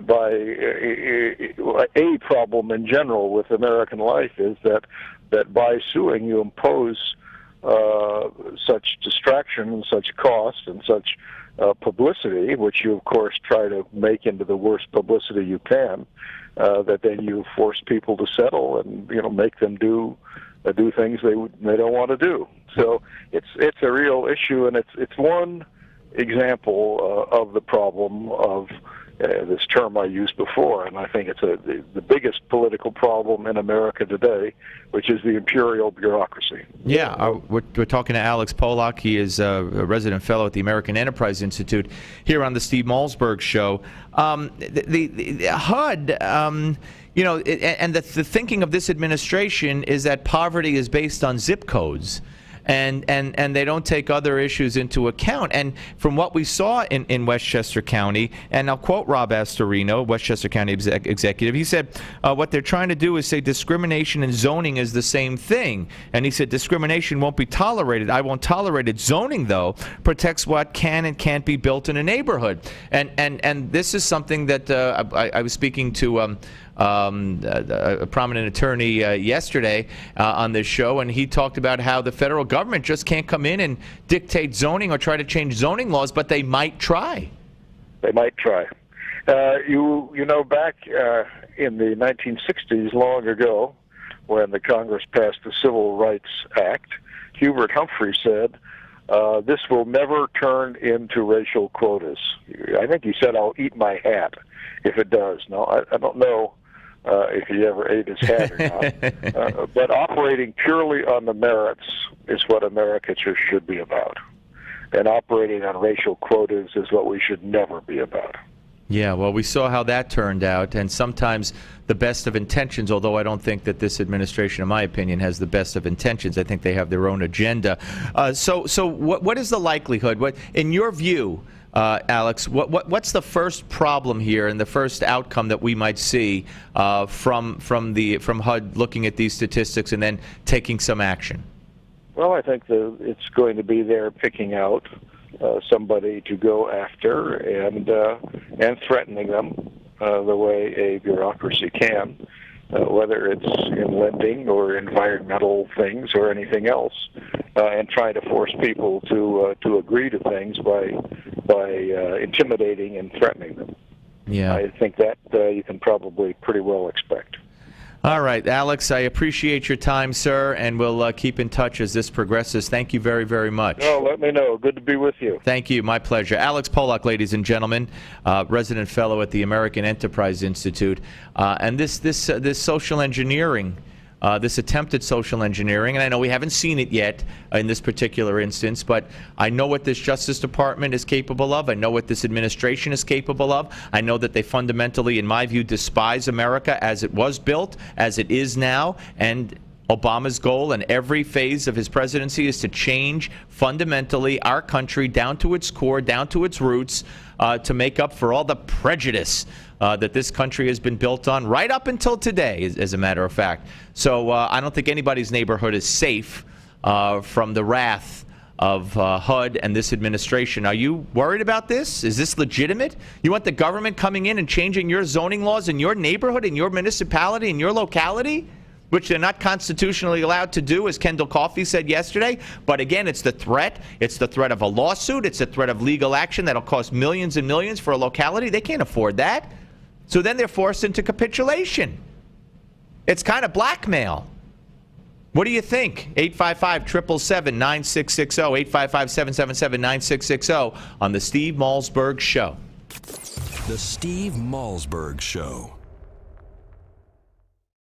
by a problem in general with American life is that by suing you impose such distraction and such cost and such publicity, which you of course try to make into the worst publicity you can, that then you force people to settle and make them do things they don't want to do. So it's a real issue, and it's one example of the problem of this term I used before, and I think it's the biggest political problem in America today, which is the imperial bureaucracy.
Yeah, we're talking to Alex Polak. He is a resident fellow at the American Enterprise Institute here on the Steve Malzberg Show. The HUD, and the thinking of this administration is that poverty is based on zip codes. And they don't take other issues into account. And from what we saw in Westchester County, and I'll quote Rob Astorino, Westchester County executive, he said, what they're trying to do is say discrimination and zoning is the same thing. And he said discrimination won't be tolerated. I won't tolerate it. Zoning, though, protects what can and can't be built in a neighborhood. And this is something that I was speaking to a prominent attorney yesterday on this show, and he talked about how the federal government just can't come in and dictate zoning or try to change zoning laws, but they might try.
They might try. You know, back in the 1960s, long ago, when the Congress passed the Civil Rights Act, Hubert Humphrey said, this will never turn into racial quotas. I think he said, I'll eat my hat if it does. Now, I don't know if he ever ate his hat or not. But operating purely on the merits is what America should be about. And operating on racial quotas is what we should never be about.
Yeah, well, we saw how that turned out, and sometimes the best of intentions, although I don't think that this administration, in my opinion, has the best of intentions. I think they have their own agenda. So what is the likelihood? What, in your view, Alex, what's the first problem here and the first outcome that we might see from HUD looking at these statistics and then taking some action?
Well, I think it's going to be there picking out somebody to go after and threatening them the way a bureaucracy can, whether it's in lending or environmental things or anything else, and try to force people to agree to things by intimidating and threatening them.
Yeah,
I think that you can probably pretty well expect.
All right, Alex, I appreciate your time, sir, and we'll keep in touch as this progresses. Thank you very, very much.
Oh, let me know. Good to be with you.
Thank you. My pleasure. Alex Polak, ladies and gentlemen, resident fellow at the American Enterprise Institute. And this social engineering, this attempted social engineering, and I know we haven't seen it yet in this particular instance, but I know what this Justice Department is capable of. I know what this administration is capable of. I know that they fundamentally, in my view, despise America as it was built, as it is now, and Obama's goal in every phase of his presidency is to change fundamentally our country down to its core, down to its roots, to make up for all the prejudice that this country has been built on right up until today, as a matter of fact. So I don't think anybody's neighborhood is safe from the wrath of HUD and this administration. Are you worried about this? Is this legitimate? You want the government coming in and changing your zoning laws in your neighborhood, in your municipality, in your locality, which they're not constitutionally allowed to do, as Kendall Coffey said yesterday? But again, it's the threat. It's the threat of a lawsuit. It's the threat of legal action that'll cost millions and millions for a locality. They can't afford that. So then they're forced into capitulation. It's kind of blackmail. What do you think? 855-777-9660, 855-777-9660 on the Steve Malzberg Show.
The Steve Malzberg Show.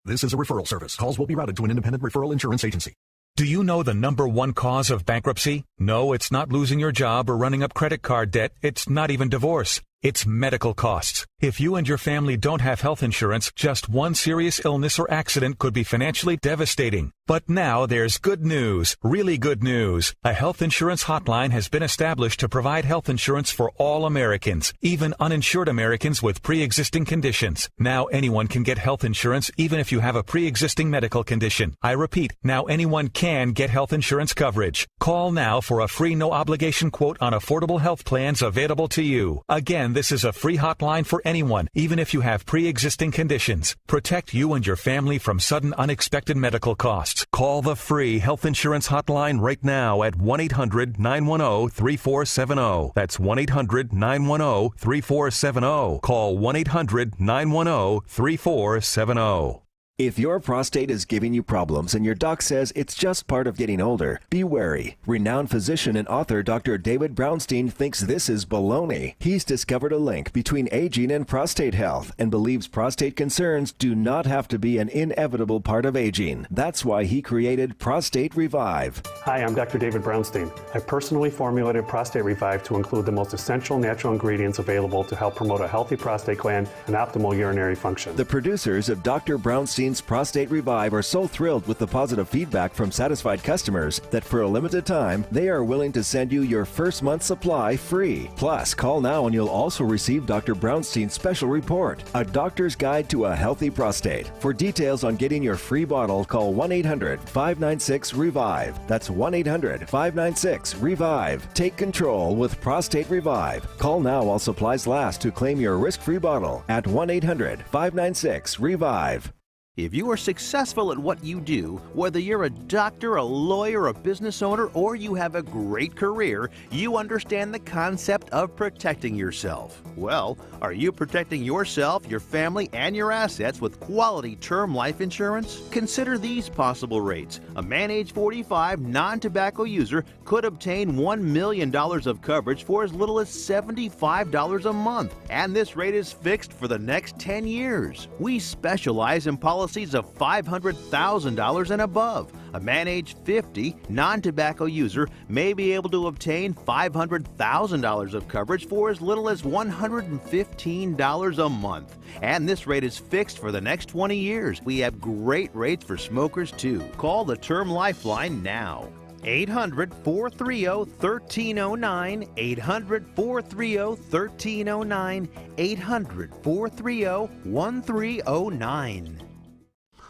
This is a referral service. Calls will be routed to an independent referral insurance agency. Do you know the number one cause of bankruptcy? No, it's not losing your job or running up credit card debt. It's not even divorce. It's medical costs. If you and your family don't have health insurance, just one serious illness or accident could be financially devastating. But now there's good news, really good news. A health insurance hotline has been established to provide health insurance for all Americans, even uninsured Americans with pre-existing conditions. Now anyone can get health insurance even if you have a pre-existing medical condition. I repeat, now anyone can get health insurance coverage. Call now for a free no-obligation quote on affordable health plans available to you. Again, this is a free hotline for anyone, even if you have pre-existing conditions. Protect you and your family from sudden unexpected medical costs. Call the free health insurance hotline right now at 1-800-910-3470. That's 1-800-910-3470. Call 1-800-910-3470.
If your prostate is giving you problems and your doc says it's just part of getting older, be wary. Renowned physician and author Dr. David Brownstein thinks this is baloney. He's discovered a link between aging and prostate health and believes prostate concerns do not have to be an inevitable part of aging. That's why he created Prostate Revive.
Hi, I'm Dr. David Brownstein. I personally formulated Prostate Revive to include the most essential natural ingredients available to help promote a healthy prostate gland and optimal urinary function.
The producers of Dr. Brownstein's Prostate Revive are so thrilled with the positive feedback from satisfied customers that for a limited time, they are willing to send you your first month's supply free. Plus, call now and you'll also receive Dr. Brownstein's special report, A Doctor's Guide to a Healthy Prostate. For details on getting your free bottle, call 1-800-596-REVIVE. That's 1-800-596-REVIVE. Take control with Prostate Revive. Call now while supplies last to claim your risk-free bottle at 1-800-596-REVIVE.
If you are successful at what you do, whether you're a doctor, a lawyer, a business owner, or you have a great career, you understand the concept of protecting yourself. Well, are you protecting yourself, your family, and your assets with quality term life insurance? Consider these possible rates. A man age 45 non-tobacco user could obtain $1 million of coverage for as little as $75 a month, and this rate is fixed for the next 10 years. We specialize in policies of $500,000 and above. A man age 50 non-tobacco user may be able to obtain $500,000 of coverage for as little as $115 a month. And this rate is fixed for the next 20 years. We have great rates for smokers too. Call the Term Lifeline now. 800-430-1309, 800-430-1309, 800-430-1309.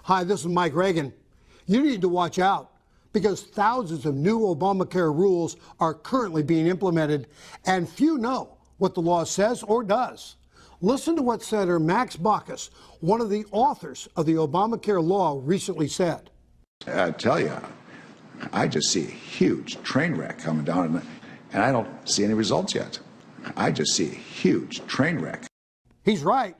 Hi, this is Mike Reagan. You need to watch out because thousands of new Obamacare rules are currently being implemented, and few know what the law says or does. Listen to what Senator Max Baucus, one of the authors of the Obamacare law, recently said.
I tell you, I just see a huge train wreck coming down, and I don't see any results yet. I just see a huge train wreck.
He's right.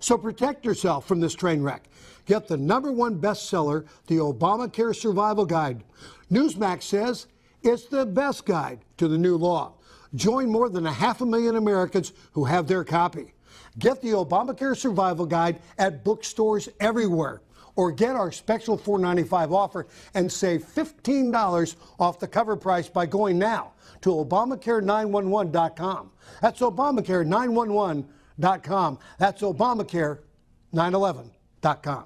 So protect yourself from this train wreck. Get the #1 bestseller, the Obamacare Survival Guide. Newsmax says it's the best guide to the new law. Join more than 500,000 Americans who have their copy. Get the Obamacare Survival Guide at bookstores everywhere, or get our special $4.95 offer and save $15 off the cover price by going now to Obamacare911.com. That's Obamacare911.com. That's Obamacare911.com.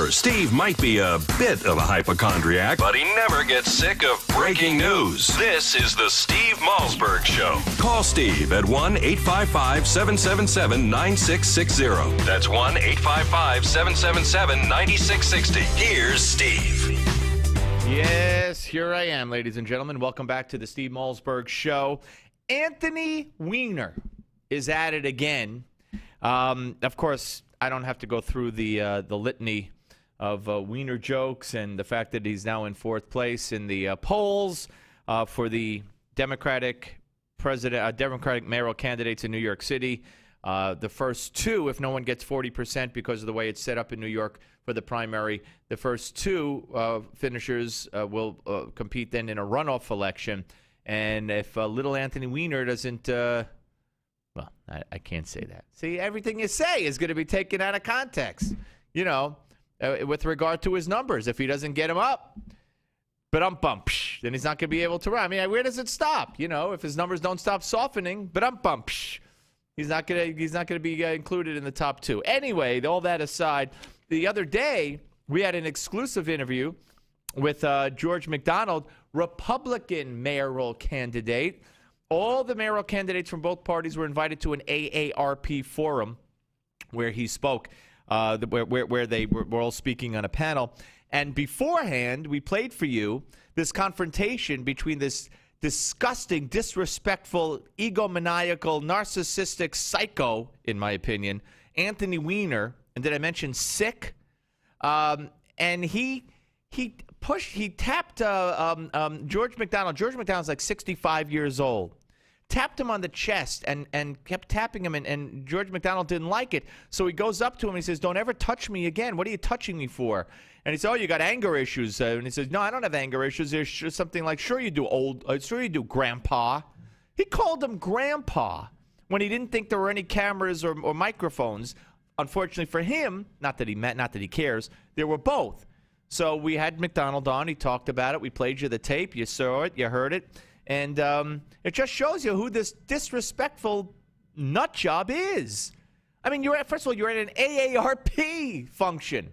Sure, Steve might be a bit of a hypochondriac, but he never gets sick of breaking news. This is the Steve Malzberg Show. Call Steve at 1-855-777-9660. That's 1-855-777-9660. Here's Steve.
Yes, here I am, ladies and gentlemen. Welcome back to the Steve Malzberg Show. Anthony Weiner is at it again. Of course, I don't have to go through the litany of Weiner jokes and the fact that he's now in fourth place in the polls for the Democratic mayoral candidates in New York City. The first two, if no one gets 40% because of the way it's set up in New York for the primary, the first two finishers will compete then in a runoff election. And if little Anthony Weiner doesn't, well, I can't say that. See, everything you say is going to be taken out of context, you know, with regard to his numbers. If he doesn't get them up, then he's not going to be able to run. I mean, where does it stop? You know, if his numbers don't stop softening, he's not going to be included in the top two. Anyway, all that aside, the other day we had an exclusive interview with George McDonald, Republican mayoral candidate. All the mayoral candidates from both parties were invited to an AARP forum where he spoke, where they were all speaking on a panel. And beforehand, we played for you this confrontation between this disgusting, disrespectful, egomaniacal, narcissistic psycho, in my opinion, Anthony Weiner. And did I mention sick? And he tapped George McDonald. George McDonald's like 65 years old. Tapped him on the chest and kept tapping him, and George McDonald didn't like it. So he goes up to him and he says, "Don't ever touch me again. What are you touching me for?" And he said, "Oh, you got anger issues." And he says, "No, I don't have anger issues." There's something like, "Sure you do, sure you do, Grandpa." He called him Grandpa when he didn't think there were any cameras or microphones. Unfortunately for him, not that he cares, there were both. So we had McDonald on. He talked about it. We played you the tape. You saw it. You heard it. And it just shows you who this disrespectful nut job is. I mean, first of all, you're at an AARP function.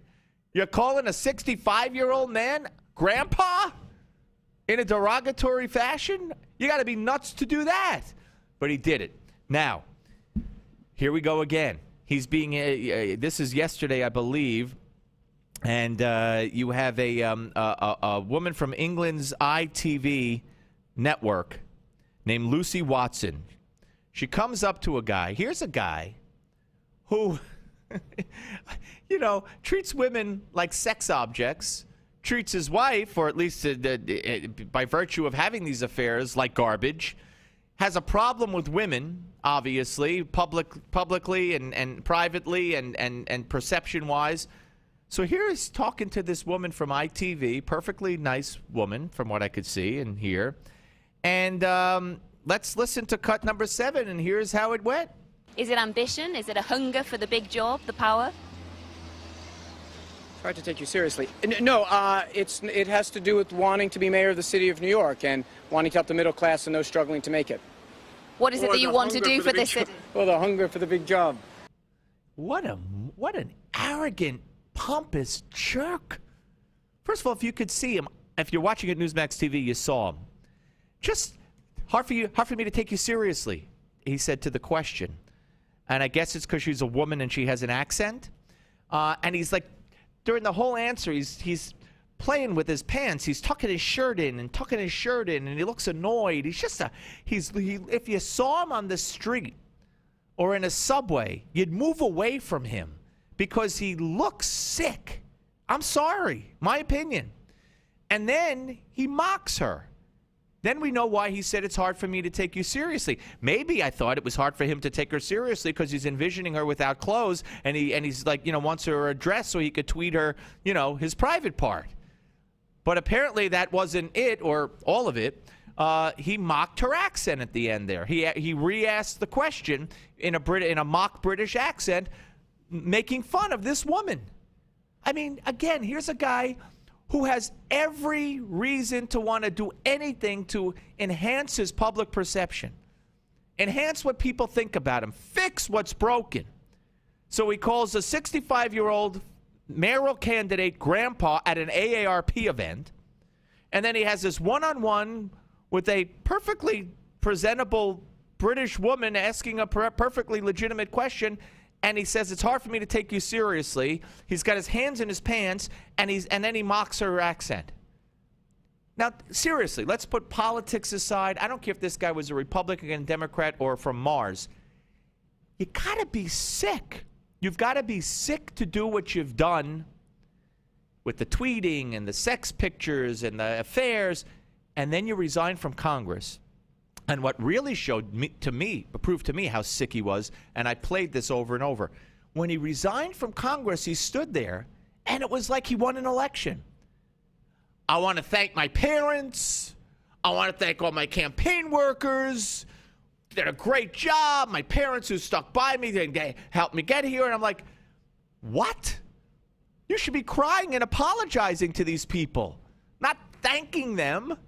You're calling a 65-year-old man Grandpa in a derogatory fashion? You got to be nuts to do that. But he did it. Now, here we go again. He's being this is yesterday, I believe. And you have a woman from England's ITV network named Lucy Watson. She comes up to a guy. Here's a guy who, you know, treats women like sex objects, treats his wife, or at least by virtue of having these affairs, like garbage, has a problem with women, obviously, publicly and privately and perception-wise. So here he's talking to this woman from ITV, perfectly nice woman from what I could see and hear. And let's listen to cut number 7, and here's how it went.
Is it ambition? Is it a hunger for the big job, the power?
Try to take you seriously. No, it has to do with wanting to be mayor of the city of New York and wanting to help the middle class and those struggling to make it.
What is it that you want to do for this city?
Well, the hunger for the big job.
What an arrogant, pompous jerk. First of all, if you could see him, if you're watching at Newsmax TV, you saw him. Just hard for me to take you seriously, he said to the question. And I guess it's because she's a woman and she has an accent. And he's like, during the whole answer, he's playing with his pants. He's tucking his shirt in, and he looks annoyed. If you saw him on the street or in a subway, you'd move away from him because he looks sick. I'm sorry, my opinion. And then he mocks her. Then we know why he said it's hard for me to take you seriously. Maybe I thought it was hard for him to take her seriously because he's envisioning her without clothes, and he's like, wants her address so he could tweet her, his private part. But apparently that wasn't it, or all of it. He mocked her accent at the end there. He re-asked the question in a mock British accent, making fun of this woman. I mean, again, here's a guy who has every reason to want to do anything to enhance his public perception, enhance what people think about him, fix what's broken. So he calls a 65-year-old mayoral candidate grandpa at an AARP event, and then he has this one-on-one with a perfectly presentable British woman asking a perfectly legitimate question, and he says, it's hard for me to take you seriously. He's got his hands in his pants, and then he mocks her accent. Now, seriously, let's put politics aside. I don't care if this guy was a Republican, Democrat, or from Mars. You got to be sick. You've got to be sick to do what you've done with the tweeting and the sex pictures and the affairs, and then you resign from Congress. And what really proved to me how sick he was, and I played this over and over. When he resigned from Congress, he stood there, and it was like he won an election. I want to thank my parents. I want to thank all my campaign workers. They did a great job. My parents who stuck by me, they helped me get here. And I'm like, what? You should be crying and apologizing to these people, not thanking them.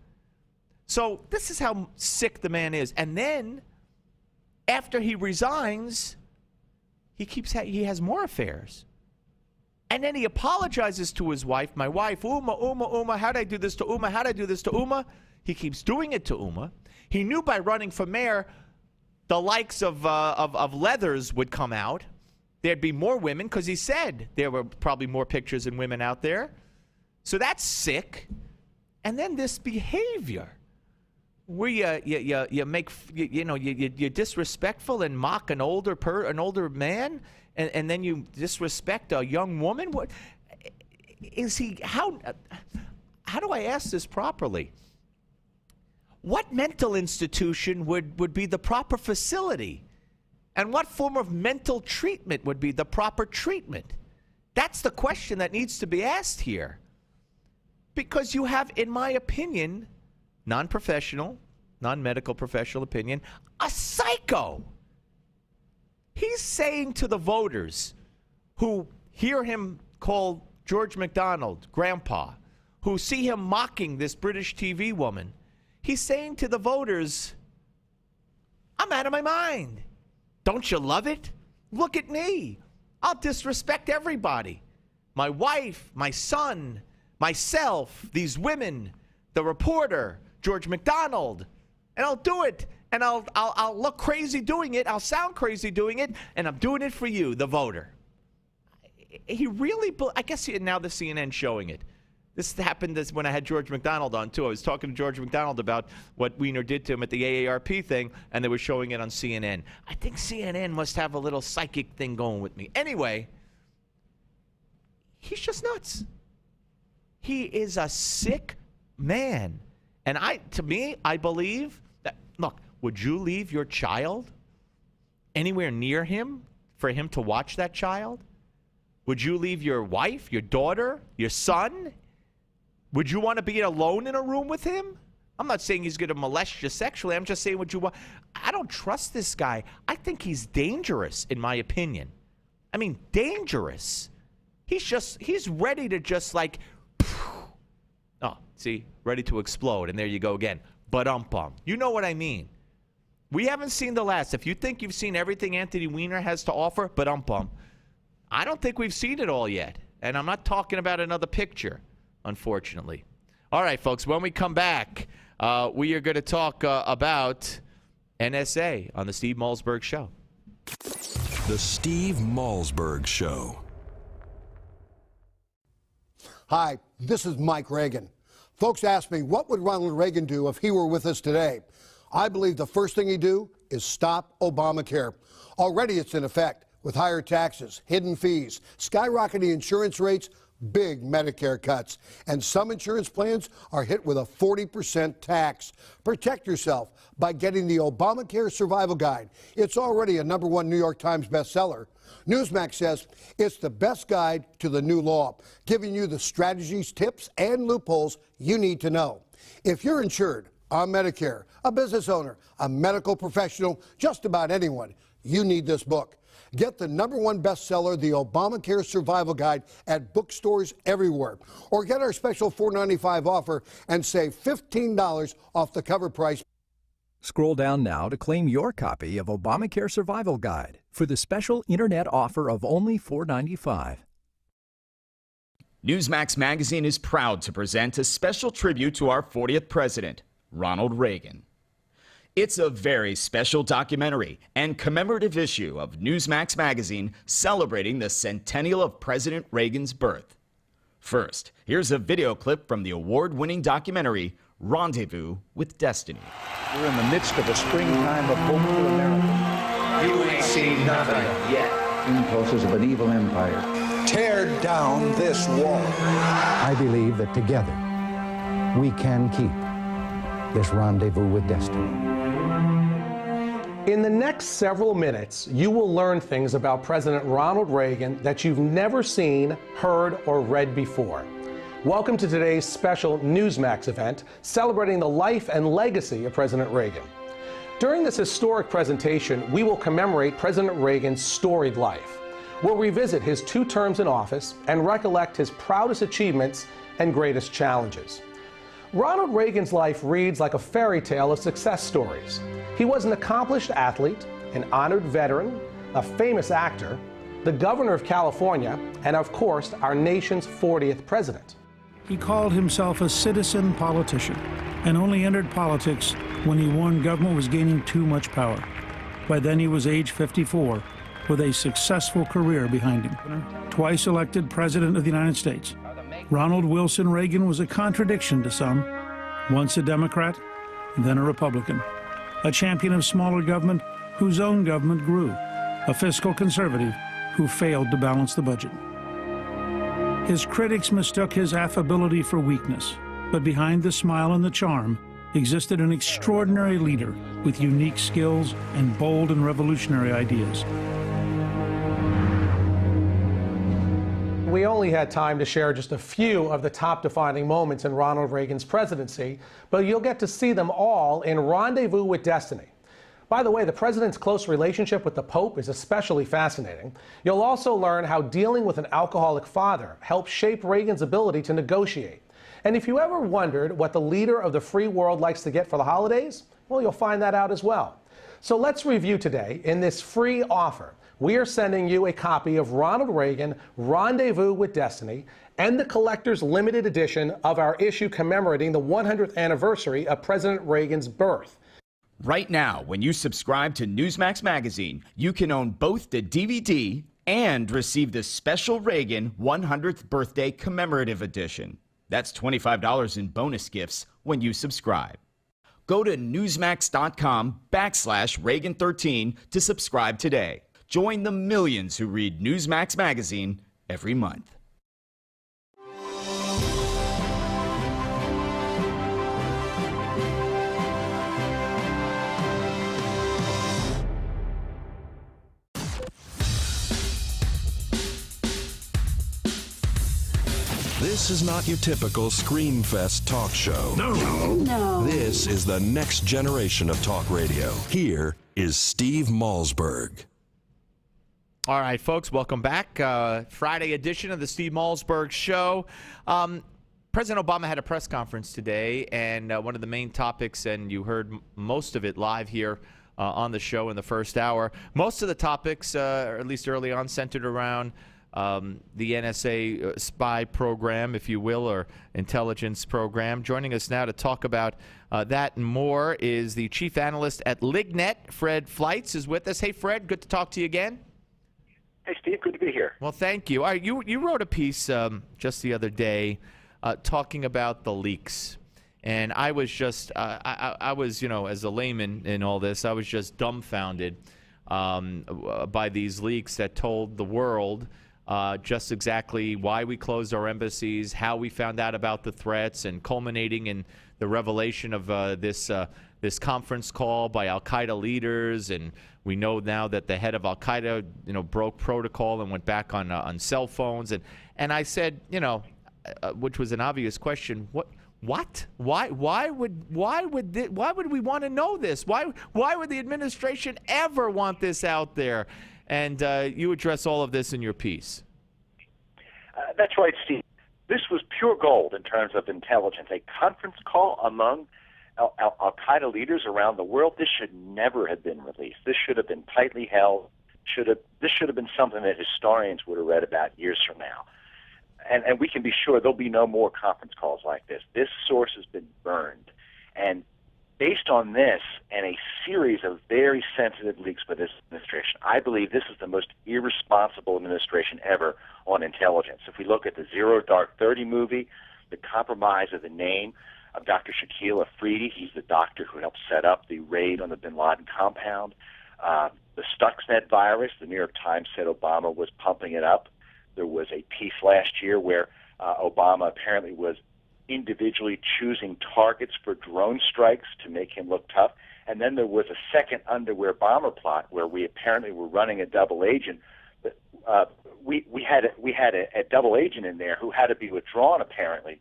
So this is how sick the man is. And then after he resigns, he has more affairs. And then he apologizes to his wife, my wife, Uma, how'd I do this to Uma? How'd I do this to Uma? He keeps doing it to Uma. He knew by running for mayor, the likes of Leathers would come out. There'd be more women because he said there were probably more pictures and women out there. So that's sick. And then this behavior where you're disrespectful and mock an older man, and then you disrespect a young woman. What is he? How do I ask this properly? What mental institution would be the proper facility? And what form of mental treatment would be the proper treatment? That's the question that needs to be asked here. Because you have, in my opinion, non-professional, non-medical professional opinion, a psycho. He's saying to the voters who hear him call George MacDonald grandpa, who see him mocking this British TV woman, he's saying to the voters, I'm out of my mind. Don't you love it? Look at me. I'll disrespect everybody. My wife, my son, myself, these women, the reporter, George MacDonald, and I'll do it. And I'll look crazy doing it. I'll sound crazy doing it. And I'm doing it for you, the voter. He really, I guess now the CNN showing it. This happened when I had George MacDonald on, too. I was talking to George MacDonald about what Weiner did to him at the AARP thing, and they were showing it on CNN. I think CNN must have a little psychic thing going with me. Anyway, he's just nuts. He is a sick man. And to me, I believe that, look, would you leave your child anywhere near him for him to watch that child? Would you leave your wife, your daughter, your son? Would you want to be alone in a room with him? I'm not saying he's going to molest you sexually. I'm just saying, would you want? I don't trust this guy. I think he's dangerous, in my opinion. I mean, dangerous. He's ready to just like, ready to explode. And there you go again. But you know what I mean. We haven't seen the last. If you think you've seen everything Anthony Weiner has to offer, but I don't think we've seen it all yet. And I'm not talking about another picture, unfortunately. All right, folks, when we come back, we are going to talk about NSA on the Steve Malzberg Show.
The Steve Malzberg Show.
Hi, this is Mike Reagan. Folks ask me, what would Ronald Reagan do if he were with us today? I believe the first thing he'd do is stop Obamacare. Already it's in effect with higher taxes, hidden fees, skyrocketing insurance rates, big Medicare cuts, and some insurance plans are hit with a 40% tax. Protect yourself by getting the Obamacare Survival Guide. It's already a #1 New York Times bestseller. Newsmax says it's the best guide to the new law, giving you the strategies, tips, and loopholes you need to know. If you're insured on Medicare, a business owner, a medical professional, just about anyone, you need this book. Get the #1 bestseller, the Obamacare Survival Guide, at bookstores everywhere. Or get our special $4.95 offer and save $15 off the cover price.
Scroll down now to claim your copy of Obamacare Survival Guide for the special internet offer of only $4.95.
Newsmax magazine is proud to present a special tribute to our 40th president, Ronald Reagan. It's a very special documentary and commemorative issue of Newsmax magazine celebrating the centennial of President Reagan's birth. First, here's a video clip from the award-winning documentary, Rendezvous with Destiny.
We're in the midst of a springtime of hope for America.
You ain't seen nothing yet.
Impulses of an evil empire.
Tear down this wall.
I believe that together we can keep this rendezvous with destiny.
In the next several minutes, you will learn things about President Ronald Reagan that you've never seen, heard, or read before. Welcome to today's special Newsmax event celebrating the life and legacy of President Reagan. During this historic presentation, we will commemorate President Reagan's storied life. We'll revisit his 2 terms in office and recollect his proudest achievements and greatest challenges. Ronald Reagan's life reads like a fairy tale of success stories. He was an accomplished athlete, an honored veteran, a famous actor, the governor of California, and of course, our nation's 40th president.
He called himself a citizen politician and only entered politics when he warned government was gaining too much power. By then he was age 54 with a successful career behind him. Twice elected President of the United States, Ronald Wilson Reagan was a contradiction to some. Once a Democrat, then a Republican. A champion of smaller government whose own government grew. A fiscal conservative who failed to balance the budget. His critics mistook his affability for weakness, but behind the smile and the charm existed an extraordinary leader with unique skills and bold and revolutionary ideas.
We only had time to share just a few of the top defining moments in Ronald Reagan's presidency, but you'll get to see them all in Rendezvous with Destiny. By the way, the president's close relationship with the Pope is especially fascinating. You'll also learn how dealing with an alcoholic father helped shape Reagan's ability to negotiate. And if you ever wondered what the leader of the free world likes to get for the holidays, well, you'll find that out as well. So let's review today in this free offer. We are sending you a copy of Ronald Reagan, Rendezvous with Destiny, and the collector's limited edition of our issue commemorating the 100th anniversary of President Reagan's birth.
Right now, when you subscribe to Newsmax magazine, you can own both the DVD and receive the special Reagan 100th birthday commemorative edition. That's $25 in bonus gifts when you subscribe. Go to newsmax.com/Reagan13 to subscribe today. Join the millions who read Newsmax magazine every month.
This is not your typical Screamfest talk show.
No.
This is the next generation of talk radio. Here is Steve Malzberg.
All right, folks, welcome back. Friday edition of the Steve Malzberg Show. President Obama had a press conference today, and one of the main topics, and you heard most of it live here on the show in the first hour, most of the topics, or at least early on, centered around the NSA spy program, if you will, or intelligence program. Joining us now to talk about that and more is the chief analyst at LigNet, Fred Fleitz, is with us. Hey, Fred, good to talk to you again.
Hey, Steve, good to be here.
Well, thank you. All right, you wrote a piece just the other day talking about the leaks. And I was just, I was, you know, as a layman in all this, I was just dumbfounded by these leaks that told the world just exactly why we closed our embassies, how we found out about the threats, and culminating in the revelation of this conference call by Al-Qaeda leaders. And we know now that the head of Al-Qaeda, you know, broke protocol and went back on cell phones. And I said, you know, which was an obvious question, what? Why would we want to know this? Why would the administration ever want this out there? And you address all of this in your piece.
That's right, Steve. This was pure gold in terms of intelligence. A conference call among Al-Qaeda leaders around the world. This should never have been released. This should have been tightly held. This should have been something that historians would have read about years from now.
and we can be sure there'll be no more conference calls like this. This source has been burned. And based on this and a series of very sensitive leaks by this administration, I believe this is the most irresponsible administration ever on intelligence. If we look at the Zero Dark 30 movie, the compromise of the name of Dr. Shakil Afridi, he's the doctor who helped set up the raid on the bin Laden compound. The Stuxnet virus, the New York Times said Obama was pumping it up. There was a piece last year where Obama apparently was individually choosing targets for drone strikes to make him look tough. And then there was a second underwear bomber plot where we apparently were running a double agent. We had a double agent in there who had to be withdrawn apparently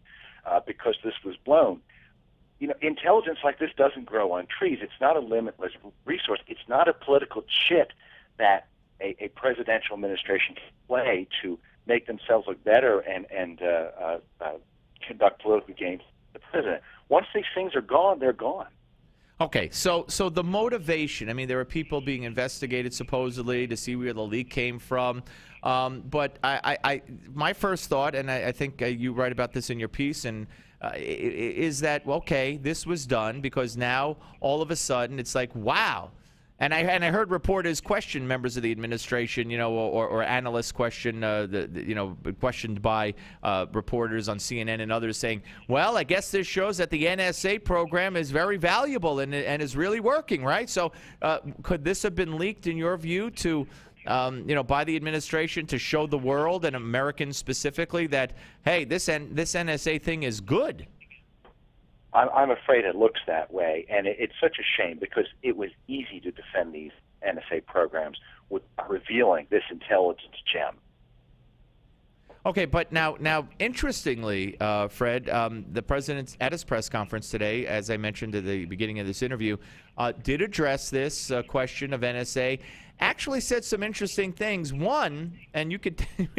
because this was blown. You know, intelligence like this doesn't grow on trees. It's not a limitless resource. It's not a political chit that a presidential administration can play to make themselves look better and conduct political games with the president. Once these things are gone, they're gone.
Okay, so the motivation, I mean, there are people being investigated supposedly to see where the leak came from. But my first thought, and I think you write about this in your piece, and is that, okay, this was done because now all of a sudden it's like, wow. And I heard reporters question members of the administration, you know, or analysts question, questioned by reporters on CNN and others saying, well, I guess this shows that the NSA program is very valuable and is really working, right? So could this have been leaked, in your view, to, by the administration to show the world and Americans specifically that, hey, this NSA thing is good?
I'm afraid it looks that way, and it's such a shame because it was easy to defend these NSA programs without revealing this intelligence gem.
Okay, but now, interestingly, Fred, the president at his press conference today, as I mentioned at the beginning of this interview, did address this question of NSA. Actually said some interesting things. One, and we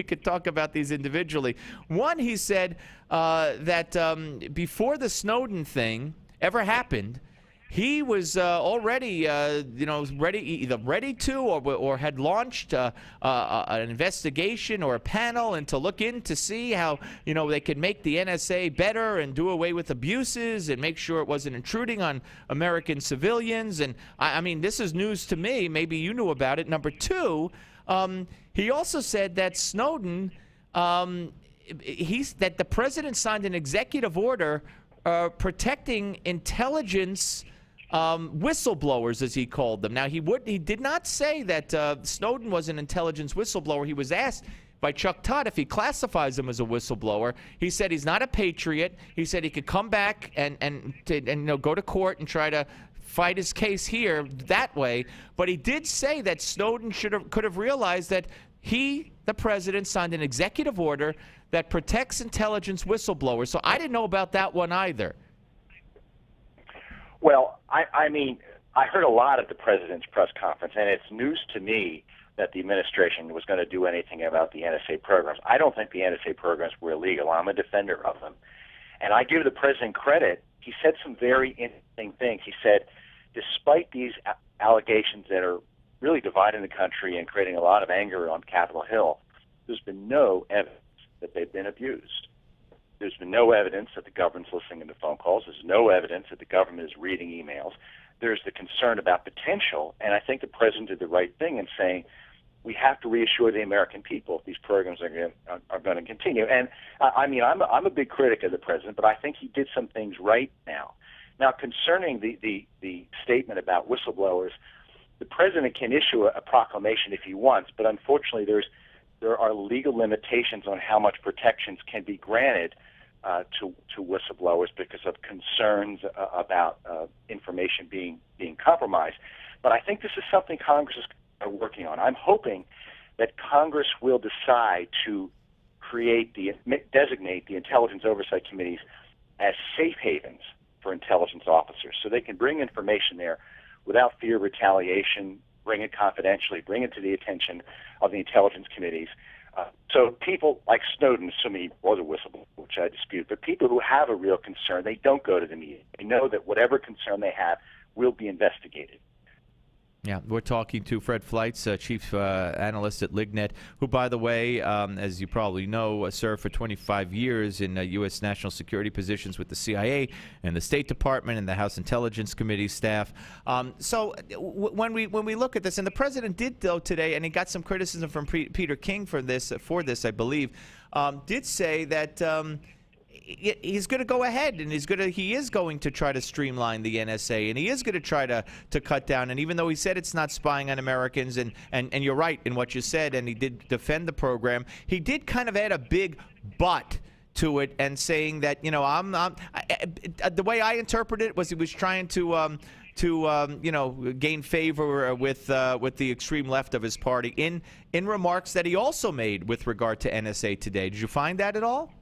could talk about these individually. One, he said that before the Snowden thing ever happened, he was already, ready to or had launched an investigation or a panel and to look in to see how, they could make the NSA better and do away with abuses and make sure it wasn't intruding on American civilians. And I mean, this is news to me. Maybe you knew about it. Number two, he also said that Snowden, that the president signed an executive order protecting intelligence whistleblowers, as he called them. Now, he did not say that Snowden was an intelligence whistleblower. He was asked by Chuck Todd if he classifies him as a whistleblower. He said he's not a patriot. He said he could come back and go to court and try to fight his case here that way. But he did say that Snowden could have realized that he, the president, signed an executive order that protects intelligence whistleblowers. So I didn't know about that one either.
Well, I mean, I heard a lot at the president's press conference, and it's news to me that the administration was going to do anything about the NSA programs. I don't think the NSA programs were illegal. I'm a defender of them. And I give the president credit. He said some very interesting things. He said, despite these allegations that are really dividing the country and creating a lot of anger on Capitol Hill, there's been no evidence that they've been abused. There's been no evidence that the government's listening to phone calls. There's no evidence that the government is reading emails. There's the concern about potential, and I think the president did the right thing in saying we have to reassure the American people if these programs are going to continue. And I mean, I'm a big critic of the president, but I think he did some things right now. Now, concerning the statement about whistleblowers, the president can issue a proclamation if he wants, but unfortunately there are legal limitations on how much protections can be granted to whistleblowers because of concerns about information being compromised. But I think this is something Congress is working on. I'm hoping that Congress will decide to designate the intelligence oversight committees as safe havens for intelligence officers, so they can bring information there without fear of retaliation, bring it confidentially, bring it to the attention of the intelligence committees. So people like Snowden, assuming he was a whistleblower, which I dispute, but people who have a real concern, they don't go to the media. They know that whatever concern they have will be investigated.
Yeah, we're talking to Fred Fleitz, chief analyst at Lignet, who, by the way, as you probably know, served for 25 years in U.S. national security positions with the CIA and the State Department and the House Intelligence Committee staff. So when we look at this, and the president did, though, today, and he got some criticism from Peter King for this, I believe, did say that he's going to go ahead and he is going to try to streamline the NSA, and he is going to try to cut down. And even though he said it's not spying on Americans, and you're right in what you said, and he did defend the program, he did kind of add a big but to it, and saying that, you know, the way I interpret it was he was trying to gain favor with the extreme left of his party in remarks that he also made with regard to NSA today. Did you find that at all?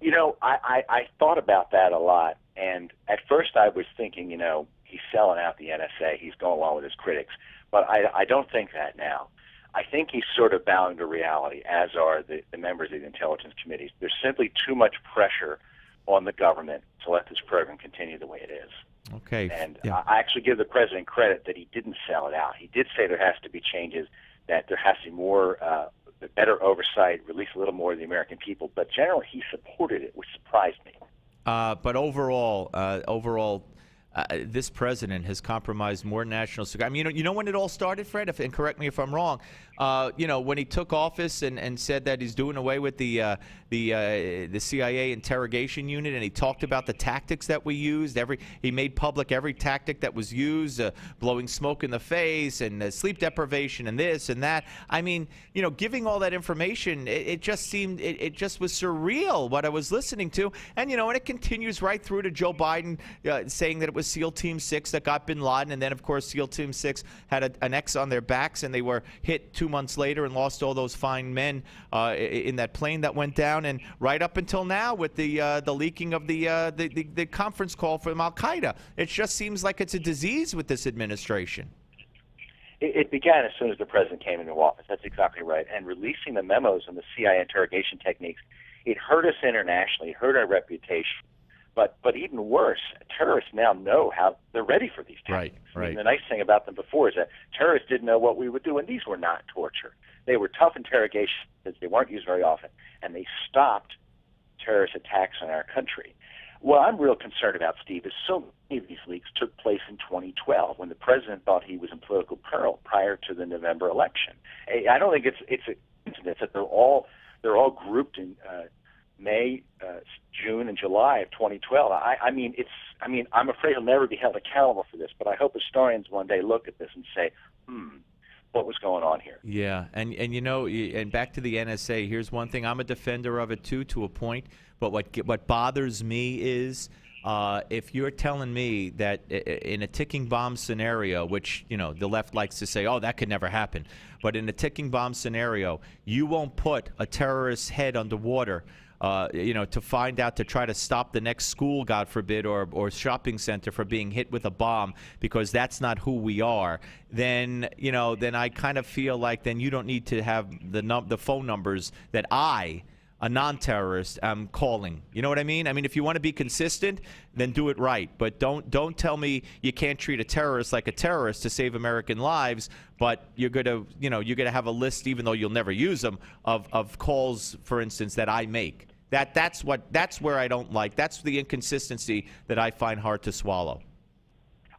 You know, I thought about that a lot, and at first I was thinking, you know, he's selling out the NSA, he's going along with his critics, but I don't think that now. I think he's sort of bowing to reality, as are the members of the intelligence committees. There's simply too much pressure on the government to let this program continue the way it is.
Okay.
And I actually give the president credit that he didn't sell it out. He did say there has to be changes, that there has to be more better oversight, release a little more of the American people. But generally, he supported it, which surprised me.
But overall, this president has compromised more national security. I mean, you know when it all started, Fred? And correct me if I'm wrong. When he took office and said that he's doing away with the CIA interrogation unit, and he talked about the tactics that we used. He made public every tactic that was used, blowing smoke in the face and sleep deprivation and this and that. I mean, you know, giving all that information, it just seemed, it just was surreal what I was listening to. And, you know, and it continues right through to Joe Biden saying that it was SEAL Team 6 that got bin Laden. And then, of course, SEAL Team 6 had an X on their backs, and they were hit 2 months later and lost all those fine men in that plane that went down. And right up until now, with the leaking of the conference call from Al Qaeda, it just seems like it's a disease with this administration.
It began as soon as the president came into office. That's exactly right. And releasing the memos on the CIA interrogation techniques, it hurt us internationally. It hurt our reputation. But even worse, terrorists now know how they're ready for these tactics.
Right.
I mean, the nice thing about them before is that terrorists didn't know what we would do, and these were not torture. They were tough interrogations. They weren't used very often, and they stopped terrorist attacks on our country. What I'm real concerned about, Steve, is so many of these leaks took place in 2012 when the president thought he was in political peril prior to the November election. I don't think it's a coincidence that they're all grouped in May, June, and July of 2012. I mean, I'm afraid he'll never be held accountable for this, but I hope historians one day look at this and say, what was going on here?
Yeah, and you know, and back to the NSA, here's one thing. I'm a defender of it, too, to a point, but what bothers me is if you're telling me that in a ticking bomb scenario, which, you know, the left likes to say, oh, that could never happen, but in a ticking bomb scenario, you won't put a terrorist's head underwater to find out, to try to stop the next school, God forbid, or shopping center for being hit with a bomb, because that's not who we are, then I kind of feel like then you don't need to have the phone numbers that I, a non-terrorist, am calling. You know what I mean? I mean, if you want to be consistent, then do it right. But don't tell me you can't treat a terrorist like a terrorist to save American lives, but you're gonna have a list, even though you'll never use them, of calls, for instance, that I make. That's where I don't like. That's the inconsistency that I find hard to swallow.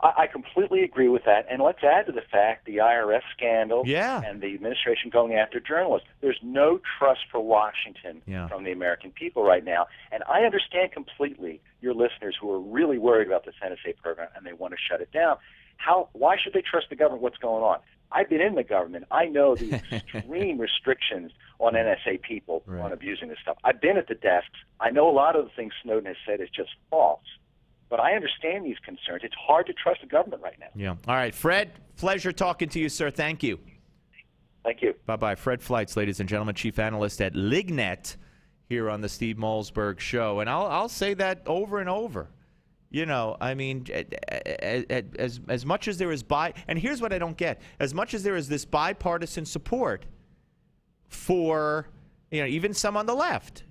I completely agree with that. And let's add to the fact the IRS scandal and the administration going after journalists. There's no trust for Washington from the American people right now. And I understand completely your listeners who are really worried about this NSA program and they want to shut it down. Why should they trust the government? What's going on? I've been in the government. I know the extreme restrictions on NSA people on abusing this stuff. I've been at the desks. I know a lot of the things Snowden has said is just false. But I understand these concerns. It's hard to trust the government right now.
Yeah. All right, Fred, pleasure talking to you, sir. Thank you.
Thank you.
Bye-bye. Fred Fleitz, ladies and gentlemen, chief analyst at Lignet here on the Steve Malzberg Show. And I'll say that over and over. You know, I mean, as much as there is and here's what I don't get. As much as there is this bipartisan support for, even some on the left,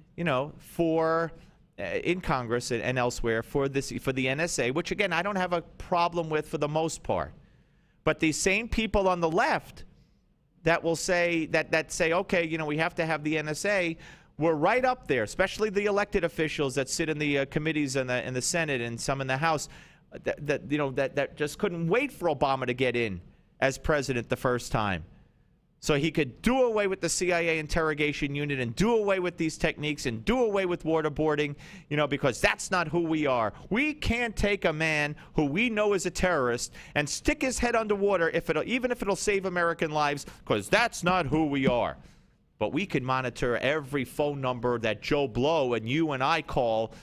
for in Congress and elsewhere for the NSA, which again I don't have a problem with for the most part. But these same people on the left that will say that say, okay, you know, we have to have the NSA, we're right up there, especially the elected officials that sit in the committees in the Senate and some in the House that just couldn't wait for Obama to get in as president the first time, so he could do away with the CIA interrogation unit and do away with these techniques and do away with waterboarding, because that's not who we are. We can't take a man who we know is a terrorist and stick his head underwater even if it'll save American lives, because that's not who we are. But we can monitor every phone number that Joe Blow and you and I call,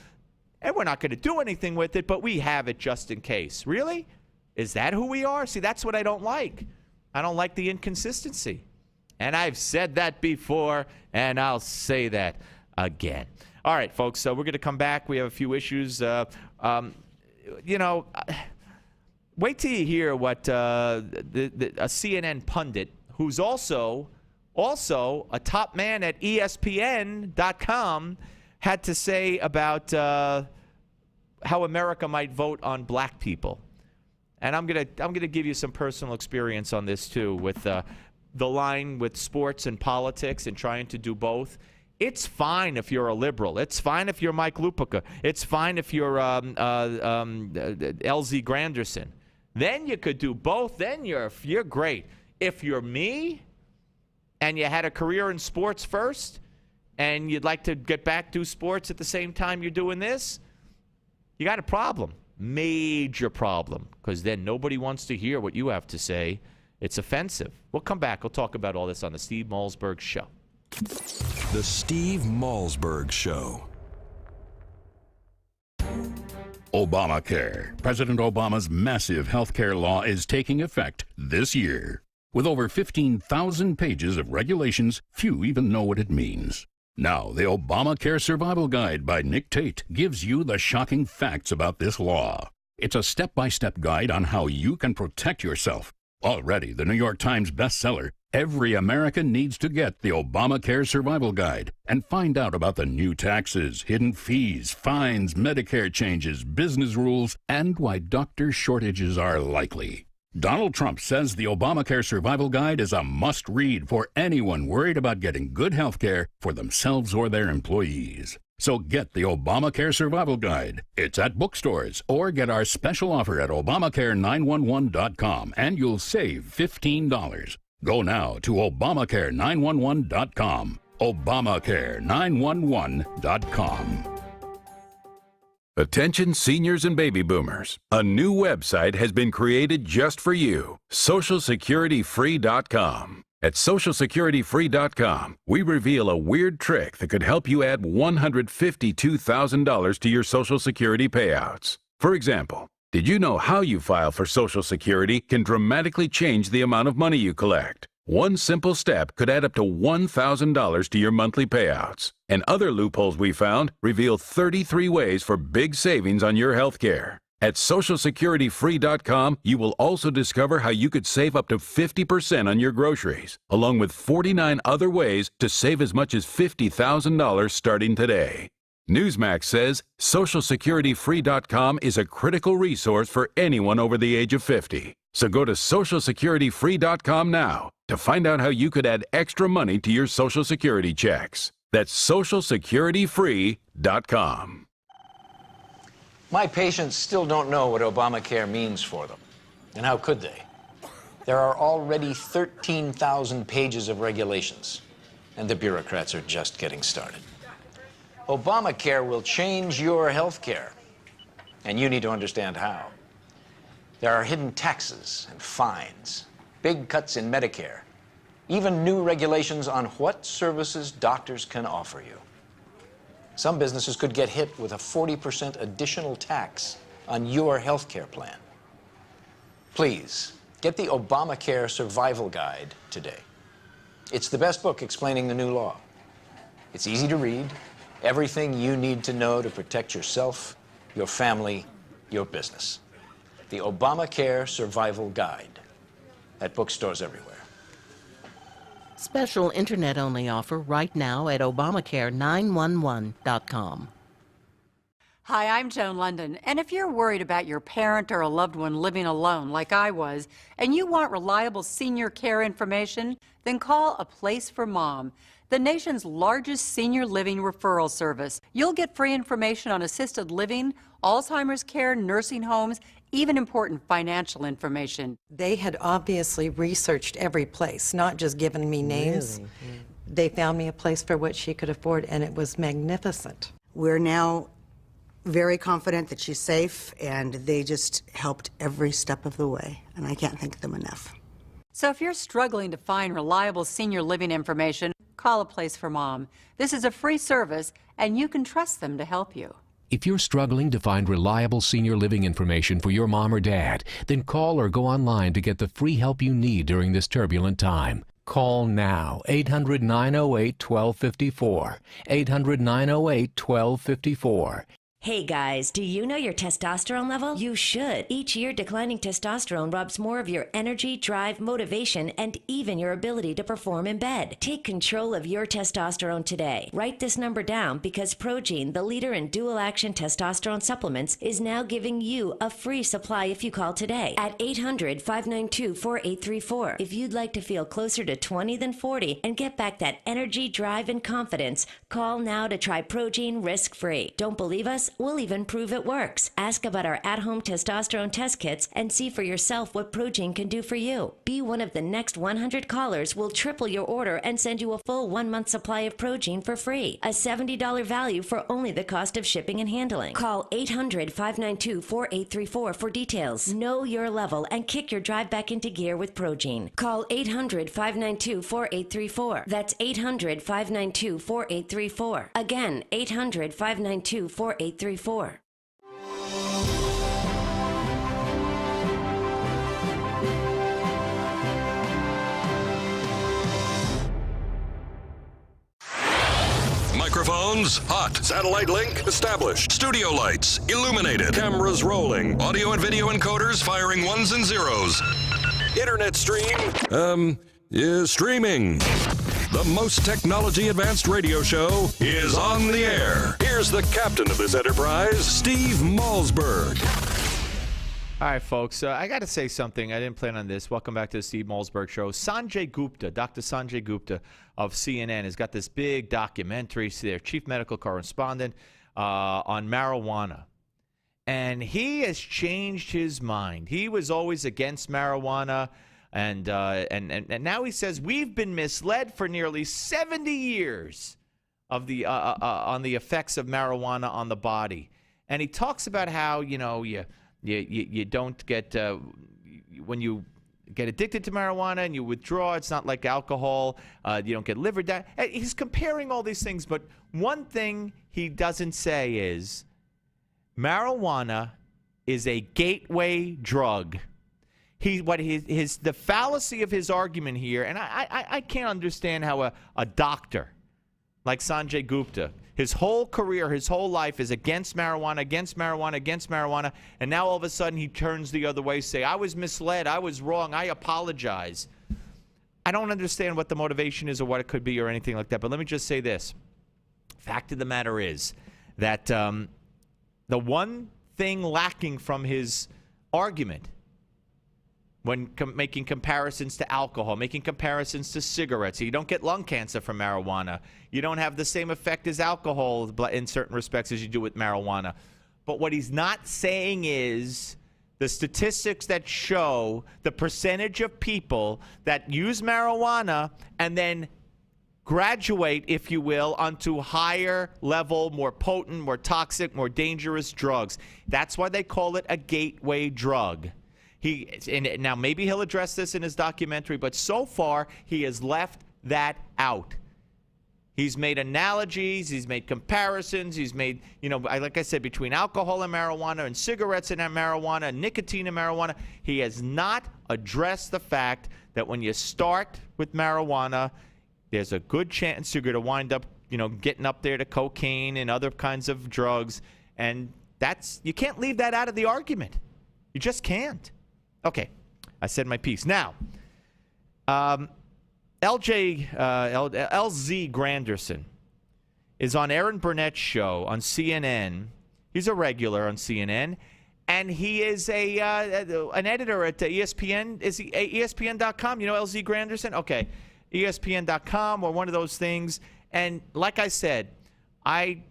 and we're not going to do anything with it, but we have it just in case. Really? Is that who we are? See, that's what I don't like. I don't like the inconsistency. And I've said that before, and I'll say that again. All right, folks, so we're going to come back. We have a few issues. Wait till you hear what a CNN pundit, who's also a top man at ESPN.com, had to say about how America might vote on black people. And I'm gonna give you some personal experience on this too, with the line with sports and politics and trying to do both. It's fine if you're a liberal. It's fine if you're Mike Lupica. It's fine if you're LZ Granderson. Then you could do both. Then you're great. If you're me and you had a career in sports first and you'd like to get back to sports at the same time you're doing this, you got a problem. Major problem. Because then nobody wants to hear what you have to say. It's offensive. We'll come back. We'll talk about all this on the Steve Malzberg Show.
The Steve Malzberg Show.
Obamacare. President Obama's massive health care law is taking effect this year. With over 15,000 pages of regulations, few even know what it means. Now, the Obamacare Survival Guide by Nick Tate gives you the shocking facts about this law. It's a step-by-step guide on how you can protect yourself. Already the New York Times bestseller, every American needs to get the Obamacare Survival Guide and find out about the new taxes, hidden fees, fines, Medicare changes, business rules, and why doctor shortages are likely. Donald Trump says the Obamacare Survival Guide is a must-read for anyone worried about getting good health care for themselves or their employees. So get the Obamacare Survival Guide. It's at bookstores, or get our special offer at Obamacare911.com and you'll save $15. Go now to Obamacare911.com. Obamacare911.com.
Attention seniors and baby boomers. A new website has been created just for you. SocialSecurityFree.com. At SocialSecurityFree.com, we reveal a weird trick that could help you add $152,000 to your Social Security payouts. For example, did you know how you file for Social Security can dramatically change the amount of money you collect? One simple step could add up to $1,000 to your monthly payouts. And other loopholes we found reveal 33 ways for big savings on your health care. At SocialSecurityFree.com, you will also discover how you could save up to 50% on your groceries, along with 49 other ways to save as much as $50,000 starting today. Newsmax says SocialSecurityFree.com is a critical resource for anyone over the age of 50. So go to SocialSecurityFree.com now to find out how you could add extra money to your Social Security checks. That's SocialSecurityFree.com.
My patients still don't know what Obamacare means for them. And how could they? There are already 13,000 pages of regulations, and the bureaucrats are just getting started. Obamacare will change your health care, and you need to understand how. There are hidden taxes and fines, big cuts in Medicare, even new regulations on what services doctors can offer you. Some businesses could get hit with a 40% additional tax on your health care plan. Please, get the Obamacare Survival Guide today. It's the best book explaining the new law. It's easy to read, everything you need to know to protect yourself, your family, your business. The Obamacare Survival Guide at bookstores everywhere.
Special internet-only offer right now at Obamacare911.com.
Hi, I'm Joan London, and if you're worried about your parent or a loved one living alone like I was, and you want reliable senior care information, then call A Place for Mom, the nation's largest senior living referral service. You'll get free information on assisted living, Alzheimer's care, nursing homes, even important financial information.
They had obviously researched every place, not just given me names.
Really?
They found me a place for what she could afford, and it was magnificent.
We're now very confident that she's safe, and they just helped every step of the way, and I can't thank them enough.
So if you're struggling to find reliable senior living information, call A Place for Mom. This is a free service, and you can trust them to help you.
If you're struggling to find reliable senior living information for your mom or dad, then call or go online to get the free help you need during this turbulent time. Call now, 800-908-1254, 800-908-1254.
Hey guys, do you know your testosterone level? You should. Each year, declining testosterone robs more of your energy, drive, motivation, and even your ability to perform in bed. Take control of your testosterone today. Write this number down because Progene, the leader in dual-action testosterone supplements, is now giving you a free supply if you call today at 800-592-4834. If you'd like to feel closer to 20 than 40 and get back that energy, drive, and confidence, call now to try Progene risk-free. Don't believe us? We'll even prove it works. Ask about our at-home testosterone test kits and see for yourself what Progene can do for you. Be one of the next 100 callers. We'll triple your order and send you a full 1-month supply of Progene for free. A $70 value for only the cost of shipping and handling. Call 800-592-4834 for details. Know your level and kick your drive back into gear with Progene. Call 800-592-4834. That's 800-592-4834. Again, 800-592-4834.
Microphones hot. Satellite link established. Studio lights illuminated. Cameras rolling. Audio and video encoders firing ones and zeros. Internet stream. Streaming. The most technology-advanced radio show is on the air. Here's the captain of this enterprise, Steve Malzberg.
All right, folks, I got to say something. I didn't plan on this. Welcome back to the Steve Malzberg Show. Sanjay Gupta, Dr. Sanjay Gupta of CNN, has got this big documentary, their chief medical correspondent, on marijuana. And he has changed his mind. He was always against marijuana. And now he says we've been misled for nearly 70 years of the on the effects of marijuana on the body. And he talks about how you don't get when you get addicted to marijuana and you withdraw. It's not like alcohol. You don't get liver damage. He's comparing all these things, but one thing he doesn't say is marijuana is a gateway drug. The fallacy of his argument here, and I can't understand how a doctor like Sanjay Gupta, his whole career, his whole life is against marijuana, and now all of a sudden he turns the other way, say, I was misled, I was wrong, I apologize. I don't understand what the motivation is or what it could be or anything like that, but let me just say this. Fact of the matter is that the one thing lacking from his argument when making comparisons to alcohol, making comparisons to cigarettes. You don't get lung cancer from marijuana. You don't have the same effect as alcohol in certain respects as you do with marijuana. But what he's not saying is the statistics that show the percentage of people that use marijuana and then graduate, if you will, onto higher level, more potent, more toxic, more dangerous drugs. That's why they call it a gateway drug. Now, maybe he'll address this in his documentary, but so far he has left that out. He's made analogies. He's made comparisons. He's made, like I said, between alcohol and marijuana and cigarettes and marijuana and nicotine and marijuana. He has not addressed the fact that when you start with marijuana, there's a good chance you're going to wind up, getting up there to cocaine and other kinds of drugs. And you can't leave that out of the argument. You just can't. Okay, I said my piece. Now, LZ Granderson is on Aaron Burnett's show on CNN, He's a regular on CNN. And he is an editor at ESPN. Is he ESPN.com? You know LZ Granderson? Okay. ESPN.com or one of those things. And like I said, I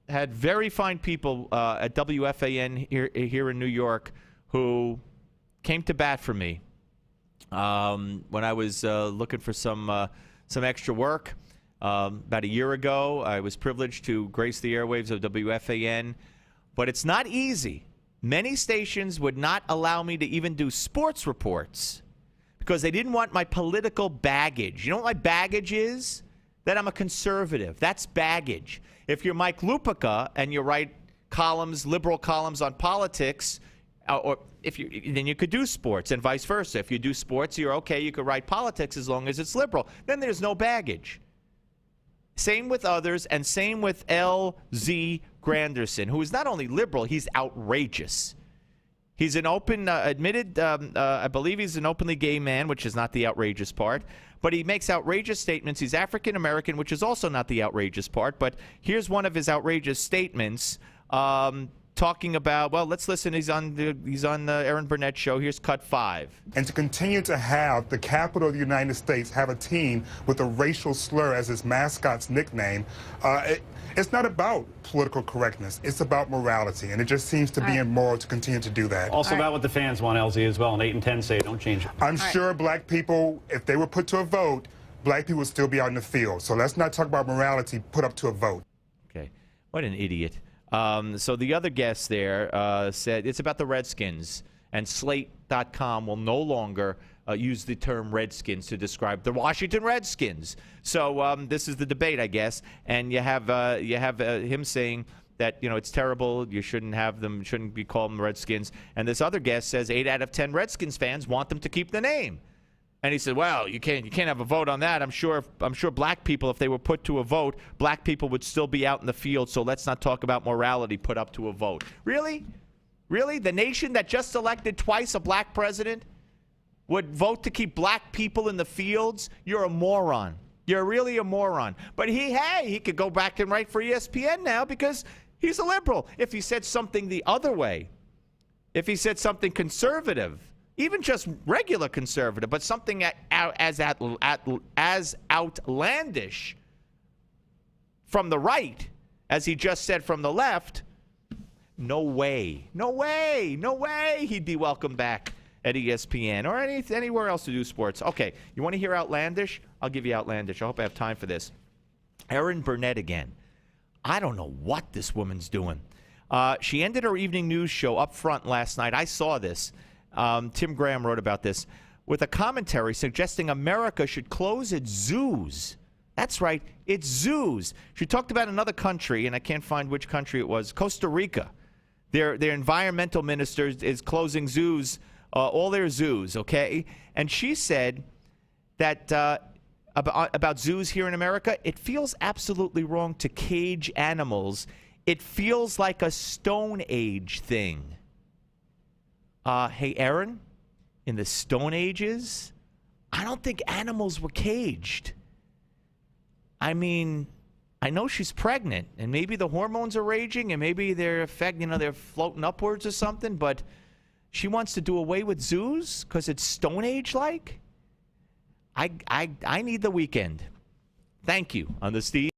had very fine people at WFAN here in New York who came to bat for me when I was looking for some extra work. About a year ago, I was privileged to grace the airwaves of WFAN. But it's not easy. Many stations would not allow me to even do sports reports because they didn't want my political baggage. You know what my baggage is? That I'm a conservative. That's baggage. If you're Mike Lupica and you write columns, liberal columns on politics, or then you could do sports and vice versa. If you do sports, you're okay. You could write politics as long as it's liberal. Then there's no baggage. Same with others, and same with L.Z. Granderson, who is not only liberal, he's outrageous. He's an open, admitted, I believe he's an openly gay man, which is not the outrageous part. But he makes outrageous statements. He's African-American, which is also not the outrageous part. But here's one of his outrageous statements talking about, well, let's listen. He's on the Aaron Burnett show. Here's cut 5.
And to continue to have the Capitol of the United States have a team with a racial slur as its mascot's nickname, it's not about political correctness. It's about morality, and it just seems to be immoral to continue to do that.
Also about what the fans want, LZ, as well, and 8 and 10 say don't change it.
I'm sure black people, if they were put to a vote, black people would still be out in the field. So let's not talk about morality put up to a vote.
Okay. What an idiot. So the other guest there said it's about the Redskins, and Slate.com will no longer use the term Redskins to describe the Washington Redskins. So this is the debate, I guess, and you have him saying that it's terrible. You shouldn't have them. Shouldn't be called them Redskins. And this other guest says 8 out of 10 Redskins fans want them to keep the name. And he said, well, you can't have a vote on that. I'm sure black people, if they were put to a vote, black people would still be out in the field. So let's not talk about morality put up to a vote. Really? Really? The nation that just elected twice a black president would vote to keep black people in the fields? You're a moron. You're really a moron. But he could go back and write for ESPN now because he's a liberal. If he said something the other way, if he said something conservative, even just regular conservative, but something as outlandish from the right as he just said from the left, no way he'd be welcome back at ESPN or anywhere else to do sports. Okay, you want to hear outlandish? I'll give you outlandish. I hope I have time for this. Erin Burnett again. I don't know what this woman's doing. She ended her evening news show up front last night. I saw this. Tim Graham wrote about this with a commentary suggesting America should close its zoos. That's right, its zoos. She talked about another country, and I can't find which country it was, Costa Rica. Their environmental minister is closing zoos, all their zoos, okay? And she said that about zoos here in America, it feels absolutely wrong to cage animals. It feels like a Stone Age thing. Hey, Aaron, in the Stone Ages, I don't think animals were caged. I mean, I know she's pregnant, and maybe the hormones are raging, and maybe they're floating upwards or something, but she wants to do away with zoos because it's Stone Age-like? I need the weekend. Thank you on the Steve